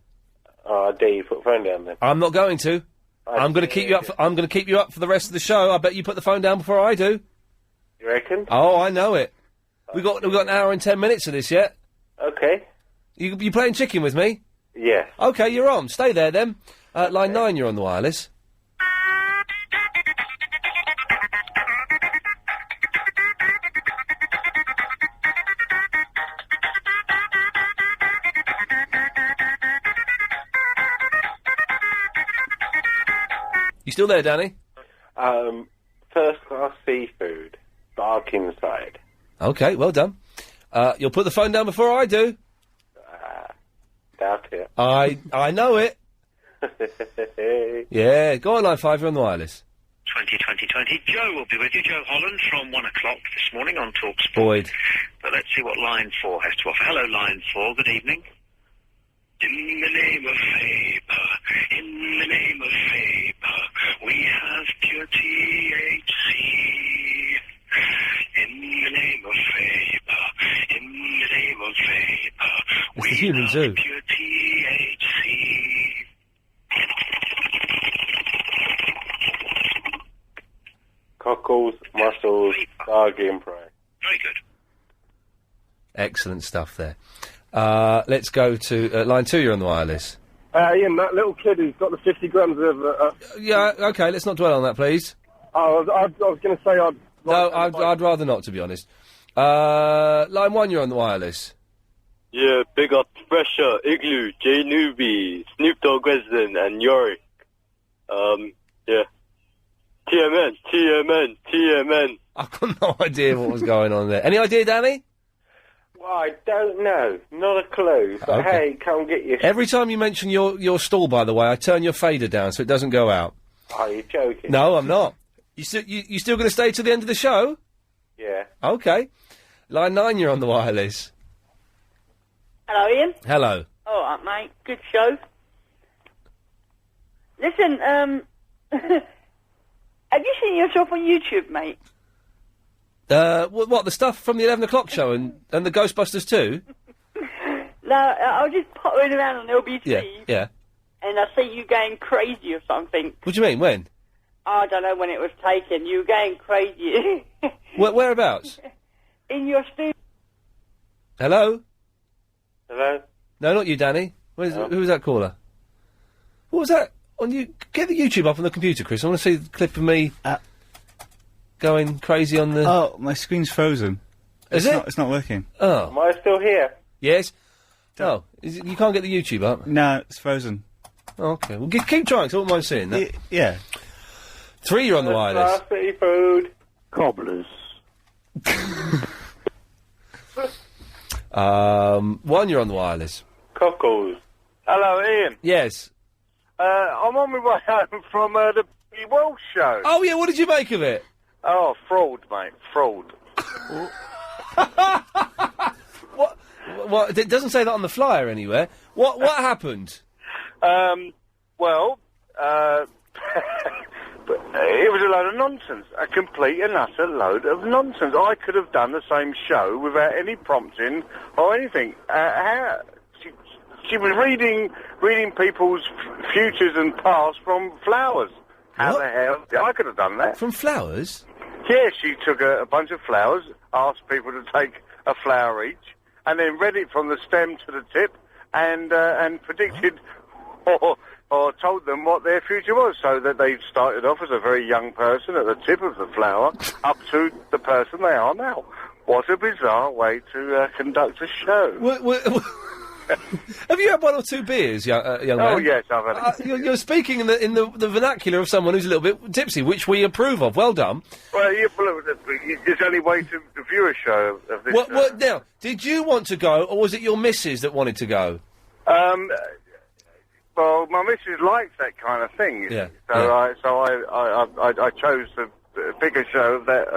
[SPEAKER 15] Oh, I dare you put the phone down then.
[SPEAKER 1] I'm not going to. I'm going to keep you up. I'm going to keep you up for the rest of the show. I bet you put the phone down before I do.
[SPEAKER 15] You reckon?
[SPEAKER 1] Oh, I know it. We got an hour and 10 minutes of this yet.
[SPEAKER 15] Okay.
[SPEAKER 1] You playing chicken with me?
[SPEAKER 15] Yes.
[SPEAKER 1] Okay, you're on. Stay there then. Line 9, you're on the wireless. You still there, Danny?
[SPEAKER 15] First class seafood. Barkingside.
[SPEAKER 1] Okay, well done. You'll put the phone down before I do.
[SPEAKER 15] Doubt it.
[SPEAKER 1] I know it. Yeah, go on, line 5, you're on the wireless.
[SPEAKER 12] 20. Joe will be with you. Joe Holland from 1 o'clock this morning on TalkSport.
[SPEAKER 1] Boyd.
[SPEAKER 12] But let's see what line 4 has to offer. Hello, line 4. Good evening. In the name of vapor, in the name of vapor, we have pure THC. In the name of vapor, in the name of vapor,
[SPEAKER 1] It's the human zoo.
[SPEAKER 12] pure THC.
[SPEAKER 15] Cockles, mussels, bargain price.
[SPEAKER 12] Very good.
[SPEAKER 1] Excellent stuff there. Let's go to line 2, you're on the wireless.
[SPEAKER 14] Ian, that little kid who's got the 50 grams of...
[SPEAKER 1] Yeah, okay, let's not dwell on that, please.
[SPEAKER 14] I was going to say I'd...
[SPEAKER 1] No, I'd rather not, to be honest. Line 1, you're on the wireless.
[SPEAKER 10] Yeah, big up Pressure, Igloo, J Newbie, Snoop Dogg Resident, and Yorick. Yeah. TMN.
[SPEAKER 1] I've got no idea what was going on there. Any idea, Danny?
[SPEAKER 15] Well, I don't know. Not a clue. But
[SPEAKER 1] Okay.
[SPEAKER 15] hey, come get your...
[SPEAKER 1] Every time you mention your stall, by the way, I turn your fader down so it doesn't go out.
[SPEAKER 15] Are you joking?
[SPEAKER 1] No, I'm not. You still going to stay till the end of the show?
[SPEAKER 15] Yeah.
[SPEAKER 1] Okay. Line 9, you're on the wireless.
[SPEAKER 20] Hello, Ian.
[SPEAKER 1] Hello.
[SPEAKER 20] All right, mate. Good show. Listen, have you seen yourself on YouTube, mate?
[SPEAKER 1] What, the stuff from the 11 o'clock show and the Ghostbusters too?
[SPEAKER 20] No, I was just pottering around on LBC,
[SPEAKER 1] Yeah.
[SPEAKER 20] and I see you going crazy or something.
[SPEAKER 1] What do you mean, when?
[SPEAKER 20] I don't know when it was taken. You were going crazy.
[SPEAKER 1] Whereabouts?
[SPEAKER 20] In your studio.
[SPEAKER 1] Hello?
[SPEAKER 15] Hello?
[SPEAKER 1] No, not you, Danny. Who was that caller? What was that? On you? Get the YouTube up on the computer, Chris. I want to see the clip of me going crazy on the...
[SPEAKER 2] Oh, my screen's frozen.
[SPEAKER 1] Is it?
[SPEAKER 2] It's not working.
[SPEAKER 1] Oh.
[SPEAKER 15] Am I still here?
[SPEAKER 1] Yes? Oh, you can't get the YouTube up?
[SPEAKER 2] No, it's frozen.
[SPEAKER 1] Oh, okay, well, keep trying, 'cause I wouldn't mind seeing that.
[SPEAKER 2] Yeah.
[SPEAKER 1] 3, you're on the wireless.
[SPEAKER 15] Seafood.
[SPEAKER 11] Cobblers.
[SPEAKER 1] 1, you're on the wireless.
[SPEAKER 15] Cockles.
[SPEAKER 14] Hello, Ian.
[SPEAKER 1] Yes.
[SPEAKER 14] I'm on my way home from the World Show.
[SPEAKER 1] Oh, yeah, what did you make of it?
[SPEAKER 14] Oh, fraud, mate. Fraud.
[SPEAKER 1] What? It doesn't say that on the flyer anywhere. What happened?
[SPEAKER 14] Well, it was a load of nonsense. A complete and utter load of nonsense. I could have done the same show without any prompting or anything. She was reading people's futures and past from flowers. How the hell? I could have done that.
[SPEAKER 1] From flowers?
[SPEAKER 14] Yeah, she took a bunch of flowers, asked people to take a flower each, and then read it from the stem to the tip, and predicted or told them what their future was, so that they started off as a very young person at the tip of the flower, up to the person they are now. What a bizarre way to conduct a show.
[SPEAKER 1] Have you had 1 or 2 beers, young man?
[SPEAKER 14] Oh, yes, I've had it.
[SPEAKER 1] You're speaking in the vernacular of someone who's a little bit tipsy, which we approve of. Well done.
[SPEAKER 14] Well, it's the only way to view a show of this.
[SPEAKER 1] Now, did you want to go, or was it your missus that wanted to go?
[SPEAKER 14] Well, my missus likes that kind of thing.
[SPEAKER 1] Yeah.
[SPEAKER 14] So I chose to pick a show of that.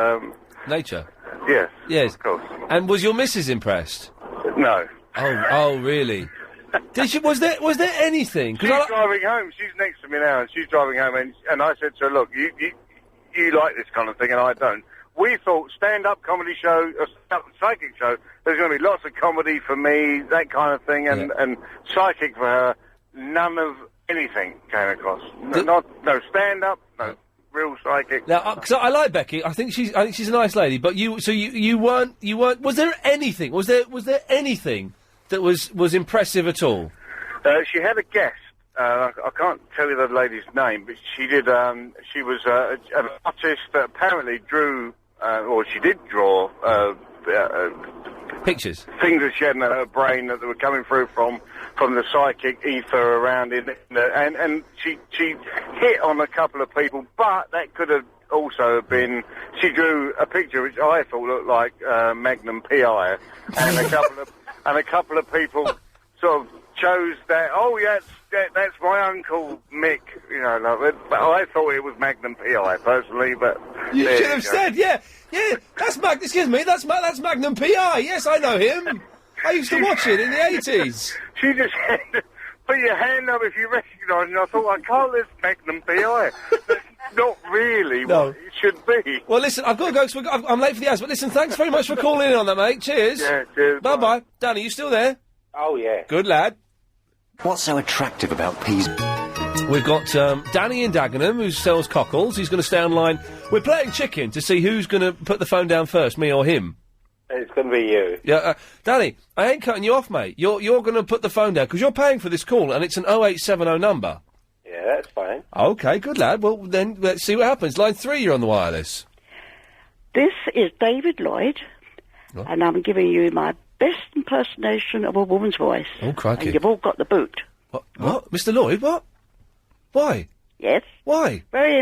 [SPEAKER 1] Nature.
[SPEAKER 14] Yes.
[SPEAKER 1] Yes.
[SPEAKER 14] Of course.
[SPEAKER 1] And was your missus impressed?
[SPEAKER 14] No.
[SPEAKER 1] Oh, really? Did she? Was there anything?
[SPEAKER 14] She's driving home. She's next to me now, and she's driving home. And I said to her, "Look, you like this kind of thing, and I don't. we thought stand-up comedy show, psychic show, there's going to be lots of comedy for me, that kind of thing, and psychic for her, none of anything came across. No stand-up, no real psychic.
[SPEAKER 1] Now, because I like Becky, I think she's a nice lady. But you weren't. Was there anything? Was there anything that was impressive at all?
[SPEAKER 14] She had a guest. I can't tell you the lady's name, but she did. She was an artist that apparently drew, or she did draw
[SPEAKER 1] pictures,
[SPEAKER 14] things that she had in her brain that were coming through from the psychic ether around it, and she hit on a couple of people, but that could have also been. She drew a picture which I thought looked like Magnum PI, and a couple of people sort of chose that. Oh, yeah, that's my uncle Mick. You know, but I thought it was Magnum PI personally. But
[SPEAKER 1] you should have said, yeah, that's Excuse me, that's Magnum PI. Yes, I know him. I used to watch it in the 80s.
[SPEAKER 14] She just put your hand up if you recognise it, and I thought, I can't list Magnum PI. That's not really what it should be.
[SPEAKER 1] Well, listen, I've got to go because I'm late for the ads, but listen, thanks very much for calling in on that, mate. Cheers.
[SPEAKER 14] Yeah, cheers.
[SPEAKER 1] Bye-bye. Danny, you still there?
[SPEAKER 14] Oh, yeah.
[SPEAKER 1] Good lad.
[SPEAKER 9] What's so attractive about peas?
[SPEAKER 1] We've got Danny in Dagenham, who sells cockles. He's going to stay online. We're playing chicken to see who's going to put the phone down first, me or him.
[SPEAKER 15] It's going to be you.
[SPEAKER 1] Yeah, Danny, I ain't cutting you off, mate. You're going to put the phone down, because you're paying for this call, and it's an 0870 number.
[SPEAKER 15] Yeah, that's fine.
[SPEAKER 1] OK, good lad. Well, then, let's see what happens. Line 3, you're on the wireless.
[SPEAKER 16] This is David Lloyd, and I'm giving you my best impersonation of a woman's voice.
[SPEAKER 1] Oh, crikey.
[SPEAKER 16] And you've all got the boot.
[SPEAKER 1] What? Mr. Lloyd, what? Why?
[SPEAKER 16] Yes.
[SPEAKER 1] Why?
[SPEAKER 16] Very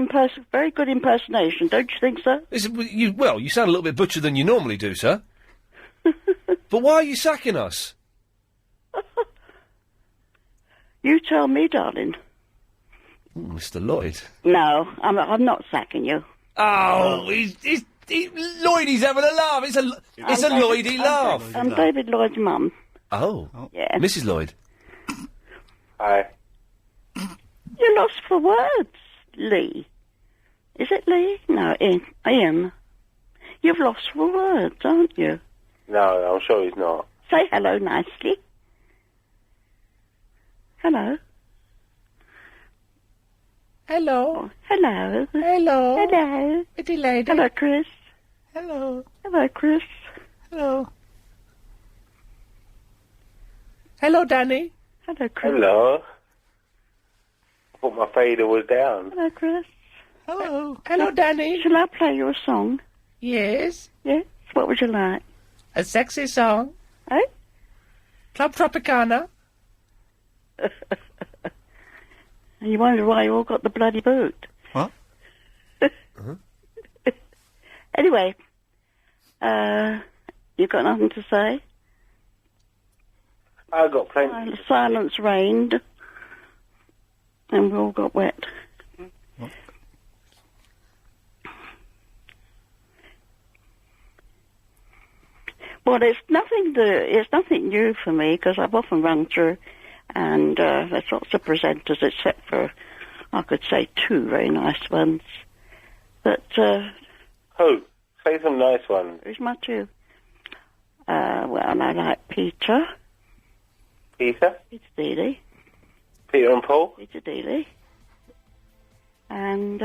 [SPEAKER 16] good impersonation, don't you think so?
[SPEAKER 1] You sound a little bit butcher than you normally do, sir. But why are you sacking us?
[SPEAKER 16] You tell me, darling.
[SPEAKER 1] Ooh, Mr. Lloyd.
[SPEAKER 16] No, I'm not sacking you.
[SPEAKER 1] Oh, Lloydie's having a laugh. It's a Lloydie laugh.
[SPEAKER 16] I'm David Lloyd's mum.
[SPEAKER 1] Oh.
[SPEAKER 16] Yeah.
[SPEAKER 1] Mrs. Lloyd.
[SPEAKER 15] Hi.
[SPEAKER 16] You're lost for words, Lee. Is it Lee? No, Ian. You've lost for words, aren't you?
[SPEAKER 15] No, I'm sure he's not.
[SPEAKER 16] Say hello nicely. Hello.
[SPEAKER 17] Hello.
[SPEAKER 16] Hello.
[SPEAKER 17] Hello.
[SPEAKER 16] Hello.
[SPEAKER 17] Pretty lady.
[SPEAKER 16] Hello, Chris.
[SPEAKER 17] Hello.
[SPEAKER 16] Hello, Chris.
[SPEAKER 17] Hello. Hello, Danny.
[SPEAKER 16] Hello, Chris.
[SPEAKER 15] Hello. I thought my fader was down.
[SPEAKER 16] Hello, Chris.
[SPEAKER 17] Hello. Hello, Danny.
[SPEAKER 16] Shall I play you a song?
[SPEAKER 17] Yes.
[SPEAKER 16] Yes? What would you like?
[SPEAKER 17] A sexy song.
[SPEAKER 16] Eh?
[SPEAKER 17] Club Tropicana.
[SPEAKER 16] And you wonder why you all got the bloody boot.
[SPEAKER 2] What?
[SPEAKER 16] Anyway, you got nothing to say?
[SPEAKER 15] I've got plenty.
[SPEAKER 16] Silence reigned, and we all got wet.
[SPEAKER 2] What?
[SPEAKER 16] Well, it's nothing new for me, because I've often run through, and there's lots of presenters, except for, I could say, 2 very nice ones. But,
[SPEAKER 15] Who? Say some nice ones.
[SPEAKER 16] who's my 2? Well, I like Peter.
[SPEAKER 15] Peter?
[SPEAKER 16] Peter Dealey.
[SPEAKER 15] Peter and Paul?
[SPEAKER 16] Peter Dealey. And,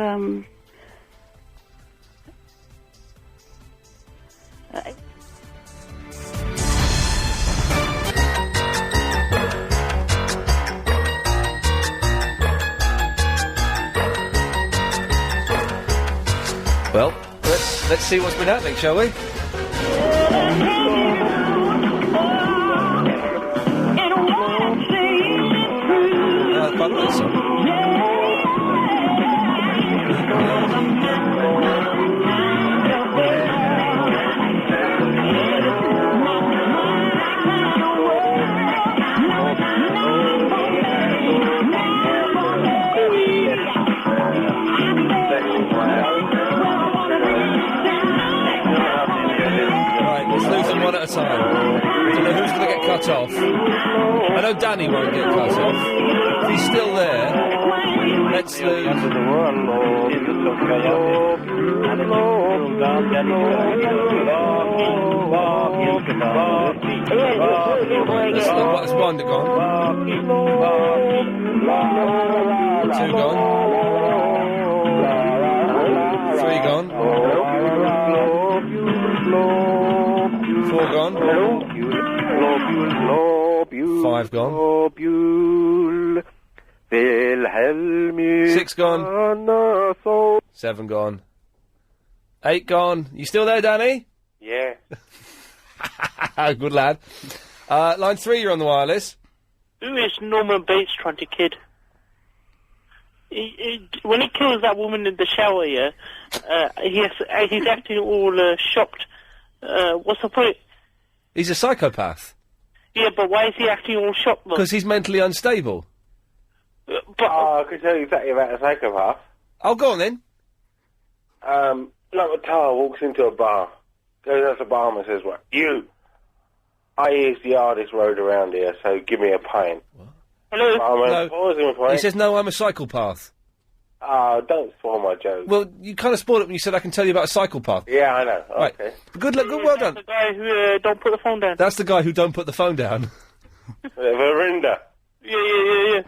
[SPEAKER 1] Well, let's see what's been happening, shall we? I quite like this song. Right, let's lose them one at a time. I don't know who's going to get cut off. I know Danny won't get cut off. If he's still there, let's lose. That's one gone. Two gone. Three gone. Four gone. Five gone. Six gone. Seven gone. Eight gone. You still there, Danny?
[SPEAKER 15] Yeah.
[SPEAKER 1] Good lad. Line 3, you're on the wireless.
[SPEAKER 23] Who is Norman Bates trying to kid? When he kills that woman in the shower, yeah, he's acting all shocked. What's the point?
[SPEAKER 1] He's a psychopath.
[SPEAKER 23] Yeah, but why is he acting all shocked, though?
[SPEAKER 1] Because he's mentally unstable.
[SPEAKER 15] I can tell you exactly about a psychopath.
[SPEAKER 1] Oh, go on then.
[SPEAKER 15] Like a tar walks into a bar, goes out to the barman and says, "What, you? I here's the hardest road around here, so give me a pint."
[SPEAKER 23] Hello?
[SPEAKER 15] Barman pours him a pint.
[SPEAKER 1] He says, "No, I'm a psychopath."
[SPEAKER 15] Don't spoil my joke.
[SPEAKER 1] Well, you kind of spoiled it when you said I can tell you about a psychopath.
[SPEAKER 15] Yeah, I know.
[SPEAKER 1] Right.
[SPEAKER 15] Okay.
[SPEAKER 1] Good luck. Well done.
[SPEAKER 23] The guy who don't put the phone down.
[SPEAKER 1] That's the guy who don't put the phone down.
[SPEAKER 15] Verinda.
[SPEAKER 23] Yeah.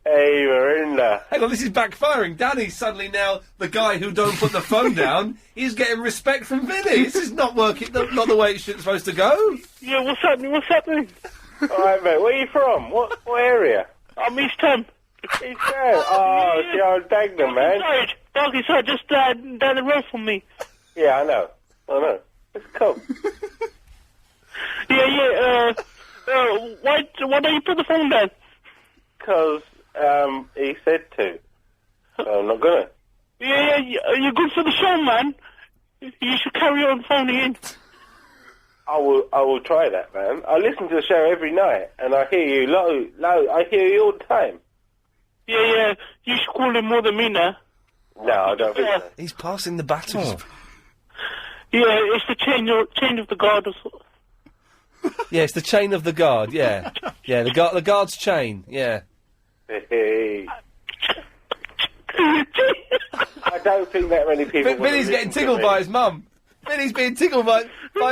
[SPEAKER 15] Hey, Verinda.
[SPEAKER 1] Hang on, this is backfiring. Danny's suddenly now the guy who don't put the phone down. He's getting respect from Vinny. This is not working. Not the way it's supposed to go.
[SPEAKER 23] Yeah, what's happening?
[SPEAKER 15] All right, mate. Where are you from? What area?
[SPEAKER 23] I'm East Ham.
[SPEAKER 15] East Ham. Oh, see, I was Dagenham, man.
[SPEAKER 23] Darky side, just down the road from me.
[SPEAKER 15] Yeah, I know. It's cool.
[SPEAKER 23] Yeah. Why don't you put the phone down?
[SPEAKER 15] Because he said to. So I'm not gonna.
[SPEAKER 23] Yeah, you're good for the show, man. You should carry on phoning in.
[SPEAKER 15] I will try that, man. I listen to the show every night, and I hear you low. I hear you all the time.
[SPEAKER 23] Yeah. You should call him more than me now.
[SPEAKER 15] No, I don't think so.
[SPEAKER 1] He's passing the baton.
[SPEAKER 23] Yeah, it's the chain of the guard or so.
[SPEAKER 1] Yeah, it's the chain of the guard. Yeah, the guard's chain. Yeah.
[SPEAKER 15] Hey. I don't think that many people.
[SPEAKER 1] Vinny's getting tickled by his mum. Vinny's being tickled by his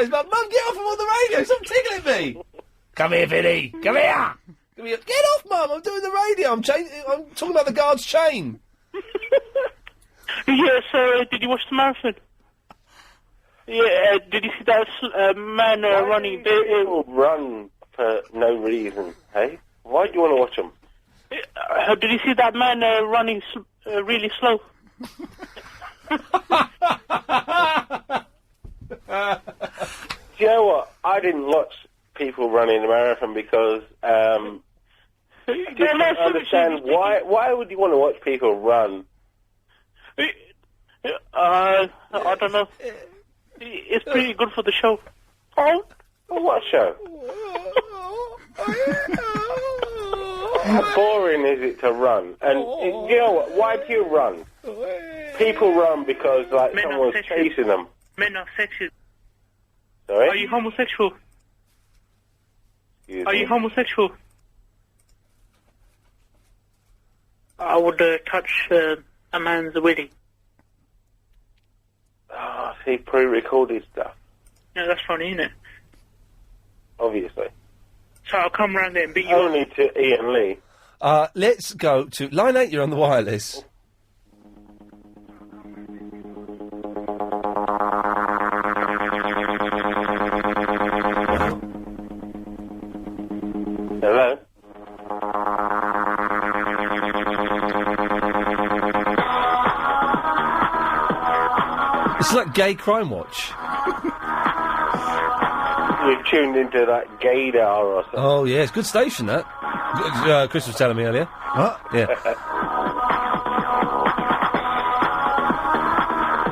[SPEAKER 1] mum. Mum, get off him on the radio! Stop tickling me! Come here, Vinny. Come here. Get off, Mum! I'm doing the radio. I'm talking about the guard's chain.
[SPEAKER 23] Yeah. So, did you watch the marathon? Yeah. Did you see that man running?
[SPEAKER 15] People run for no reason. Hey, why do you want to watch them?
[SPEAKER 23] Did you see that man running really slow?
[SPEAKER 15] Do you know what? I didn't watch people running the marathon because I don't understand why would you want to watch people run?
[SPEAKER 23] I don't know. It's pretty good for the show.
[SPEAKER 15] Oh, what show? How boring is it to run? And you know what? Why do you run? People run because someone's chasing them.
[SPEAKER 23] Men are sexist.
[SPEAKER 15] Sorry?
[SPEAKER 23] Are you homosexual?
[SPEAKER 15] Excuse
[SPEAKER 23] Are
[SPEAKER 15] me?
[SPEAKER 23] you homosexual? I would touch a man's wedding.
[SPEAKER 15] Oh, see, pre-recorded stuff.
[SPEAKER 23] Yeah, that's funny, isn't it?
[SPEAKER 15] Obviously.
[SPEAKER 23] So I'll come round there and beat you
[SPEAKER 15] Only
[SPEAKER 23] up.
[SPEAKER 15] to Iain Lee.
[SPEAKER 1] Let's go to line 8. You're on the wireless.
[SPEAKER 15] Hello?
[SPEAKER 1] It's like Gay Crime Watch.
[SPEAKER 15] You've tuned into that gaydar or something.
[SPEAKER 1] Oh, yeah, it's a good station, that. Chris was telling me earlier.
[SPEAKER 2] What?
[SPEAKER 1] Yeah.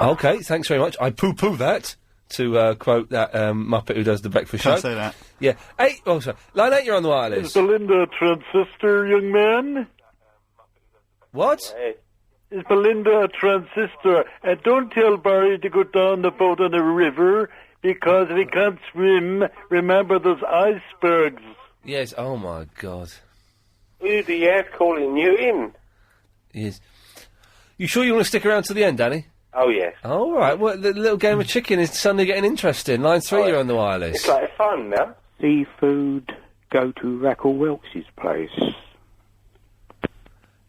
[SPEAKER 1] Okay, thanks very much. I poo-poo that, to quote that Muppet who does the breakfast show.
[SPEAKER 2] Can't say that.
[SPEAKER 1] Yeah. Line 8, you're on the wireless.
[SPEAKER 6] Is Belinda a transistor, young man?
[SPEAKER 1] What?
[SPEAKER 15] Hey.
[SPEAKER 6] Is Belinda a transistor? And don't tell Barry to go down the boat on the river, because if he can't swim, remember there's icebergs.
[SPEAKER 1] Yes, oh my God.
[SPEAKER 15] Who's the ass calling you in?
[SPEAKER 1] Yes. You sure you want to stick around to the end, Danny?
[SPEAKER 15] Oh, yes.
[SPEAKER 1] All right. Well, the little game of chicken is suddenly getting interesting. Line 3, you're on the wireless.
[SPEAKER 15] It's like fun now.
[SPEAKER 11] Seafood, go to Rackle Welch's place.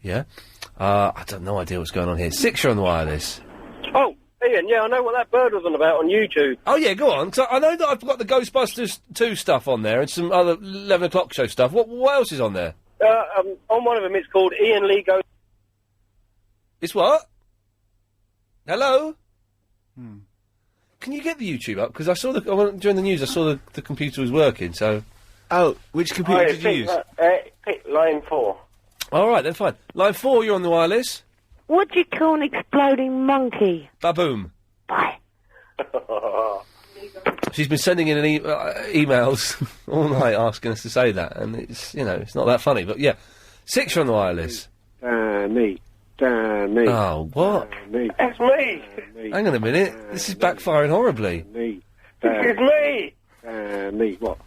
[SPEAKER 1] Yeah. I don't no idea what's going on here. 6, you're on the wireless.
[SPEAKER 8] Oh, Ian, yeah, I know what that bird was on about on YouTube.
[SPEAKER 1] Oh, yeah, go on. 'Cause I know that I've got the Ghostbusters 2 stuff on there and some other 11 o'clock show stuff. What else is on there?
[SPEAKER 8] On one of them, it's called Ian Lee Goes...
[SPEAKER 1] It's what? Hello? Can you get the YouTube up? Because I saw during the news, I saw the computer was working, so...
[SPEAKER 2] Oh, which computer did you use?
[SPEAKER 15] Pick line 4.
[SPEAKER 1] All right, then, fine. Line 4, you're on the wireless.
[SPEAKER 13] What do you call an exploding monkey?
[SPEAKER 1] Baboom.
[SPEAKER 13] Bye.
[SPEAKER 1] She's been sending in emails all night asking us to say that, and it's, it's not that funny, but yeah. 6, you're on the wireless.
[SPEAKER 11] Danny.
[SPEAKER 1] Oh, what?
[SPEAKER 15] That's me.
[SPEAKER 1] Hang on a minute. This is backfiring horribly.
[SPEAKER 15] This is me.
[SPEAKER 11] Danny, what?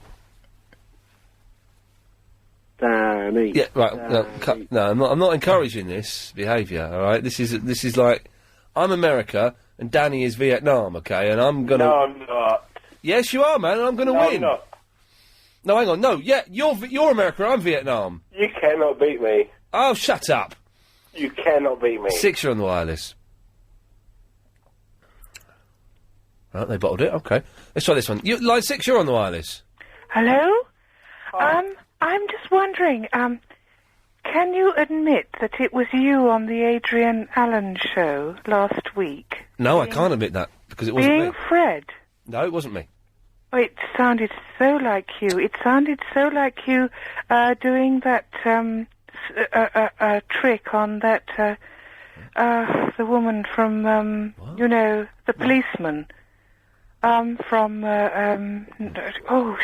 [SPEAKER 11] Danny.
[SPEAKER 1] Yeah, right. No, I'm not encouraging this behaviour. All right, this is like I'm America and Danny is Vietnam. Okay, and I'm gonna.
[SPEAKER 15] No, I'm not.
[SPEAKER 1] Yes, you are, man, and I'm gonna win.
[SPEAKER 15] I'm not.
[SPEAKER 1] No, hang on. No, yeah, you're America. I'm Vietnam.
[SPEAKER 15] You cannot beat me.
[SPEAKER 1] Oh, shut up.
[SPEAKER 15] You cannot beat me.
[SPEAKER 1] 6, you're on the wireless. Right, they bottled it. Okay, let's try this one. Line 6, you're on the wireless.
[SPEAKER 18] Hello? I'm just wondering, can you admit that it was you on the Adrian Allen show last week?
[SPEAKER 1] No, I can't admit that, because it wasn't
[SPEAKER 18] Being
[SPEAKER 1] me.
[SPEAKER 18] Fred?
[SPEAKER 1] No, it wasn't me.
[SPEAKER 18] Oh, it sounded so like you. It sounded so like you, doing that, trick on that, the woman from, the policeman.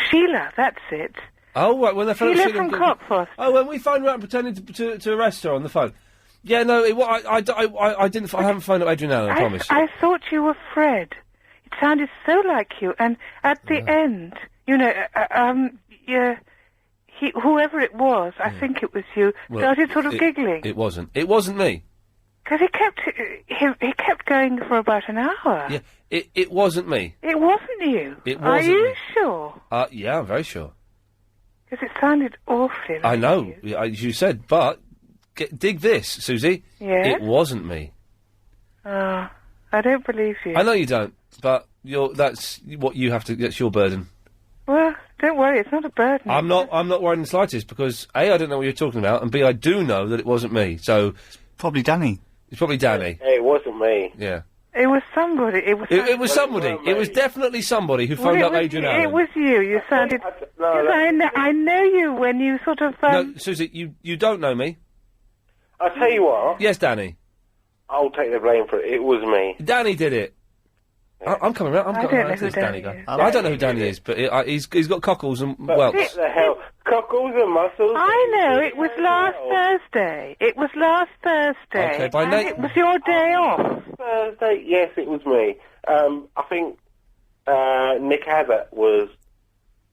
[SPEAKER 18] Sheila, that's it.
[SPEAKER 1] Oh, right, when they phoned
[SPEAKER 18] Sheila from Cockford.
[SPEAKER 1] Oh, when we phoned her up and pretended to arrest her on the phone. Yeah, no, I didn't. I haven't phoned up Adrian Allen, I promise.
[SPEAKER 18] I thought you were Fred. It sounded so like you, and at the end, whoever it was, I think it was you, started sort of giggling.
[SPEAKER 1] It wasn't. It wasn't me.
[SPEAKER 18] Because he kept going for about an hour.
[SPEAKER 1] Yeah, it wasn't me.
[SPEAKER 18] It wasn't you.
[SPEAKER 1] It wasn't
[SPEAKER 18] Are you
[SPEAKER 1] me.
[SPEAKER 18] sure?
[SPEAKER 1] Yeah, I'm very sure.
[SPEAKER 18] Because it sounded awfully like
[SPEAKER 1] I know, as you said, but dig this, Susie.
[SPEAKER 18] Yes?
[SPEAKER 1] It wasn't me.
[SPEAKER 18] I don't believe you.
[SPEAKER 1] I know you don't, but that's what you have to. That's your burden.
[SPEAKER 18] Well, don't worry, it's not a burden.
[SPEAKER 1] I'm not worried in the slightest because A, I don't know what you're talking about, and B, I do know that it wasn't me. So
[SPEAKER 2] probably Danny.
[SPEAKER 1] It's probably Danny.
[SPEAKER 15] Hey, it wasn't me.
[SPEAKER 1] Yeah.
[SPEAKER 18] It was somebody. It was
[SPEAKER 1] somebody. It was definitely somebody who phoned up Adrian Allen.
[SPEAKER 18] It was you. You sounded. I know you when you sort of.
[SPEAKER 1] No, Susie, you don't know me.
[SPEAKER 15] I'll tell you what.
[SPEAKER 1] Yes, Danny.
[SPEAKER 15] I'll take the blame for it. It was me.
[SPEAKER 1] Danny did it. I'm coming around.
[SPEAKER 18] I don't know who Danny is.
[SPEAKER 1] I don't know who Danny is, but he's got cockles and welts.
[SPEAKER 15] What the hell? Cockles and muscles?
[SPEAKER 18] I know, it was last Thursday. It was last Thursday.
[SPEAKER 1] Okay, by
[SPEAKER 18] and it was your day off.
[SPEAKER 15] Thursday? Yes, it was me. I think Nick Abbott was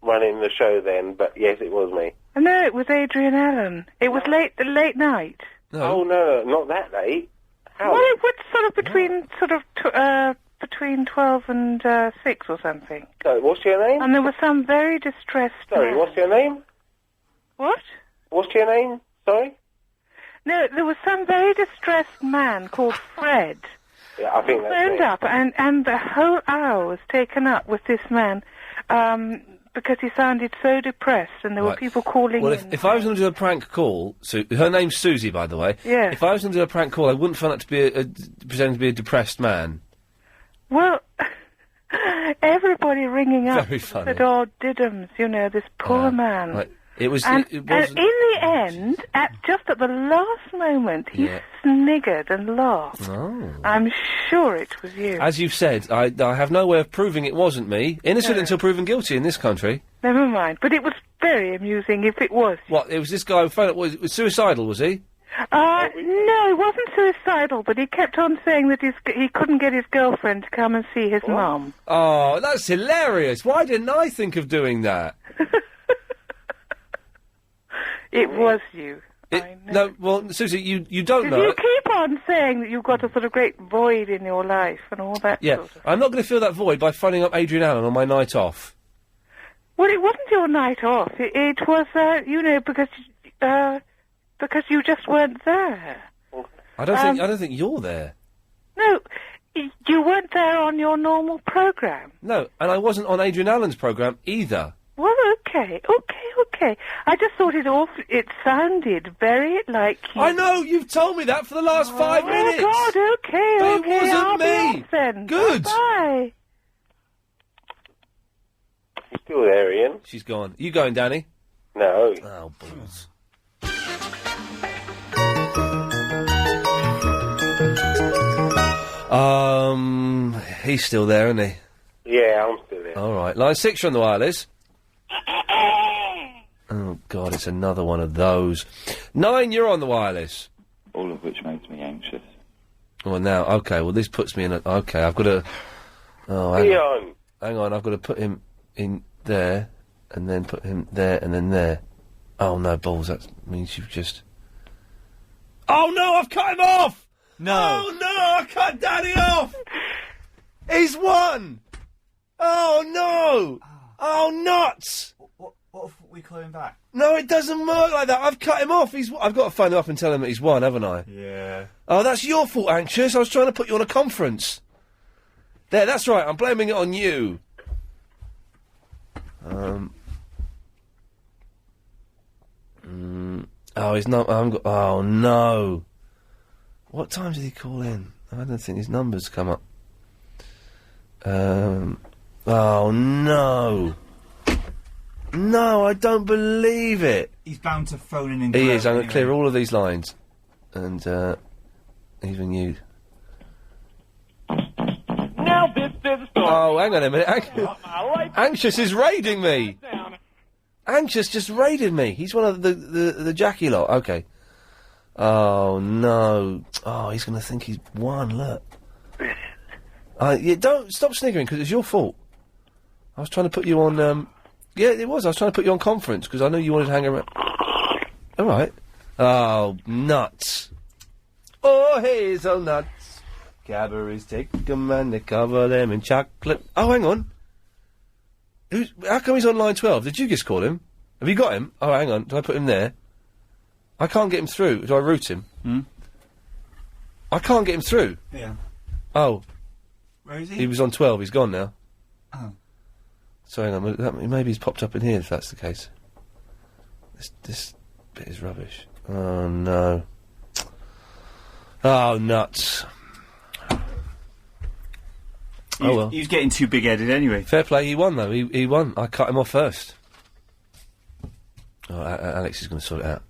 [SPEAKER 15] running the show then, but yes, it was me.
[SPEAKER 18] No, it was Adrian Allen. It was late night.
[SPEAKER 15] No. Oh, no, not that late. How?
[SPEAKER 18] Well, it was sort of between 12 and 6 or something.
[SPEAKER 15] So, what's your name?
[SPEAKER 18] And there was some very distressed
[SPEAKER 15] Sorry,
[SPEAKER 18] man.
[SPEAKER 15] what's your name?
[SPEAKER 18] What?
[SPEAKER 15] What's your name? Sorry?
[SPEAKER 18] No, there was some very distressed man called Fred.
[SPEAKER 15] Yeah, I think that's
[SPEAKER 18] phoned up, and the whole hour was taken up with this man, because he sounded so depressed, and there were people calling
[SPEAKER 1] Well,
[SPEAKER 18] in.
[SPEAKER 1] if I was going to do a prank call, her name's Susie, by the way.
[SPEAKER 18] Yes.
[SPEAKER 1] If I was going to do a prank call, I wouldn't find that to be pretending to be a depressed man.
[SPEAKER 18] Well, everybody ringing up
[SPEAKER 1] Very funny.
[SPEAKER 18] said, "Oh, Diddums, this poor man."
[SPEAKER 1] Right. It was.
[SPEAKER 18] And,
[SPEAKER 1] it
[SPEAKER 18] and
[SPEAKER 1] wasn't.
[SPEAKER 18] in the end, just at the last moment, he sniggered and laughed.
[SPEAKER 1] Oh.
[SPEAKER 18] I'm sure it was you.
[SPEAKER 1] As you've said, I have no way of proving it wasn't me. Innocent
[SPEAKER 18] No.
[SPEAKER 1] until proven guilty in this country.
[SPEAKER 18] Never mind. But it was very amusing if it was.
[SPEAKER 1] What? It was this guy who found it was suicidal, was he?
[SPEAKER 18] No, he wasn't suicidal, but he kept on saying that he couldn't get his girlfriend to come and see his mum.
[SPEAKER 1] Oh, that's hilarious. Why didn't I think of doing that?
[SPEAKER 18] It was you.
[SPEAKER 1] No, well, Susie, you don't know.
[SPEAKER 18] You keep on saying that you've got a sort of great void in your life and all that
[SPEAKER 1] Yeah,
[SPEAKER 18] sort of...
[SPEAKER 1] I'm not going to fill that void by phoning up Adrian Allen on my night off.
[SPEAKER 18] Well, it wasn't your night off. It was, because you just weren't there.
[SPEAKER 1] I don't think you're there.
[SPEAKER 18] No, you weren't there on your normal programme.
[SPEAKER 1] No, and I wasn't on Adrian Allen's programme either.
[SPEAKER 18] Well, okay. I just thought it sounded very like you.
[SPEAKER 1] I know, you've told me that for the last 5 minutes.
[SPEAKER 18] Oh, God, okay.
[SPEAKER 1] But it wasn't
[SPEAKER 18] I'll
[SPEAKER 1] me.
[SPEAKER 18] be off then.
[SPEAKER 1] Good.
[SPEAKER 18] Bye.
[SPEAKER 15] She's still there, Ian.
[SPEAKER 1] She's gone. You going, Danny?
[SPEAKER 15] No.
[SPEAKER 1] Oh, balls. He's still there, isn't he?
[SPEAKER 15] Yeah, I'm still there.
[SPEAKER 1] All right. Line 6, you're on the wireless. Oh, God, it's another one of those. 9, you're on the wireless.
[SPEAKER 3] All of which makes me anxious.
[SPEAKER 1] Well, now, okay, well, this puts me in a... Okay, I've got to... Oh,
[SPEAKER 15] Ian.
[SPEAKER 1] Hang on, I've got to put him in there, and then put him there, and then there. Oh, no, balls, that means you've just... Oh, no, I've cut him off!
[SPEAKER 2] No.
[SPEAKER 1] Oh, no, I cut Danny off! He's won! Oh, no! Oh, nuts!
[SPEAKER 2] What if we call him back?
[SPEAKER 1] No, it doesn't work like that. I've cut him off. I've got to phone him up and tell him that he's won, haven't I?
[SPEAKER 2] Yeah.
[SPEAKER 1] Oh, that's your fault, Anxious. I was trying to put you on a conference. There, that's right. I'm blaming it on you. Oh, he's not... oh, no. What time did he call in? I don't think his number's come up. Oh, no. No, I don't believe it.
[SPEAKER 2] He's bound to phone in.
[SPEAKER 1] He is. I'm going to clear all of these lines. And, even you.
[SPEAKER 7] Now this is a story.
[SPEAKER 1] Oh, hang on a minute. Anxious is raiding me. Anxious just raided me. He's one of the Jackie lot. Okay. Oh, no. Oh, he's going to think he's won, look. Don't stop sniggering, because it's your fault. I was trying to put you on, yeah, it was. I was trying to put you on conference, because I knew you wanted to hang around. All right. Oh, nuts. Oh, hazelnuts. Cadbury's take 'em and they cover them in chocolate. Oh, hang on. How come he's on line 12? Did you just call him? Have you got him? Oh, hang on. Do I put him there? I can't get him through. Do I route him? I can't get him through.
[SPEAKER 2] Yeah.
[SPEAKER 1] Oh.
[SPEAKER 2] Where is he?
[SPEAKER 1] He was on 12. He's gone now.
[SPEAKER 2] Oh.
[SPEAKER 1] So hang on. Maybe he's popped up in here if that's the case. This bit is rubbish. Oh, no. Oh, nuts. Oh, well.
[SPEAKER 2] He was getting too big-headed anyway.
[SPEAKER 1] Fair play, he won, though. He won. I cut him off first. Oh, Alex is going to sort it out.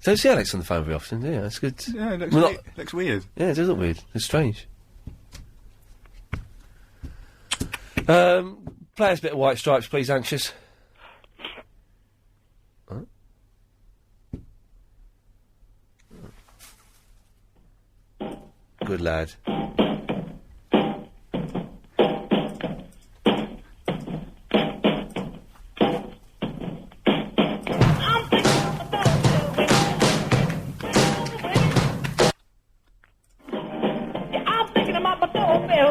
[SPEAKER 1] Don't see Alex on the phone very often, do you? That's good.
[SPEAKER 2] Yeah, it looks weird.
[SPEAKER 1] Yeah, it does look weird. It's strange. Play us a bit of White Stripes, please, Anxious. Huh? Good lad.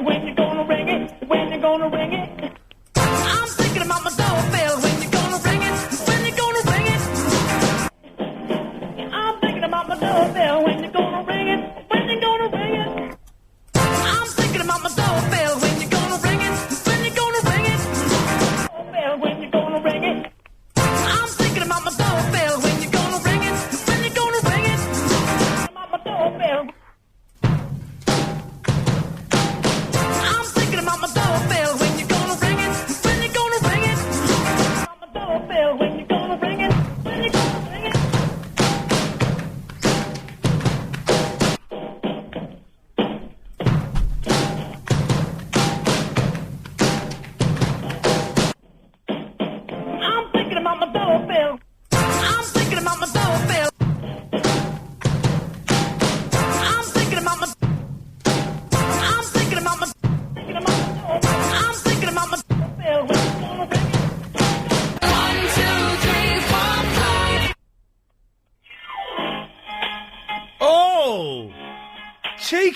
[SPEAKER 7] When you're gonna ring it, when you're gonna ring it. I'm thinking about my doorbell. When you're gonna ring it, when you're gonna ring it. I'm thinking about my doorbell. When you're gonna ring it, when you're gonna ring it. I'm thinking about my doorbell. When you're gonna ring it, when you're gonna ring it. Doorbell, when you're gonna ring it. I'm thinking about my doorbell. When you're gonna ring it, when you're gonna ring it. About my doorbell. I'm thinking about my doorbell. When you're gonna ring it.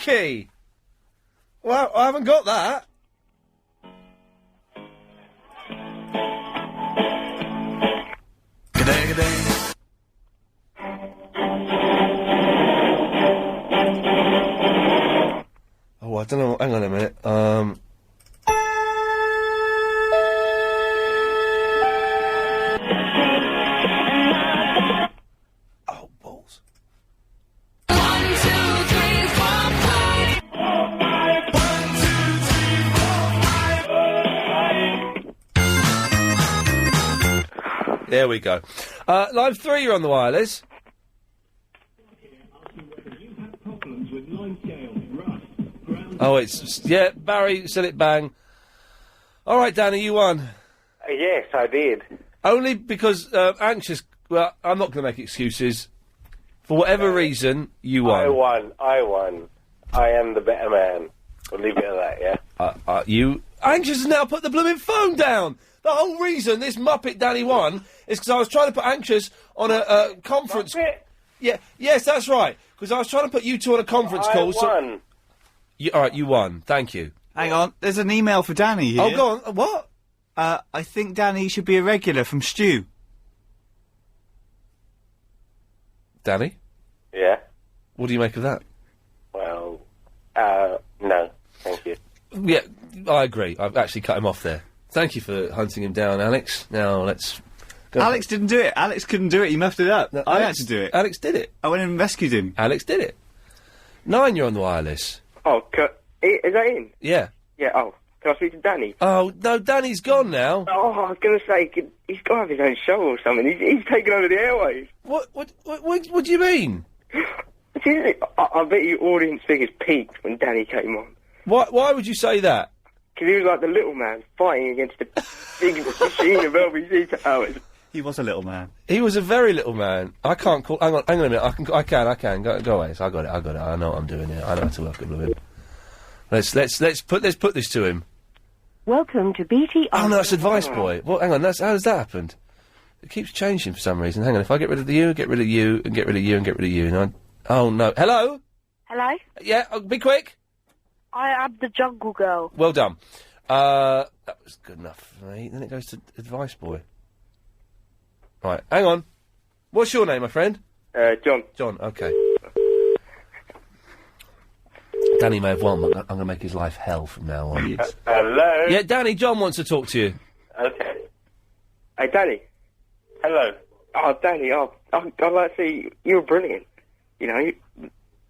[SPEAKER 1] crikey! Well, I haven't got that.
[SPEAKER 7] G'day, g'day.
[SPEAKER 1] Oh, I don't know. Hang on a minute. Oh, balls. There we go. Line 3, you're on the wireless. Oh, yeah, Barry said it bang. All right, Danny, you won.
[SPEAKER 15] Yes, I did.
[SPEAKER 1] Only because anxious. Well, I'm not going to make excuses. For whatever reason, you won.
[SPEAKER 15] I won. I am the better man. We'll leave it at that, yeah?
[SPEAKER 1] You anxious has now put the blooming phone down. The whole reason this Muppet Danny won is because I was trying to put Anxious on a conference. Yeah, yes, that's right. Because I was trying to put you two on a conference call.
[SPEAKER 15] Won.
[SPEAKER 1] All right, you won. Thank you.
[SPEAKER 2] Hang on, there's an email for Danny here.
[SPEAKER 1] Oh, go on. What?
[SPEAKER 2] I think Danny should be a regular from Stu.
[SPEAKER 1] Danny?
[SPEAKER 15] Yeah?
[SPEAKER 1] What do you make of that?
[SPEAKER 15] Well, no. Thank you.
[SPEAKER 1] Yeah, I agree. I've actually cut him off there. Thank you for hunting him down, Alex. Now, let's go.
[SPEAKER 2] Alex didn't do it. Alex couldn't do it. He muffed it up.
[SPEAKER 1] No,
[SPEAKER 2] I had to do it.
[SPEAKER 1] Alex did it.
[SPEAKER 2] I went and rescued him.
[SPEAKER 1] Alex did it. 9, you're on the wireless.
[SPEAKER 8] Oh, is that in?
[SPEAKER 1] Yeah.
[SPEAKER 8] Yeah, oh. Can I speak to Danny?
[SPEAKER 1] Oh, no, Danny's gone now.
[SPEAKER 8] Oh, I was going to say, he's got to have his own show or something. He's taken over the airwaves.
[SPEAKER 1] What do you mean?
[SPEAKER 8] I bet your audience figures peaked when Danny came on.
[SPEAKER 1] Why would you say that?
[SPEAKER 8] Because he was like the little man fighting against the big machine of LBC towers.
[SPEAKER 2] He was a little man.
[SPEAKER 1] He was a very little man. I can't call. Hang on a minute. I can. Go away. So I got it. I know what I'm doing here. I know how to work it with him. Let's put this to him.
[SPEAKER 13] Welcome to BT.
[SPEAKER 1] Oh no, that's Advice Boy. Well, hang on. How does that happen? It keeps changing for some reason. Hang on. If I get rid of you, get rid of you, and get rid of you, and get rid of you, and oh no. Hello.
[SPEAKER 13] Hello?
[SPEAKER 1] Yeah. Be quick.
[SPEAKER 13] I am the Jungle Girl.
[SPEAKER 1] Well done. That was good enough for me. Then it goes to Advice Boy. Right, hang on. What's your name, my friend?
[SPEAKER 8] John.
[SPEAKER 1] John, okay. Danny may have won, but I'm going to make his life hell from now on.
[SPEAKER 15] Hello?
[SPEAKER 1] Yeah, Danny, John wants to talk to you.
[SPEAKER 15] Okay.
[SPEAKER 8] Hey, Danny.
[SPEAKER 15] Hello.
[SPEAKER 8] Oh, Danny, I'd like to say you're brilliant. You know,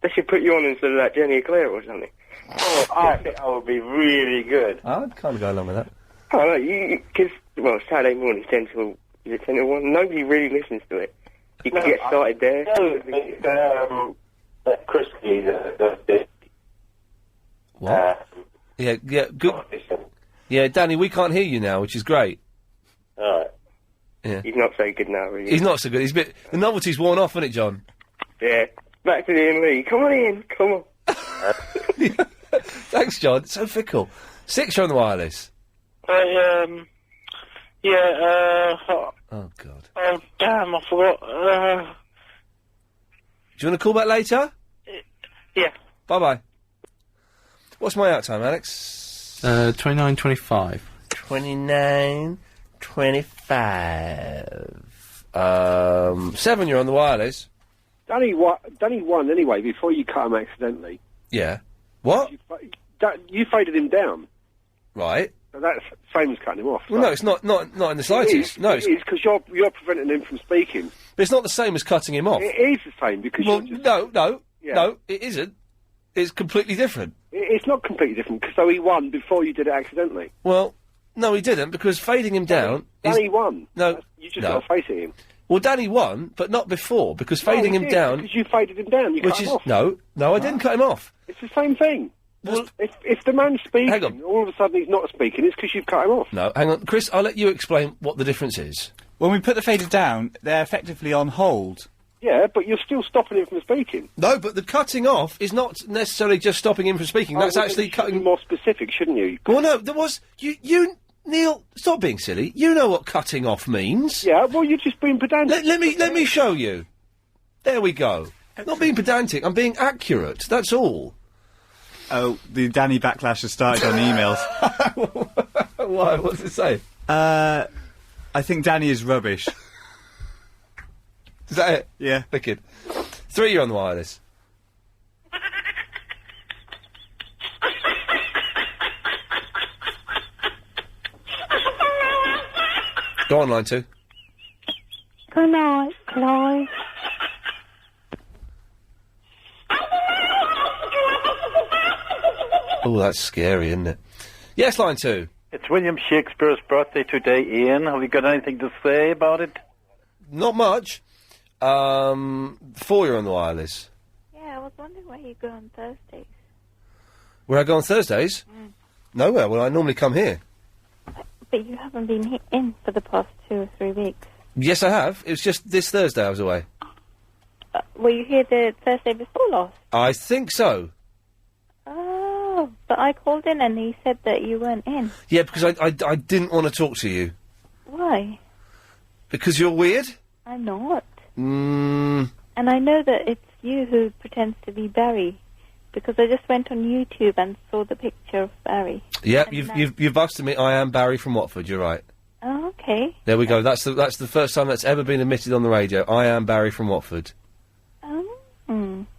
[SPEAKER 8] they should put you on instead of that Jenny Eclair or something.
[SPEAKER 15] Oh, I think I would be really good.
[SPEAKER 1] I'd kind of go along with that.
[SPEAKER 8] Oh, no, because, Saturday morning, 10 till 1, nobody really listens to it. You can get started there.
[SPEAKER 15] No, that Christie,
[SPEAKER 1] What? Yeah, good. Yeah, Danny, we can't hear you now, which is great.
[SPEAKER 15] Alright.
[SPEAKER 1] Yeah.
[SPEAKER 8] He's not so good now, really.
[SPEAKER 1] He's not so good. The novelty's worn off, isn't it, John?
[SPEAKER 8] Yeah. Back to the Ian Lee. Come on in, come on.
[SPEAKER 1] Thanks, John. So fickle. 6, you're on the wireless.
[SPEAKER 23] Oh,
[SPEAKER 1] God.
[SPEAKER 23] Oh, damn, I forgot.
[SPEAKER 1] Do you want to call back later?
[SPEAKER 23] Yeah.
[SPEAKER 1] Bye-bye. What's my out time, Alex?
[SPEAKER 4] 29:25.
[SPEAKER 1] 29:25. 7, you're on the wireless.
[SPEAKER 5] Danny won anyway before you cut him accidentally.
[SPEAKER 1] Yeah. What?
[SPEAKER 5] You faded him down.
[SPEAKER 1] Right.
[SPEAKER 5] So that's same as cutting him off.
[SPEAKER 1] Well, no, it's not in the slightest. No,
[SPEAKER 5] it is because you're preventing him from speaking.
[SPEAKER 1] But it's not the same as cutting him off.
[SPEAKER 5] It is the same because
[SPEAKER 1] no, it isn't. It's completely different.
[SPEAKER 5] It's not completely different because he won before you did it accidentally.
[SPEAKER 1] Well, no, he didn't because fading him down.
[SPEAKER 5] Danny won.
[SPEAKER 1] No,
[SPEAKER 5] you just got to face it him.
[SPEAKER 1] Well, Danny won, but not before because fading him down.
[SPEAKER 5] Because you faded him down. You cut him off.
[SPEAKER 1] No, I didn't cut him off.
[SPEAKER 5] It's the same thing. Well, if the man's speaking, all of a sudden he's not speaking, it's because you've cut him off.
[SPEAKER 1] No, hang on. Chris, I'll let you explain what the difference is.
[SPEAKER 2] When we put the fader down, they're effectively on hold.
[SPEAKER 5] Yeah, but you're still stopping him from speaking.
[SPEAKER 1] No, but the cutting off is not necessarily just stopping him from speaking. That's actually cutting...
[SPEAKER 5] Be more specific, shouldn't you?
[SPEAKER 1] Well, no, there was... You, Neil, stop being silly. You know what cutting off means.
[SPEAKER 5] Yeah, well, you're just being pedantic.
[SPEAKER 1] Let me show you. There we go. I'm not being pedantic, I'm being accurate, that's all.
[SPEAKER 2] Oh, the Danny backlash has started on emails.
[SPEAKER 1] Why? What does it say?
[SPEAKER 2] I think Danny is rubbish.
[SPEAKER 1] Is that it?
[SPEAKER 2] Yeah.
[SPEAKER 1] Wicked. 3, you're on the wireless. Go on, line 2.
[SPEAKER 13] Good night, Clive.
[SPEAKER 1] Oh, that's scary, isn't it? Yes, line 2.
[SPEAKER 6] It's William Shakespeare's birthday today, Ian. Have you got anything to say about it?
[SPEAKER 1] Not much. 4, you're on the wireless.
[SPEAKER 13] Yeah, I was wondering where you go on Thursdays.
[SPEAKER 1] Where I go on Thursdays? Nowhere. Well, I normally come here.
[SPEAKER 13] But you haven't been in for the past 2 or 3 weeks.
[SPEAKER 1] Yes, I have. It was just this Thursday I was away.
[SPEAKER 13] Were you here the Thursday before last?
[SPEAKER 1] I think so.
[SPEAKER 13] Oh, but I called in and he said that you weren't in.
[SPEAKER 1] Yeah, because I didn't want to talk to you.
[SPEAKER 13] Why?
[SPEAKER 1] Because you're weird?
[SPEAKER 13] I'm not.
[SPEAKER 1] Mm.
[SPEAKER 13] And I know that it's you who pretends to be Barry, because I just went on YouTube and saw the picture of Barry.
[SPEAKER 1] Yeah, you've busted me. I am Barry from Watford. You're right.
[SPEAKER 13] Oh, okay.
[SPEAKER 1] There we go. That's the first time that's ever been admitted on the radio. I am Barry from Watford.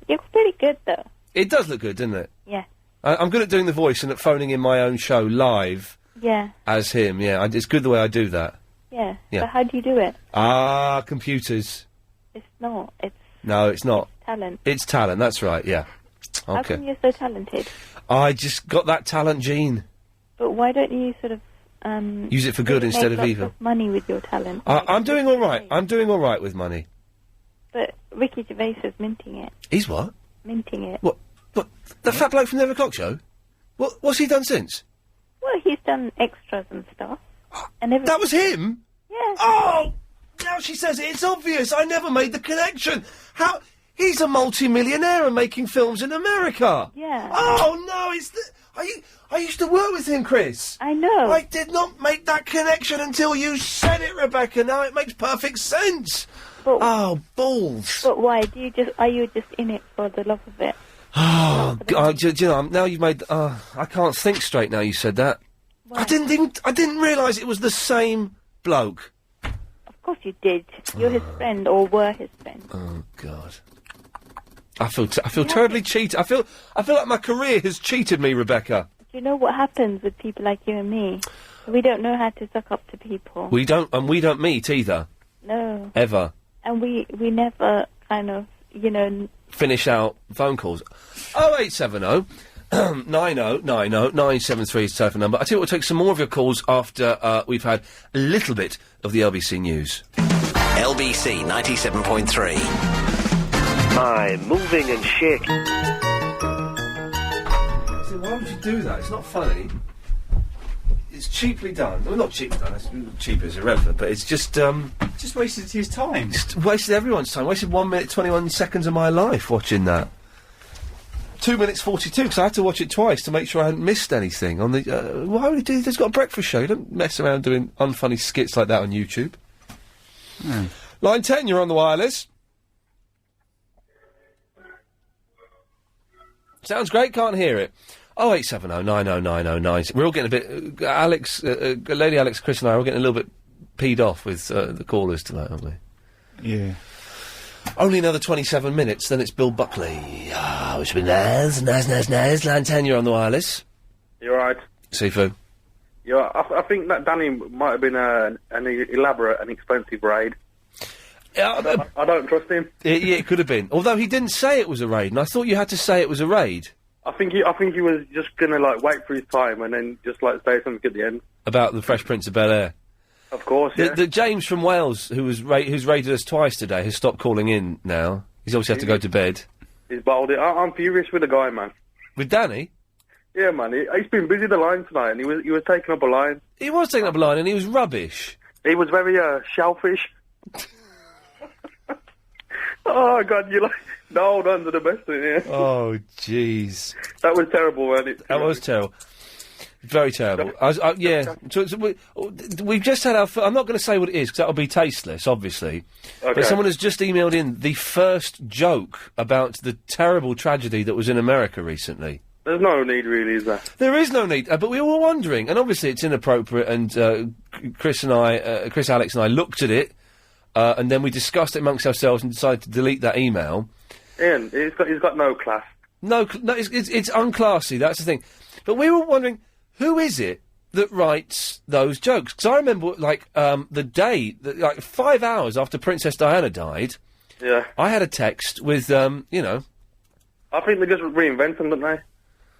[SPEAKER 13] You're pretty good, though.
[SPEAKER 1] It does look good, doesn't it?
[SPEAKER 13] Yeah.
[SPEAKER 1] I'm good at doing the voice and at phoning in my own show live
[SPEAKER 13] Yeah.
[SPEAKER 1] as him. Yeah, it's good the way I do that.
[SPEAKER 13] Yeah.
[SPEAKER 1] Yeah.
[SPEAKER 13] So how do you do it?
[SPEAKER 1] Computers.
[SPEAKER 13] It's not. It's
[SPEAKER 1] No, it's not.
[SPEAKER 13] talent.
[SPEAKER 1] It's talent. That's right. Yeah.
[SPEAKER 13] How
[SPEAKER 1] Okay.
[SPEAKER 13] come you're so talented?
[SPEAKER 1] I just got that talent gene.
[SPEAKER 13] But why don't you sort of
[SPEAKER 1] Use it for good
[SPEAKER 13] make
[SPEAKER 1] instead of
[SPEAKER 13] lots
[SPEAKER 1] evil.
[SPEAKER 13] money with your talent?
[SPEAKER 1] I'm doing all right. I'm doing all right with money.
[SPEAKER 13] But Ricky Gervais is minting it.
[SPEAKER 1] He's what?
[SPEAKER 13] Minting it.
[SPEAKER 1] What? The fat bloke from the 11 o'clock show? What's he done since?
[SPEAKER 13] Well, he's done extras and stuff. And
[SPEAKER 1] That was him?
[SPEAKER 13] Yeah.
[SPEAKER 1] Oh! Now she says it, it's obvious. I never made the connection. How? He's a multi-millionaire and making films in America.
[SPEAKER 13] Yeah.
[SPEAKER 1] Oh, no, it's the... I used to work with him, Chris.
[SPEAKER 13] I know.
[SPEAKER 1] I did not make that connection until you said it, Rebecca. Now it makes perfect sense.
[SPEAKER 13] But,
[SPEAKER 1] balls.
[SPEAKER 13] But why? Are you just in it for the love of it?
[SPEAKER 1] Oh, God, do you know, now you've made... I can't think straight now you said that.
[SPEAKER 13] Why?
[SPEAKER 1] I didn't realise it was the same bloke.
[SPEAKER 13] Of course you did. You're his friend, or were his friend.
[SPEAKER 1] Oh, God. I feel terribly cheated. I feel like my career has cheated me, Rebecca.
[SPEAKER 13] Do you know what happens with people like you and me? We don't know how to suck up to people.
[SPEAKER 1] We don't meet either.
[SPEAKER 13] No.
[SPEAKER 1] Ever.
[SPEAKER 13] And we never kind of,
[SPEAKER 1] Finish out phone calls. 0870 9090 973 is the telephone number. I tell you what, we'll take some more of your calls after we've had a little bit of the LBC news.
[SPEAKER 9] LBC 97.3.
[SPEAKER 5] My moving and shaking.
[SPEAKER 1] See, why would you do that? It's not funny. It's cheaply done. Well, not cheaply done. Cheap is irrelevant, but it's just
[SPEAKER 2] Just wasted his time.
[SPEAKER 1] just wasted everyone's time. Wasted 1 minute 21 seconds of my life watching that. 2 minutes 42 because I had to watch it twice to make sure I hadn't missed anything. On the why would he do? He's got a breakfast show. You don't mess around doing unfunny skits like that on YouTube. Line 10, you're on the wireless. Sounds great, can't hear it. 0870 9090 We're all getting a bit... Lady Alex, Chris and I are all getting a little bit peed off with the callers tonight, aren't we?
[SPEAKER 2] Yeah.
[SPEAKER 1] Only another 27 minutes, then it's Bill Buckley. Which would be nice. Line 10, you're on the wireless.
[SPEAKER 19] You're right.
[SPEAKER 1] Sifu.
[SPEAKER 19] Yeah, I think that Danny might have been an elaborate and expensive raid. I don't trust him.
[SPEAKER 1] Yeah, it could have been. Although he didn't say it was a raid, and I thought you had to say it was a raid.
[SPEAKER 19] I think he was just gonna wait for his time and then just say something at the end.
[SPEAKER 1] About the Fresh Prince of Bel-Air.
[SPEAKER 19] Of course, yeah.
[SPEAKER 1] The James from Wales, who's raided us twice today, has stopped calling in now. He's obviously had to go to bed.
[SPEAKER 19] He's bowled it. I'm furious with the guy, man.
[SPEAKER 1] With Danny?
[SPEAKER 19] Yeah, man. He's been busy the line tonight, and he was taking up a line.
[SPEAKER 1] He was taking up a line, and he was rubbish.
[SPEAKER 19] He was very shellfish. Oh God, the old ones are the best in here.
[SPEAKER 1] Oh jeez,
[SPEAKER 19] that was terrible, man.
[SPEAKER 1] That was terrible. Very terrible. Yeah. So we've just had our... I'm not going to say what it is, because that'll be tasteless, obviously.
[SPEAKER 19] Okay.
[SPEAKER 1] But someone has just emailed in the first joke about the terrible tragedy that was in America recently.
[SPEAKER 19] There's no need, really, is there?
[SPEAKER 1] There is no need, but we were wondering, and obviously it's inappropriate, and Chris, Alex and I looked at it, and then we discussed it amongst ourselves and decided to delete that email.
[SPEAKER 19] Ian, he's got no class.
[SPEAKER 1] No, it's unclassy, that's the thing. But we were wondering, who is it that writes those jokes? Because I remember, the day, 5 hours after Princess Diana died,
[SPEAKER 19] Yeah.
[SPEAKER 1] I had a text with,
[SPEAKER 19] I think they just reinvent them, don't they?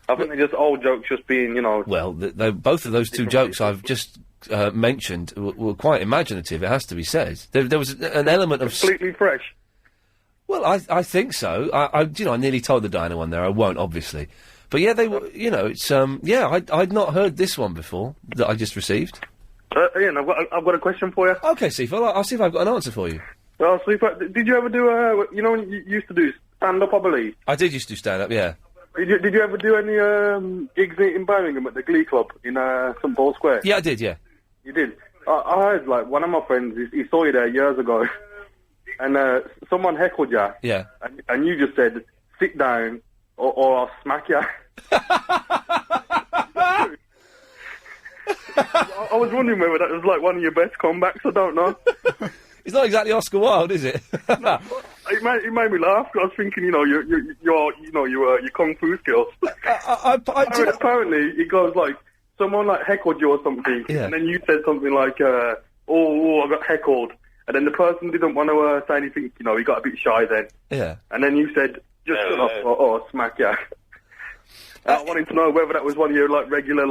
[SPEAKER 19] I think they're just old jokes just being,
[SPEAKER 1] Well, both of those two jokes I've just mentioned were quite imaginative, it has to be said. There was an element of...
[SPEAKER 19] completely fresh.
[SPEAKER 1] Well, I think so. I nearly told the Diana one there. I won't, obviously. But yeah, they were, it's, I'd not heard this one before that I just received.
[SPEAKER 19] Ian, I've got a question for you.
[SPEAKER 1] Okay, Steve, I'll see if I've got an answer for you.
[SPEAKER 19] Well, super. Did you ever do, when you used to do stand-up, I believe?
[SPEAKER 1] I did used to do stand-up, yeah.
[SPEAKER 19] Did you ever do any gigs in Birmingham at the Glee Club in St Paul Square?
[SPEAKER 1] Yeah, I did, yeah.
[SPEAKER 19] You did? I heard, one of my friends, he saw you there years ago, and someone heckled you.
[SPEAKER 1] Yeah.
[SPEAKER 19] And you just said, sit down, or I'll smack you. I was wondering whether that was, one of your best comebacks, I don't know.
[SPEAKER 1] It's not exactly Oscar Wilde, is it?
[SPEAKER 19] It made me laugh. I was thinking, your kung fu skills. Apparently, it goes someone heckled you or something,
[SPEAKER 1] Yeah.
[SPEAKER 19] and then you said something like, I got heckled, and then the person didn't want to say anything. He got a bit shy then,
[SPEAKER 1] Yeah.
[SPEAKER 19] and then you said, just shut up, or I'll smack ya. I wanted to know whether that was one of your regular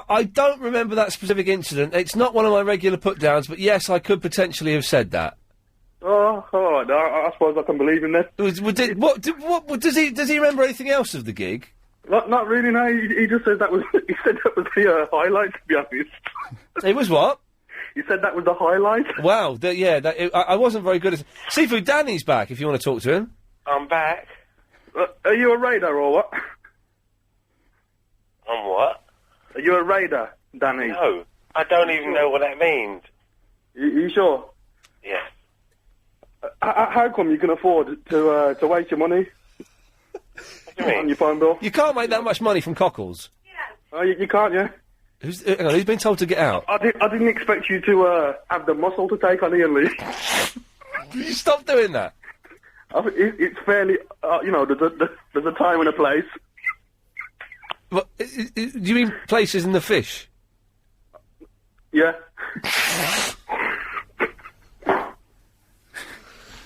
[SPEAKER 1] I don't remember that specific incident. It's not one of my regular put-downs, but yes, I could potentially have said that.
[SPEAKER 19] Oh, all right. I suppose I can believe in that.
[SPEAKER 1] Does he remember anything else of the gig?
[SPEAKER 19] Not really. No, he just said that was. He said that was the highlight. To be honest,
[SPEAKER 1] it was what?
[SPEAKER 19] He said that was the highlight.
[SPEAKER 1] Wow. I wasn't very good at. Seafood Danny's back. If you want to talk to him.
[SPEAKER 15] I'm back.
[SPEAKER 19] Are you a raider or what?
[SPEAKER 15] I'm what?
[SPEAKER 19] Are you a raider, Danny?
[SPEAKER 15] No, I don't even know what that means.
[SPEAKER 19] You sure?
[SPEAKER 15] Yeah.
[SPEAKER 19] How come you can afford to waste your money?
[SPEAKER 15] What do you mean?
[SPEAKER 19] On your phone bill?
[SPEAKER 1] You can't make that much money from cockles.
[SPEAKER 19] Oh, you can't, yeah?
[SPEAKER 1] Hang on, who's been told to get out?
[SPEAKER 19] I didn't expect you to have the muscle to take on Iain Lee.
[SPEAKER 1] You stop doing that.
[SPEAKER 19] It's fairly, there's a time and a place.
[SPEAKER 1] What, do you mean places in the fish?
[SPEAKER 19] Yeah.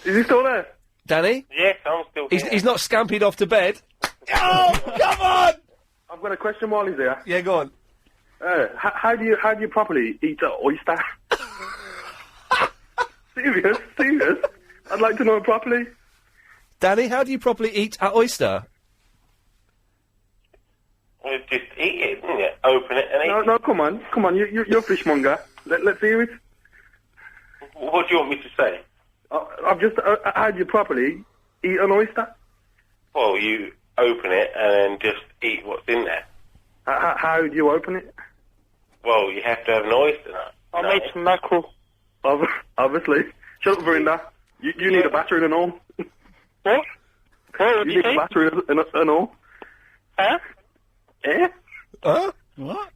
[SPEAKER 19] Is he still there?
[SPEAKER 1] Danny?
[SPEAKER 15] Yes, I'm still here.
[SPEAKER 1] He's not scampied off to bed. Oh, come on!
[SPEAKER 19] I've got a question while he's there.
[SPEAKER 1] Yeah, go on.
[SPEAKER 19] How do you properly eat an oyster? Serious? I'd like to know it properly.
[SPEAKER 1] Danny, how do you properly eat an oyster?
[SPEAKER 15] Well, just eat it, didn't you? Open it and eat it.
[SPEAKER 19] No, come on. You're a fishmonger. Let's hear it.
[SPEAKER 15] What do you want me to say?
[SPEAKER 19] I've just how do you properly eat an oyster?
[SPEAKER 15] Well, you open it and then just eat what's in there.
[SPEAKER 19] How do you open it?
[SPEAKER 15] Well, you have to have an oyster nut.
[SPEAKER 23] I made some mackerel.
[SPEAKER 19] Obviously. Shut up, Verinda. You need a battery and all.
[SPEAKER 23] What? What
[SPEAKER 19] you need a battery and all.
[SPEAKER 23] Huh?
[SPEAKER 19] Eh?
[SPEAKER 1] Huh? What?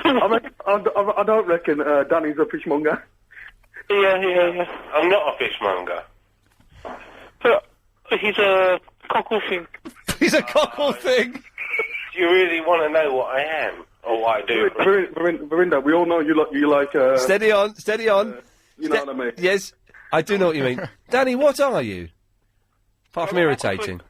[SPEAKER 19] I don't reckon Danny's a fishmonger.
[SPEAKER 23] Yeah.
[SPEAKER 15] I'm not a fishmonger.
[SPEAKER 23] He's a cockle thing.
[SPEAKER 1] He's a cockle thing?
[SPEAKER 15] Do you really want to know what I am? Or what I do?
[SPEAKER 19] Verinda, we all know you like...
[SPEAKER 1] Steady on.
[SPEAKER 19] You know what I mean?
[SPEAKER 1] Yes, I do know what you mean. Danny, what are you? Apart from irritating.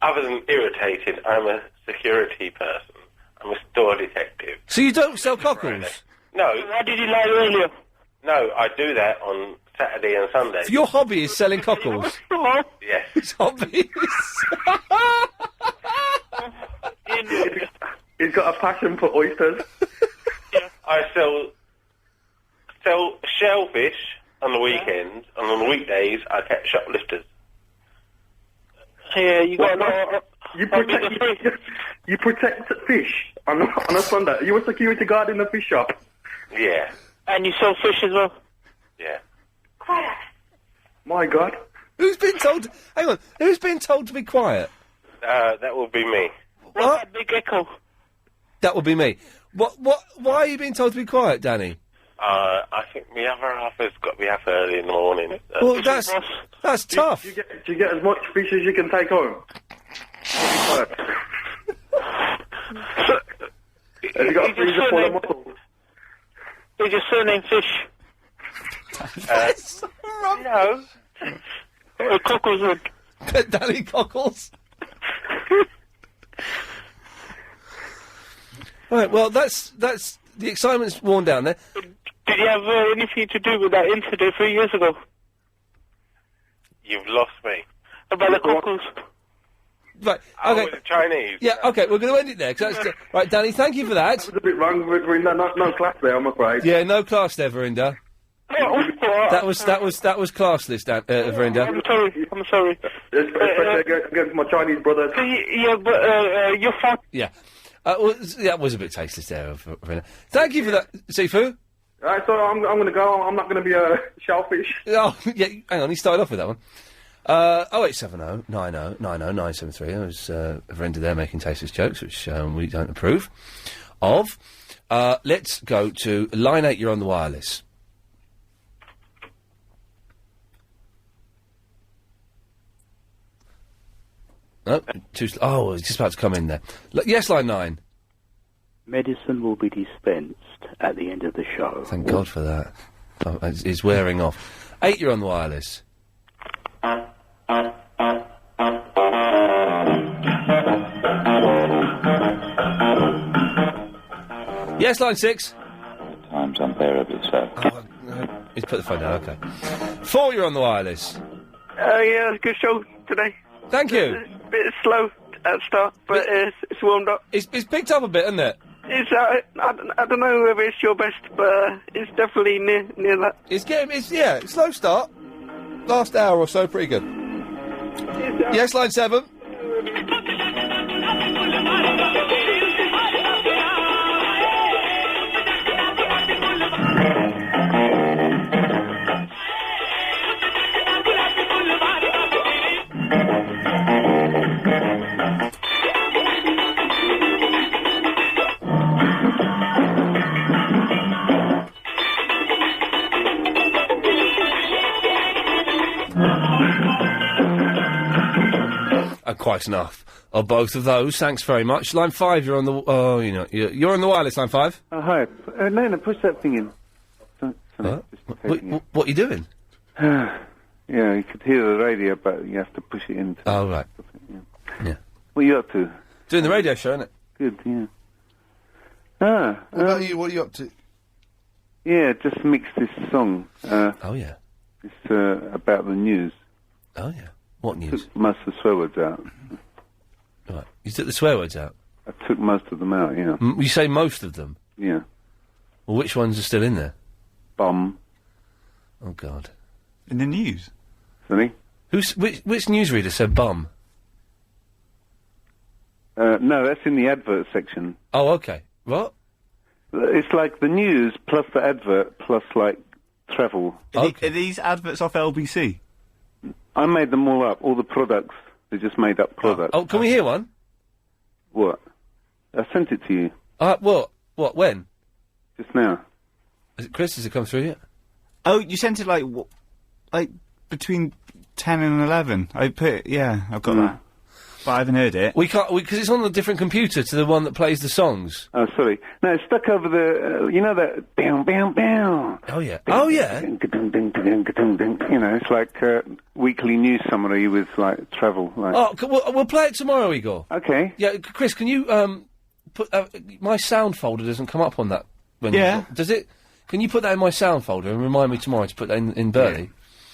[SPEAKER 15] Other than irritating, I'm a security person. I'm a store detective.
[SPEAKER 1] So you don't sell cockles?
[SPEAKER 15] No.
[SPEAKER 23] Why did you lie earlier?
[SPEAKER 15] No, I do that on Saturday and Sunday.
[SPEAKER 1] So your hobby is selling cockles?
[SPEAKER 15] Yes.
[SPEAKER 1] His hobby
[SPEAKER 19] He's got a passion for oysters.
[SPEAKER 15] I sell shellfish on the weekends, and on the weekdays I catch shoplifters.
[SPEAKER 23] Yeah, you got
[SPEAKER 19] You protect fish on a Sunday. Are you a security guard in the fish shop?
[SPEAKER 15] Yeah.
[SPEAKER 23] And you sell fish as well?
[SPEAKER 15] Yeah.
[SPEAKER 19] My God.
[SPEAKER 1] Who's been told... Hang on. Who's been told to be quiet?
[SPEAKER 15] That will be me.
[SPEAKER 23] What? Big echo.
[SPEAKER 1] That would be me. What? Why are you being told to be quiet, Danny?
[SPEAKER 15] I think the other half has got to be up early in the morning.
[SPEAKER 1] Well, that's tough.
[SPEAKER 19] Do you get as much fish as you can take home? Have you got a freezer full of mussels?
[SPEAKER 23] Is your surname Fish?
[SPEAKER 15] No.
[SPEAKER 23] Cockles.
[SPEAKER 1] Danny Cockles. Right, well, that's the excitement's worn down there.
[SPEAKER 23] Did you have anything to do with that incident 3 years ago?
[SPEAKER 15] You've lost me.
[SPEAKER 23] About the cockles?
[SPEAKER 1] Right,
[SPEAKER 15] Oh,
[SPEAKER 1] okay.
[SPEAKER 15] with the Chinese.
[SPEAKER 1] Yeah, okay, we're going to end it there. 'Cause that's, right, Danny, thank you for that.
[SPEAKER 19] That was a bit wrong, Verinda. No class there, I'm afraid.
[SPEAKER 1] Yeah, no class there, Verinda. That was classless, Verinda.
[SPEAKER 23] I'm sorry.
[SPEAKER 19] Especially against my Chinese brothers.
[SPEAKER 23] Yeah, but you're fine.
[SPEAKER 1] Yeah. That was a bit tasteless there, Verinda. Thank you for that, Sifu.
[SPEAKER 19] Right, so I'm going to go. I'm not going to be a shellfish.
[SPEAKER 1] Oh, yeah, hang on, he started off with that one. 0870 90 90 973. There was Verinda there making tasteless jokes, which we don't approve of. Let's go to line 8, you're on the wireless. Oh, it's just about to come in there. Yes, line 9.
[SPEAKER 11] Medicine will be dispensed at the end of the show.
[SPEAKER 1] Thank God for that. Oh, it's wearing off. 8, you're on the wireless. Yes, line 6.
[SPEAKER 3] Time's unbearably so.
[SPEAKER 1] He's put the phone down, okay. 4, you're on the wireless.
[SPEAKER 23] Yeah, it's a good show today.
[SPEAKER 1] Thank you.
[SPEAKER 23] A bit slow at the start, but it's warmed up.
[SPEAKER 1] It's picked up a bit, hasn't it?
[SPEAKER 23] It's I don't know whether it's your best, but it's definitely near that.
[SPEAKER 1] It's slow start. Last hour or so, pretty good. Yes, line 7. Quite enough of both of those. Thanks very much. Line 5, you're on the. Oh, you're on the wireless. Line 5.
[SPEAKER 12] Hi. No, push that thing in.
[SPEAKER 1] What are you doing?
[SPEAKER 12] Yeah, you could hear the radio, but you have to push it in.
[SPEAKER 1] Oh, right. Yeah.
[SPEAKER 12] What are you up to?
[SPEAKER 1] Doing the radio show, innit?
[SPEAKER 12] Good, yeah.
[SPEAKER 21] What about you? What are you up to?
[SPEAKER 12] Yeah, just mixed this song.
[SPEAKER 1] Oh, yeah.
[SPEAKER 12] It's about the news.
[SPEAKER 1] Oh, yeah. What news?
[SPEAKER 12] Took most of the swear words out.
[SPEAKER 1] Right. You took the swear words out?
[SPEAKER 12] I took most of them out, yeah.
[SPEAKER 1] You say most of them?
[SPEAKER 12] Yeah.
[SPEAKER 1] Well, which ones are still in there?
[SPEAKER 12] Bum.
[SPEAKER 1] Oh, God.
[SPEAKER 2] In the news?
[SPEAKER 12] Sorry?
[SPEAKER 1] Which newsreader said bum?
[SPEAKER 12] No, that's in the advert section.
[SPEAKER 1] Oh, okay. What?
[SPEAKER 12] It's like the news plus the advert plus, like, travel.
[SPEAKER 2] Are these adverts off LBC?
[SPEAKER 12] I made them all up. All the products. They just made up products.
[SPEAKER 1] Oh, can we hear one?
[SPEAKER 12] What? I sent it to you.
[SPEAKER 1] What? When?
[SPEAKER 12] Just now.
[SPEAKER 1] Chris, has it come through yet?
[SPEAKER 2] Oh, you sent it like between 10 and 11. I've got that. But I haven't heard it.
[SPEAKER 1] We can't, because it's on a different computer to the one that plays the songs.
[SPEAKER 12] Oh, sorry. No, it's stuck over the, you know that, bam, bam, bam.
[SPEAKER 1] Oh, yeah.
[SPEAKER 12] You know, it's like weekly news summary with, like, travel. Like.
[SPEAKER 1] Oh, we'll play it tomorrow, Igor.
[SPEAKER 12] Okay.
[SPEAKER 1] Yeah, Chris, can you, put, my sound folder doesn't come up on that. Does it? Can you put that in my sound folder and remind me tomorrow to put that in Burley?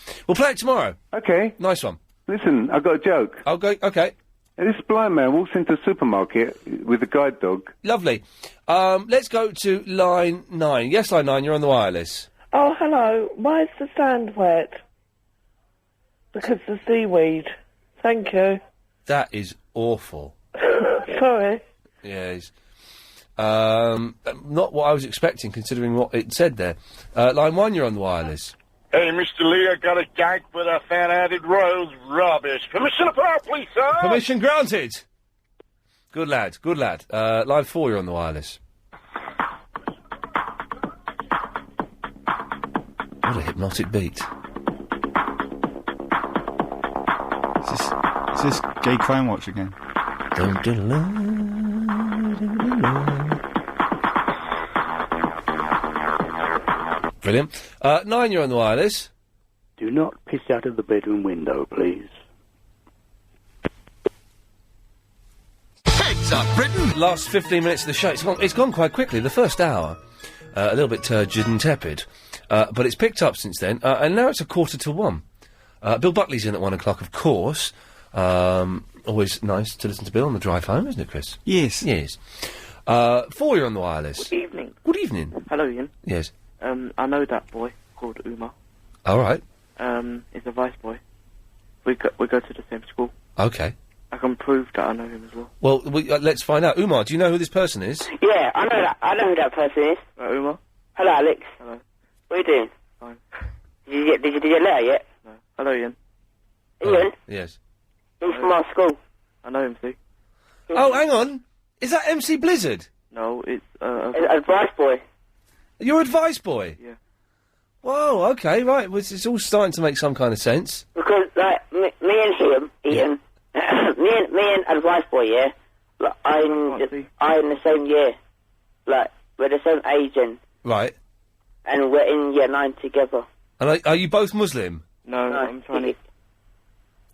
[SPEAKER 1] Yeah. We'll play it tomorrow.
[SPEAKER 12] Okay.
[SPEAKER 1] Nice one.
[SPEAKER 12] Listen, I've got a joke.
[SPEAKER 1] Okay.
[SPEAKER 12] This blind man walks into a supermarket with a guide dog.
[SPEAKER 1] Lovely. Let's go to line 9. Yes, line 9, you're on the wireless.
[SPEAKER 22] Oh, hello. Why is the sand wet? Because the seaweed. Thank you.
[SPEAKER 1] That is awful.
[SPEAKER 22] Sorry.
[SPEAKER 1] Yes. Not what I was expecting, considering what it said there. Line 1, you're on the wireless.
[SPEAKER 10] Hey, Mr. Lee, I got a gag, but I found out it was rubbish. Permission to fire, please, sir.
[SPEAKER 1] Permission granted. Good lad, good lad. Line 4, you're on the wireless. What a hypnotic beat.
[SPEAKER 2] Is this Gay Crime Watch again?
[SPEAKER 1] Brilliant. 9, you're on the wireless.
[SPEAKER 11] Do not piss out of the bedroom window, please.
[SPEAKER 1] Heads up, Britain! Last 15 minutes of the show. It's gone quite quickly. The first hour, a little bit turgid and tepid. But it's picked up since then. And now it's 1:45. Bill Buckley's in at 1 o'clock, of course. Always nice to listen to Bill on the drive home, isn't it, Chris?
[SPEAKER 2] Yes.
[SPEAKER 1] Yes. 4, you're on the wireless.
[SPEAKER 14] Good evening.
[SPEAKER 1] Good evening.
[SPEAKER 14] Hello, Ian.
[SPEAKER 1] Yes.
[SPEAKER 14] I know that boy called Uma.
[SPEAKER 1] All right.
[SPEAKER 14] He's a vice boy. We go to the same school.
[SPEAKER 1] Okay.
[SPEAKER 14] I can prove that I know him as well.
[SPEAKER 1] Well, let's find out. Umar, do you know who this person is?
[SPEAKER 20] Yeah, I know that. I know who that person is.
[SPEAKER 14] Uma?
[SPEAKER 20] Hello, Alex.
[SPEAKER 14] Hello.
[SPEAKER 20] What are you doing?
[SPEAKER 14] Fine.
[SPEAKER 20] Did you get a letter yet?
[SPEAKER 14] No. Hello, Ian.
[SPEAKER 20] Ian?
[SPEAKER 1] Yes.
[SPEAKER 20] He's from our school.
[SPEAKER 14] I know him, see?
[SPEAKER 1] Oh, hang on. Is that MC Blizzard?
[SPEAKER 14] No, it's,
[SPEAKER 20] A vice boy.
[SPEAKER 1] You're Advice Boy?
[SPEAKER 14] Yeah.
[SPEAKER 1] Whoa, okay, right. Well, it's all starting to make some kind of sense.
[SPEAKER 20] Because, like, me and him, Ian, me and Advice Boy, yeah, like, I'm in the same year. Like, we're the same age
[SPEAKER 1] Right.
[SPEAKER 20] and we're in year 9 together.
[SPEAKER 1] And are you both Muslim?
[SPEAKER 14] No, I'm Chinese.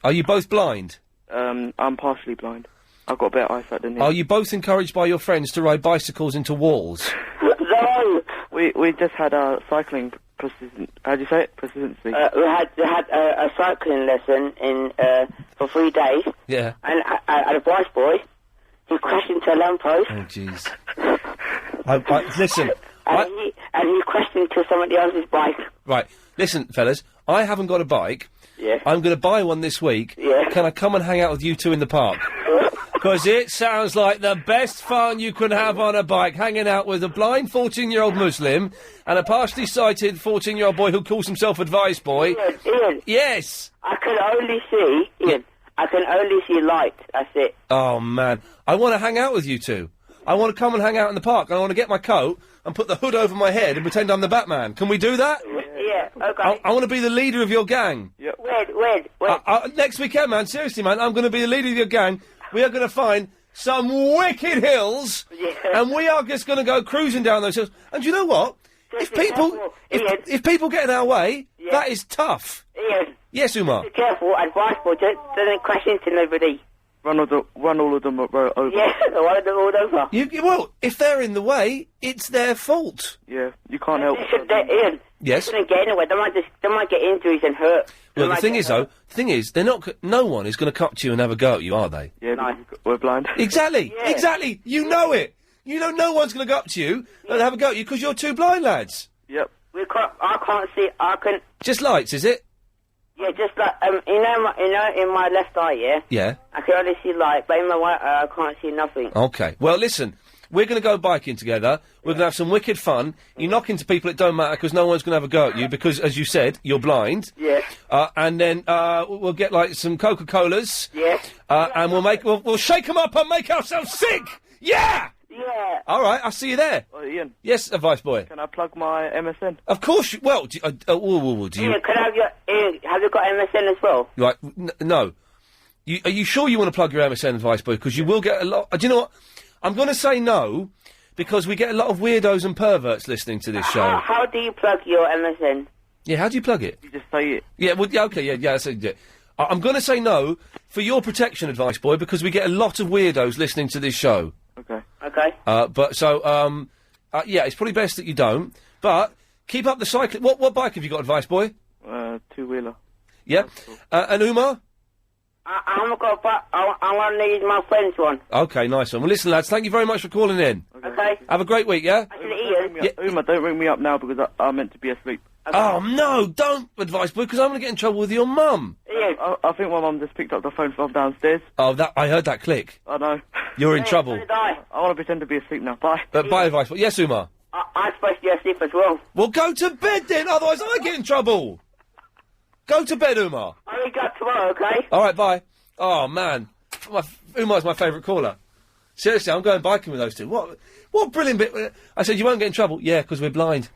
[SPEAKER 1] Are you both blind?
[SPEAKER 14] I'm partially blind. I've got better eyesight than you.
[SPEAKER 1] Are you both encouraged by your friends to ride bicycles into walls?
[SPEAKER 20] No!
[SPEAKER 14] We just had a cycling how do you say it? Presidency.
[SPEAKER 20] We had a cycling lesson for 3 days.
[SPEAKER 1] Yeah.
[SPEAKER 20] And Advice Boy, he crashed into a lamppost.
[SPEAKER 1] Oh, jeez. Listen.
[SPEAKER 20] And he crashed into somebody else's bike.
[SPEAKER 1] Right. Listen, fellas, I haven't got a bike.
[SPEAKER 20] Yeah.
[SPEAKER 1] I'm going to buy one this week.
[SPEAKER 20] Yeah.
[SPEAKER 1] Can I come and hang out with you two in the park? Because it sounds like the best fun you can have on a bike, hanging out with a blind 14-year-old Muslim and a partially sighted 14-year-old boy who calls himself Advice Boy.
[SPEAKER 20] Ian.
[SPEAKER 1] Yes.
[SPEAKER 20] I can only see, Ian, I can only see light. That's it.
[SPEAKER 1] Oh, man. I want to hang out with you two. I want to come and hang out in the park. I want to get my coat and put the hood over my head and pretend I'm the Batman. Can we do that?
[SPEAKER 20] Yeah, okay.
[SPEAKER 1] I want to be the leader of your gang.
[SPEAKER 14] Yep.
[SPEAKER 20] When?
[SPEAKER 1] Next weekend, man. Seriously, man. I'm going to be the leader of your gang. We are going to find some wicked hills, and we are just going to go cruising down those hills. And you know what? If people get in our way, that is tough.
[SPEAKER 20] Ian.
[SPEAKER 1] Yes, Umar.
[SPEAKER 20] Be careful, Advice Boy, doesn't crash into nobody.
[SPEAKER 14] Run all of them over.
[SPEAKER 20] Yeah, run them all over.
[SPEAKER 1] Well, if they're in the way, it's their fault.
[SPEAKER 14] Yeah, you can't help.
[SPEAKER 20] Ian.
[SPEAKER 1] Yes.
[SPEAKER 20] They shouldn't get anywhere. They might get injuries and hurt.
[SPEAKER 1] Well, the thing is, they're not. No one is going to come to you and have a go at you, are they?
[SPEAKER 14] Yeah, we're blind.
[SPEAKER 1] Exactly.
[SPEAKER 20] Yeah.
[SPEAKER 1] Exactly. You know it. You know no one's going to go up to you and have a go at you because you're two blind lads.
[SPEAKER 14] Yep.
[SPEAKER 20] I can't see. I can.
[SPEAKER 1] Just lights, is it?
[SPEAKER 20] Yeah, just like in my left eye, yeah.
[SPEAKER 1] Yeah.
[SPEAKER 20] I can only see light, but in my right eye, I can't see nothing.
[SPEAKER 1] Okay. Well, listen. We're going to go biking together. We're going to have some wicked fun. You knock into people, it don't matter because no one's going to have a go at you because, as you said, you're blind.
[SPEAKER 20] Yeah.
[SPEAKER 1] And then we'll get like some Coca-Colas.
[SPEAKER 20] Yeah.
[SPEAKER 1] And we'll shake them up and make ourselves sick. Yeah.
[SPEAKER 20] Yeah.
[SPEAKER 1] All right. I'll see you there.
[SPEAKER 14] Ian.
[SPEAKER 1] Yes, Vice Boy.
[SPEAKER 14] Can I plug my MSN?
[SPEAKER 1] Of course. Well, do you?
[SPEAKER 20] Ian, can I have have you got MSN as well?
[SPEAKER 1] Right. No. Are you sure you want to plug your MSN, Vice Boy? Because you will get a lot. Do you know what? I'm going to say no, because we get a lot of weirdos and perverts listening to this show.
[SPEAKER 20] How do you plug your MSN?
[SPEAKER 1] Yeah, how do you plug it?
[SPEAKER 14] You just say it.
[SPEAKER 1] Yeah, well, yeah, okay, yeah, that's it. I'm going to say no for your protection, Advice Boy, because we get a lot of weirdos listening to this show.
[SPEAKER 14] Okay.
[SPEAKER 20] Okay.
[SPEAKER 1] Yeah, it's probably best that you don't, but keep up the cycling. What bike have you got, Advice Boy?
[SPEAKER 14] Two-wheeler.
[SPEAKER 1] Yeah. And Umar?
[SPEAKER 20] I haven't got a bike. I'm going to use my friend's one.
[SPEAKER 1] Okay, nice one. Well, listen, lads, thank you very much for calling in.
[SPEAKER 20] Okay.
[SPEAKER 1] Have a great week, yeah?
[SPEAKER 14] Uma, don't ring me up now because I'm meant to be asleep.
[SPEAKER 1] Oh, no, don't, Advice Boy, because I'm going to get in trouble with your mum.
[SPEAKER 14] I think my mum just picked up the phone from downstairs.
[SPEAKER 1] Oh, I heard that click.
[SPEAKER 14] I know.
[SPEAKER 1] You're in trouble.
[SPEAKER 14] I want to pretend to be asleep now. Bye.
[SPEAKER 1] Bye, Advice Boy. Yes, Umar?
[SPEAKER 20] I'm supposed to be asleep as well.
[SPEAKER 1] Well, go to bed then, otherwise I get in trouble. Go to bed, Umar.
[SPEAKER 20] I'll wake up tomorrow, okay?
[SPEAKER 1] All right, bye. Oh, man. Umar's my favourite caller. Seriously, I'm going biking with those two. What brilliant bit. I said, you won't get in trouble. Yeah, because we're blind.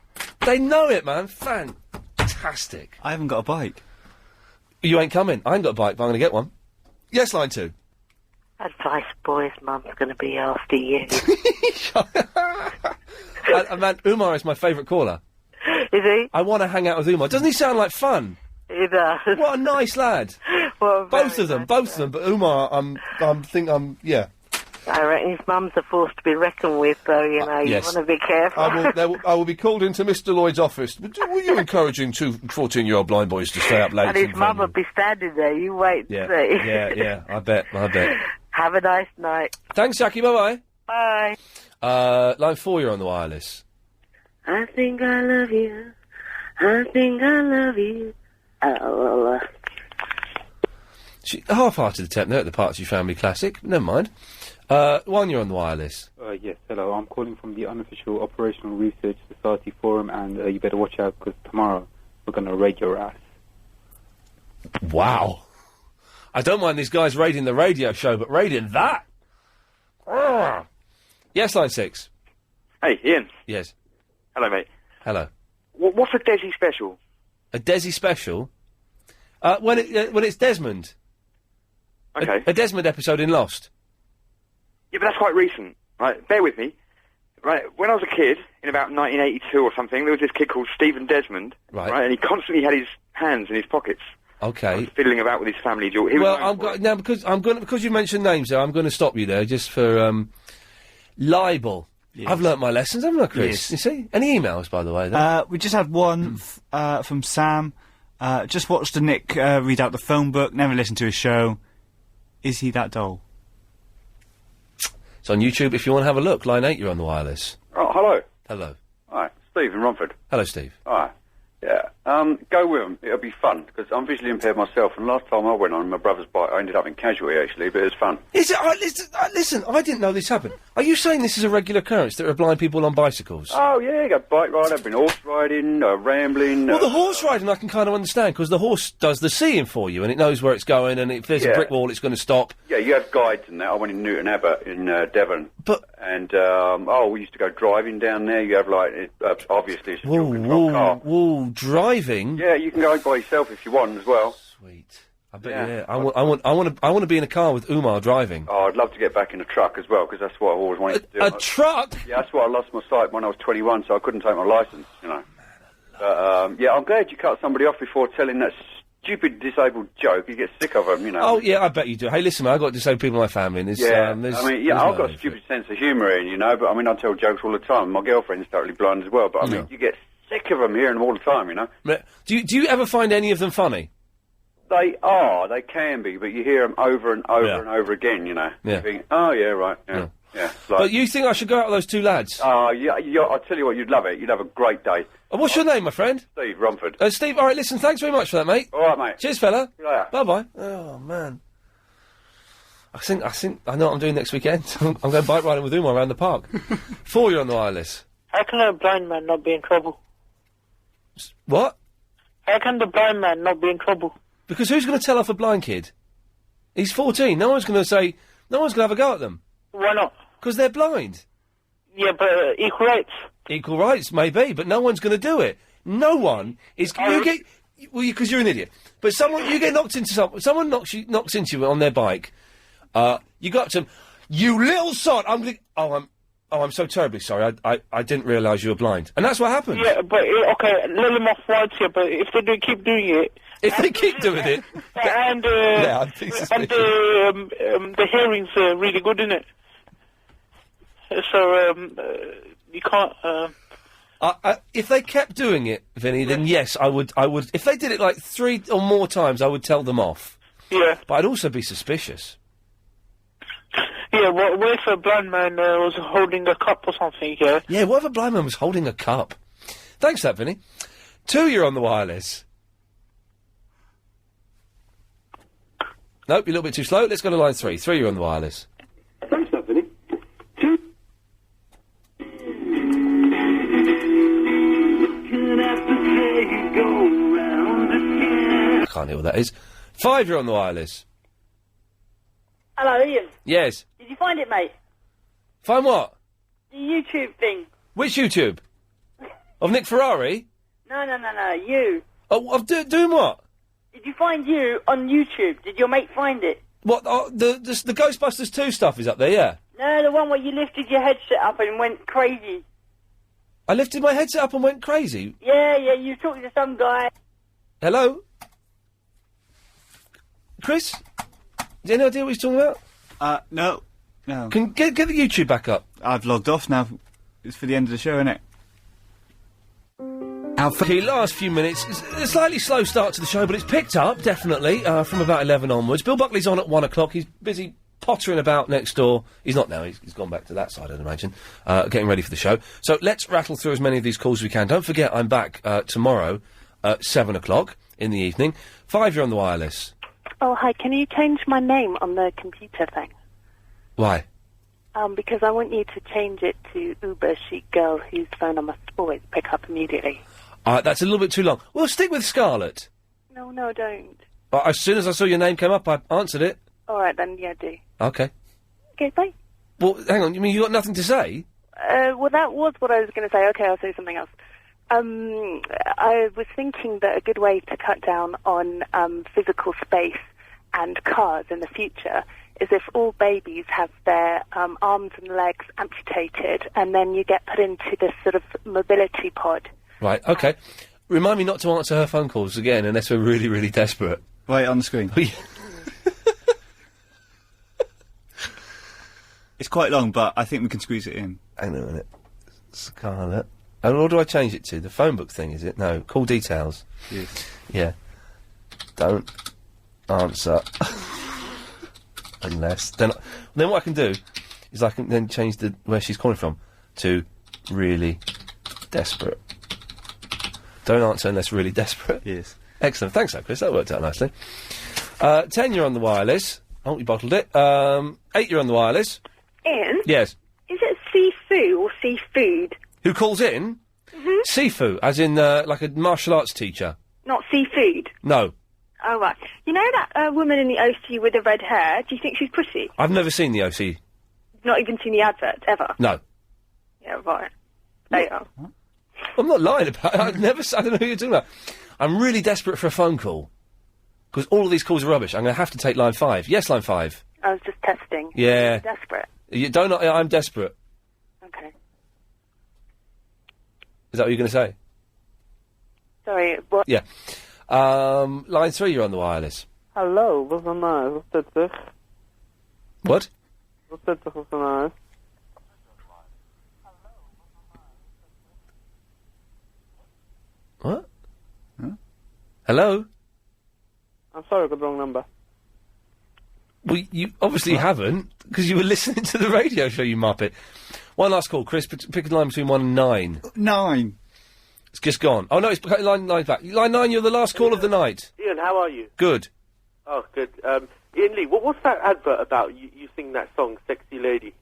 [SPEAKER 1] They know it, man. Fantastic.
[SPEAKER 2] I haven't got a bike.
[SPEAKER 1] You ain't coming. I ain't got a bike, but I'm going to get one. Yes, line 2.
[SPEAKER 16] Advice, boys, Mum's going to be after you.
[SPEAKER 1] Man, Umar is my favourite caller.
[SPEAKER 16] Is he?
[SPEAKER 1] I want to hang out with Umar. Doesn't he sound like fun?
[SPEAKER 16] He does.
[SPEAKER 1] What a nice lad. Both of them, but Umar, yeah.
[SPEAKER 16] I reckon his mum's a force to be reckoned with, though, you know.
[SPEAKER 1] Yes.
[SPEAKER 16] You want to be careful.
[SPEAKER 1] I will be called into Mr. Lloyd's office. Were you encouraging 14-year-old blind boys to stay up late?
[SPEAKER 16] And his mum will be standing there. You wait and see.
[SPEAKER 1] Yeah, I bet.
[SPEAKER 16] Have a nice night.
[SPEAKER 1] Thanks, Jackie. Bye-bye.
[SPEAKER 16] Bye.
[SPEAKER 1] Line 4, you're on the wireless.
[SPEAKER 16] I think I love you. I think I love you. Oh.
[SPEAKER 1] Half-hearted attempt there at the Parts of Your Family classic. Never mind. 1, you're on the wireless.
[SPEAKER 17] Yes, hello. I'm calling from the Unofficial Operational Research Society Forum, and you better watch out because tomorrow we're going to raid your ass.
[SPEAKER 1] Wow. I don't mind these guys raiding the radio show, but raiding that? Yes, line 6.
[SPEAKER 18] Hey, Ian.
[SPEAKER 1] Yes.
[SPEAKER 18] Hello, mate.
[SPEAKER 1] Hello.
[SPEAKER 18] What's a Desi special?
[SPEAKER 1] A Desi special? When it's Desmond.
[SPEAKER 18] Okay.
[SPEAKER 1] A Desmond episode in Lost.
[SPEAKER 18] Yeah, but that's quite recent. Right, bear with me. Right, when I was a kid, in about 1982 or something, there was this kid called Stephen Desmond.
[SPEAKER 1] Right.
[SPEAKER 18] And he constantly had his hands in his pockets.
[SPEAKER 1] Okay.
[SPEAKER 18] Fiddling about with his family jewel.
[SPEAKER 1] Because you mentioned names there, I'm going to stop you there just for libel. Yes. I've learnt my lessons, haven't I, Chris?
[SPEAKER 2] Yes.
[SPEAKER 1] You see? Any emails, by the way? Then?
[SPEAKER 2] We just had one from Sam. Just watched Nick read out the phone book. Never listened to his show. Is he that dull?
[SPEAKER 1] It's on YouTube if you want to have a look. Line 8, you're on the wireless.
[SPEAKER 24] Oh, hello.
[SPEAKER 1] Hello.
[SPEAKER 24] Hi, Steve in Romford.
[SPEAKER 1] Hello, Steve.
[SPEAKER 24] Hi. Yeah. Go with them. It'll be fun, because I'm visually impaired myself, and last time I went on my brother's bike, I ended up in casualty, actually, but it was fun.
[SPEAKER 1] Is it? Listen, I didn't know this happened. Are you saying this is a regular occurrence, that there are blind people on bicycles?
[SPEAKER 24] Oh, yeah, you go bike riding, I've been horse riding, rambling...
[SPEAKER 1] Well, the horse riding I can kind of understand, because the horse does the seeing for you, and it knows where it's going, and if there's a brick wall, it's going to stop.
[SPEAKER 24] Yeah, you have guides and that. I went in Newton Abbot in Devon. And, we used to go driving down there. You have, obviously, it's a dual-control car.
[SPEAKER 1] Whoa, driving?
[SPEAKER 24] Yeah, you can go by yourself if you want as well.
[SPEAKER 1] Sweet. I bet, yeah. I want to be in a car with Umar driving.
[SPEAKER 24] Oh, I'd love to get back in a truck as well, because that's what I always wanted to do.
[SPEAKER 1] A truck?
[SPEAKER 24] Yeah, that's why I lost my sight when I was 21, so I couldn't take my licence, you know. But, yeah, I'm glad you cut somebody off before telling that stupid disabled joke. You get sick of them, you know.
[SPEAKER 1] Oh, yeah, I bet you do. Hey, listen, man, I've got disabled people in my family, and
[SPEAKER 24] I've got a stupid sense of humour in, you know, but, I tell jokes all the time. My girlfriend's totally blind as well, but, you get sick of them hearing them all the time, you know.
[SPEAKER 1] Do you ever find any of them funny?
[SPEAKER 24] They can be, but you hear them over and over and over again, you know.
[SPEAKER 1] Yeah.
[SPEAKER 24] You think, oh, yeah, right, yeah.
[SPEAKER 1] But you think I should go out with those two lads?
[SPEAKER 24] Yeah, I'll tell you what, you'd love it. You'd have a great day.
[SPEAKER 1] What's your name, my friend?
[SPEAKER 24] Steve Romford.
[SPEAKER 1] Steve, all right, listen, thanks very much for that, mate.
[SPEAKER 24] All right, mate.
[SPEAKER 1] Cheers, fella.
[SPEAKER 24] Yeah.
[SPEAKER 1] Bye-bye. Oh, man. I think I know what I'm doing next weekend. I'm going bike riding with Umar around the park. 4, you're on the wireless.
[SPEAKER 23] How can a blind man not be in trouble?
[SPEAKER 1] What?
[SPEAKER 23] How can the blind man not be in trouble?
[SPEAKER 1] Because who's going to tell off a blind kid? He's 14. No one's going to have a go at them.
[SPEAKER 23] Why not?
[SPEAKER 1] Because they're blind.
[SPEAKER 23] Yeah, but equal rights.
[SPEAKER 1] Equal rights, maybe, but no one's going to do it. No one is... because you're an idiot. But you get knocked into someone knocks into you on their bike, you go up to them, you little sod, I'm so terribly sorry, I didn't realise you were blind. And that's what happened.
[SPEAKER 23] Yeah, but, okay, let them off once here, but if they keep doing it...
[SPEAKER 1] If they keep doing it...
[SPEAKER 23] And the hearing's really good, isn't it? So, you can't...
[SPEAKER 1] if they kept doing it, Vinny, then yes, I would... If they did it like 3 or more times, I would tell them off.
[SPEAKER 23] Yeah.
[SPEAKER 1] But I'd also be suspicious.
[SPEAKER 23] Yeah, what if a blind man was holding a cup or something, yeah?
[SPEAKER 1] Yeah, what if a blind man was holding a cup? Thanks for that, Vinny. 2, you're on the wireless. Nope, you're a little bit too slow. Let's go to line 3. 3, you're on the wireless.
[SPEAKER 24] Thanks for that, Vinny. 2.
[SPEAKER 1] can't hear what that is. 5, you're on the wireless.
[SPEAKER 4] Hello, Ian.
[SPEAKER 1] Yes.
[SPEAKER 4] Did you find it, mate?
[SPEAKER 1] Find what?
[SPEAKER 4] The YouTube thing.
[SPEAKER 1] Which YouTube? Of Nick Ferrari?
[SPEAKER 4] No, you.
[SPEAKER 1] Oh, of doing what?
[SPEAKER 4] Did you find you on YouTube? Did your mate find it?
[SPEAKER 1] What, the Ghostbusters 2 stuff is up there, yeah?
[SPEAKER 4] No, the one where you lifted your headset up and went crazy.
[SPEAKER 1] I lifted my headset up and went crazy?
[SPEAKER 4] Yeah, you were talking to some guy.
[SPEAKER 1] Hello? Chris? Do you have any idea what he's talking about?
[SPEAKER 2] No.
[SPEAKER 1] Get the YouTube back up.
[SPEAKER 2] I've logged off now. It's for the end of the show, isn't it?
[SPEAKER 1] Okay, last few minutes. It's a slightly slow start to the show, but it's picked up, definitely, from about 11 onwards. Bill Buckley's on at 1 o'clock. He's busy pottering about next door. He's not now. He's gone back to that side, I'd imagine, getting ready for the show. So let's rattle through as many of these calls as we can. Don't forget, I'm back tomorrow at 7 o'clock in the evening. 5, you're on the wireless.
[SPEAKER 6] Oh, hi. Can you change my name on the computer thing?
[SPEAKER 1] Why?
[SPEAKER 6] Because I want you to change it to Uber Chic Girl whose phone I must always pick up immediately.
[SPEAKER 1] That's a little bit too long. We'll stick with Scarlett.
[SPEAKER 6] No, don't.
[SPEAKER 1] But as soon as I saw your name come up, I answered it.
[SPEAKER 6] All right, then, yeah, do.
[SPEAKER 1] Okay.
[SPEAKER 6] Okay, bye.
[SPEAKER 1] Well, hang on, you mean you got nothing to say?
[SPEAKER 6] Well, that was what I was going to say. Okay, I'll say something else. I was thinking that a good way to cut down on physical space and cars in the future is if all babies have their arms and legs amputated, and then you get put into this sort of mobility pod.
[SPEAKER 1] Right, okay. Remind me not to answer her phone calls again unless we're really, really desperate.
[SPEAKER 2] Right, on the screen. It's quite long, but I think we can squeeze it in.
[SPEAKER 1] Hang on a minute. Scarlett. And what do I change it to? The phone book thing, is it? No, call details.
[SPEAKER 2] Yes.
[SPEAKER 1] Yeah. Don't answer. Unless... Then what I can do is I can then change where she's calling from to really desperate. Don't answer unless really desperate.
[SPEAKER 2] Yes.
[SPEAKER 1] Excellent. Thanks, Chris. That worked out nicely. 10, you're on the wireless. Oh, you bottled it. 8, you're on the wireless.
[SPEAKER 7] Ian?
[SPEAKER 1] Yes.
[SPEAKER 7] Is it seafood or seafood?
[SPEAKER 1] Who calls in?
[SPEAKER 7] Mm-hmm.
[SPEAKER 1] Sifu, as in, like a martial arts teacher.
[SPEAKER 7] Not seafood?
[SPEAKER 1] No.
[SPEAKER 7] Oh, right. You know that woman in the OC with the red hair? Do you think she's pretty?
[SPEAKER 1] I've never seen the OC.
[SPEAKER 7] Not even seen the advert, ever?
[SPEAKER 1] No.
[SPEAKER 7] Yeah, right. There you are.
[SPEAKER 1] I'm not lying about it. I don't know who you're talking about. I'm really desperate for a phone call. Because all of these calls are rubbish. I'm going to have to take line 5. Yes, line 5.
[SPEAKER 6] I was just testing.
[SPEAKER 1] Yeah.
[SPEAKER 6] You're desperate.
[SPEAKER 1] You don't. I'm desperate.
[SPEAKER 6] Okay.
[SPEAKER 1] Is that what you're going to say?
[SPEAKER 6] Sorry, what?
[SPEAKER 1] Yeah. Line 3, you're on the wireless.
[SPEAKER 14] Hallo, wat is nou? Wat is dit?
[SPEAKER 1] What?
[SPEAKER 14] Wat is dit toch nou?
[SPEAKER 1] What? Huh? Hello?
[SPEAKER 14] I'm sorry, I got the wrong number.
[SPEAKER 1] Well, you obviously haven't, because you were listening to the radio show, you muppet. One last call, Chris. Pick a line between 1 and 9.
[SPEAKER 2] 9.
[SPEAKER 1] It's just gone. Oh, no, it's line back. Line 9, you're the last call of the night.
[SPEAKER 8] Ian, how are you?
[SPEAKER 1] Good.
[SPEAKER 8] Oh, good. Ian Lee, what's that advert about? You sing that song, Sexy Lady.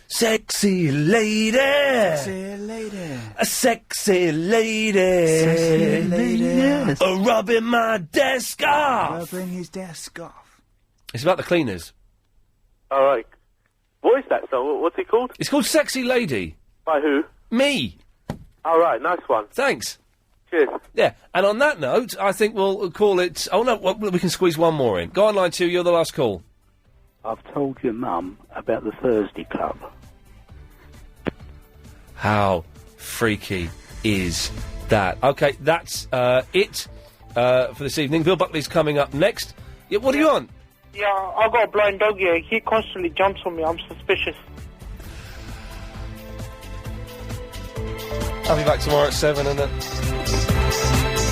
[SPEAKER 1] Sexy lady.
[SPEAKER 2] Sexy lady.
[SPEAKER 1] A sexy lady.
[SPEAKER 2] Sexy lady.
[SPEAKER 1] Rubbing my desk off.
[SPEAKER 2] Rubbing his desk off.
[SPEAKER 1] It's about the cleaners.
[SPEAKER 8] All right. What is that song? What's it called?
[SPEAKER 1] It's called Sexy Lady.
[SPEAKER 8] By who?
[SPEAKER 1] Me.
[SPEAKER 8] All right, nice one.
[SPEAKER 1] Thanks.
[SPEAKER 8] Cheers.
[SPEAKER 1] Yeah, and on that note, I think we'll call it... Oh, no, we can squeeze one more in. Go on, line 2, you're the last call.
[SPEAKER 11] I've told your mum about the Thursday Club.
[SPEAKER 1] How freaky is that? Okay, that's it for this evening. Bill Buckley's coming up next. Yeah, what do you want?
[SPEAKER 23] Yeah, I got a blind dog here. He constantly jumps on me. I'm suspicious.
[SPEAKER 1] I'll be back tomorrow at 7, and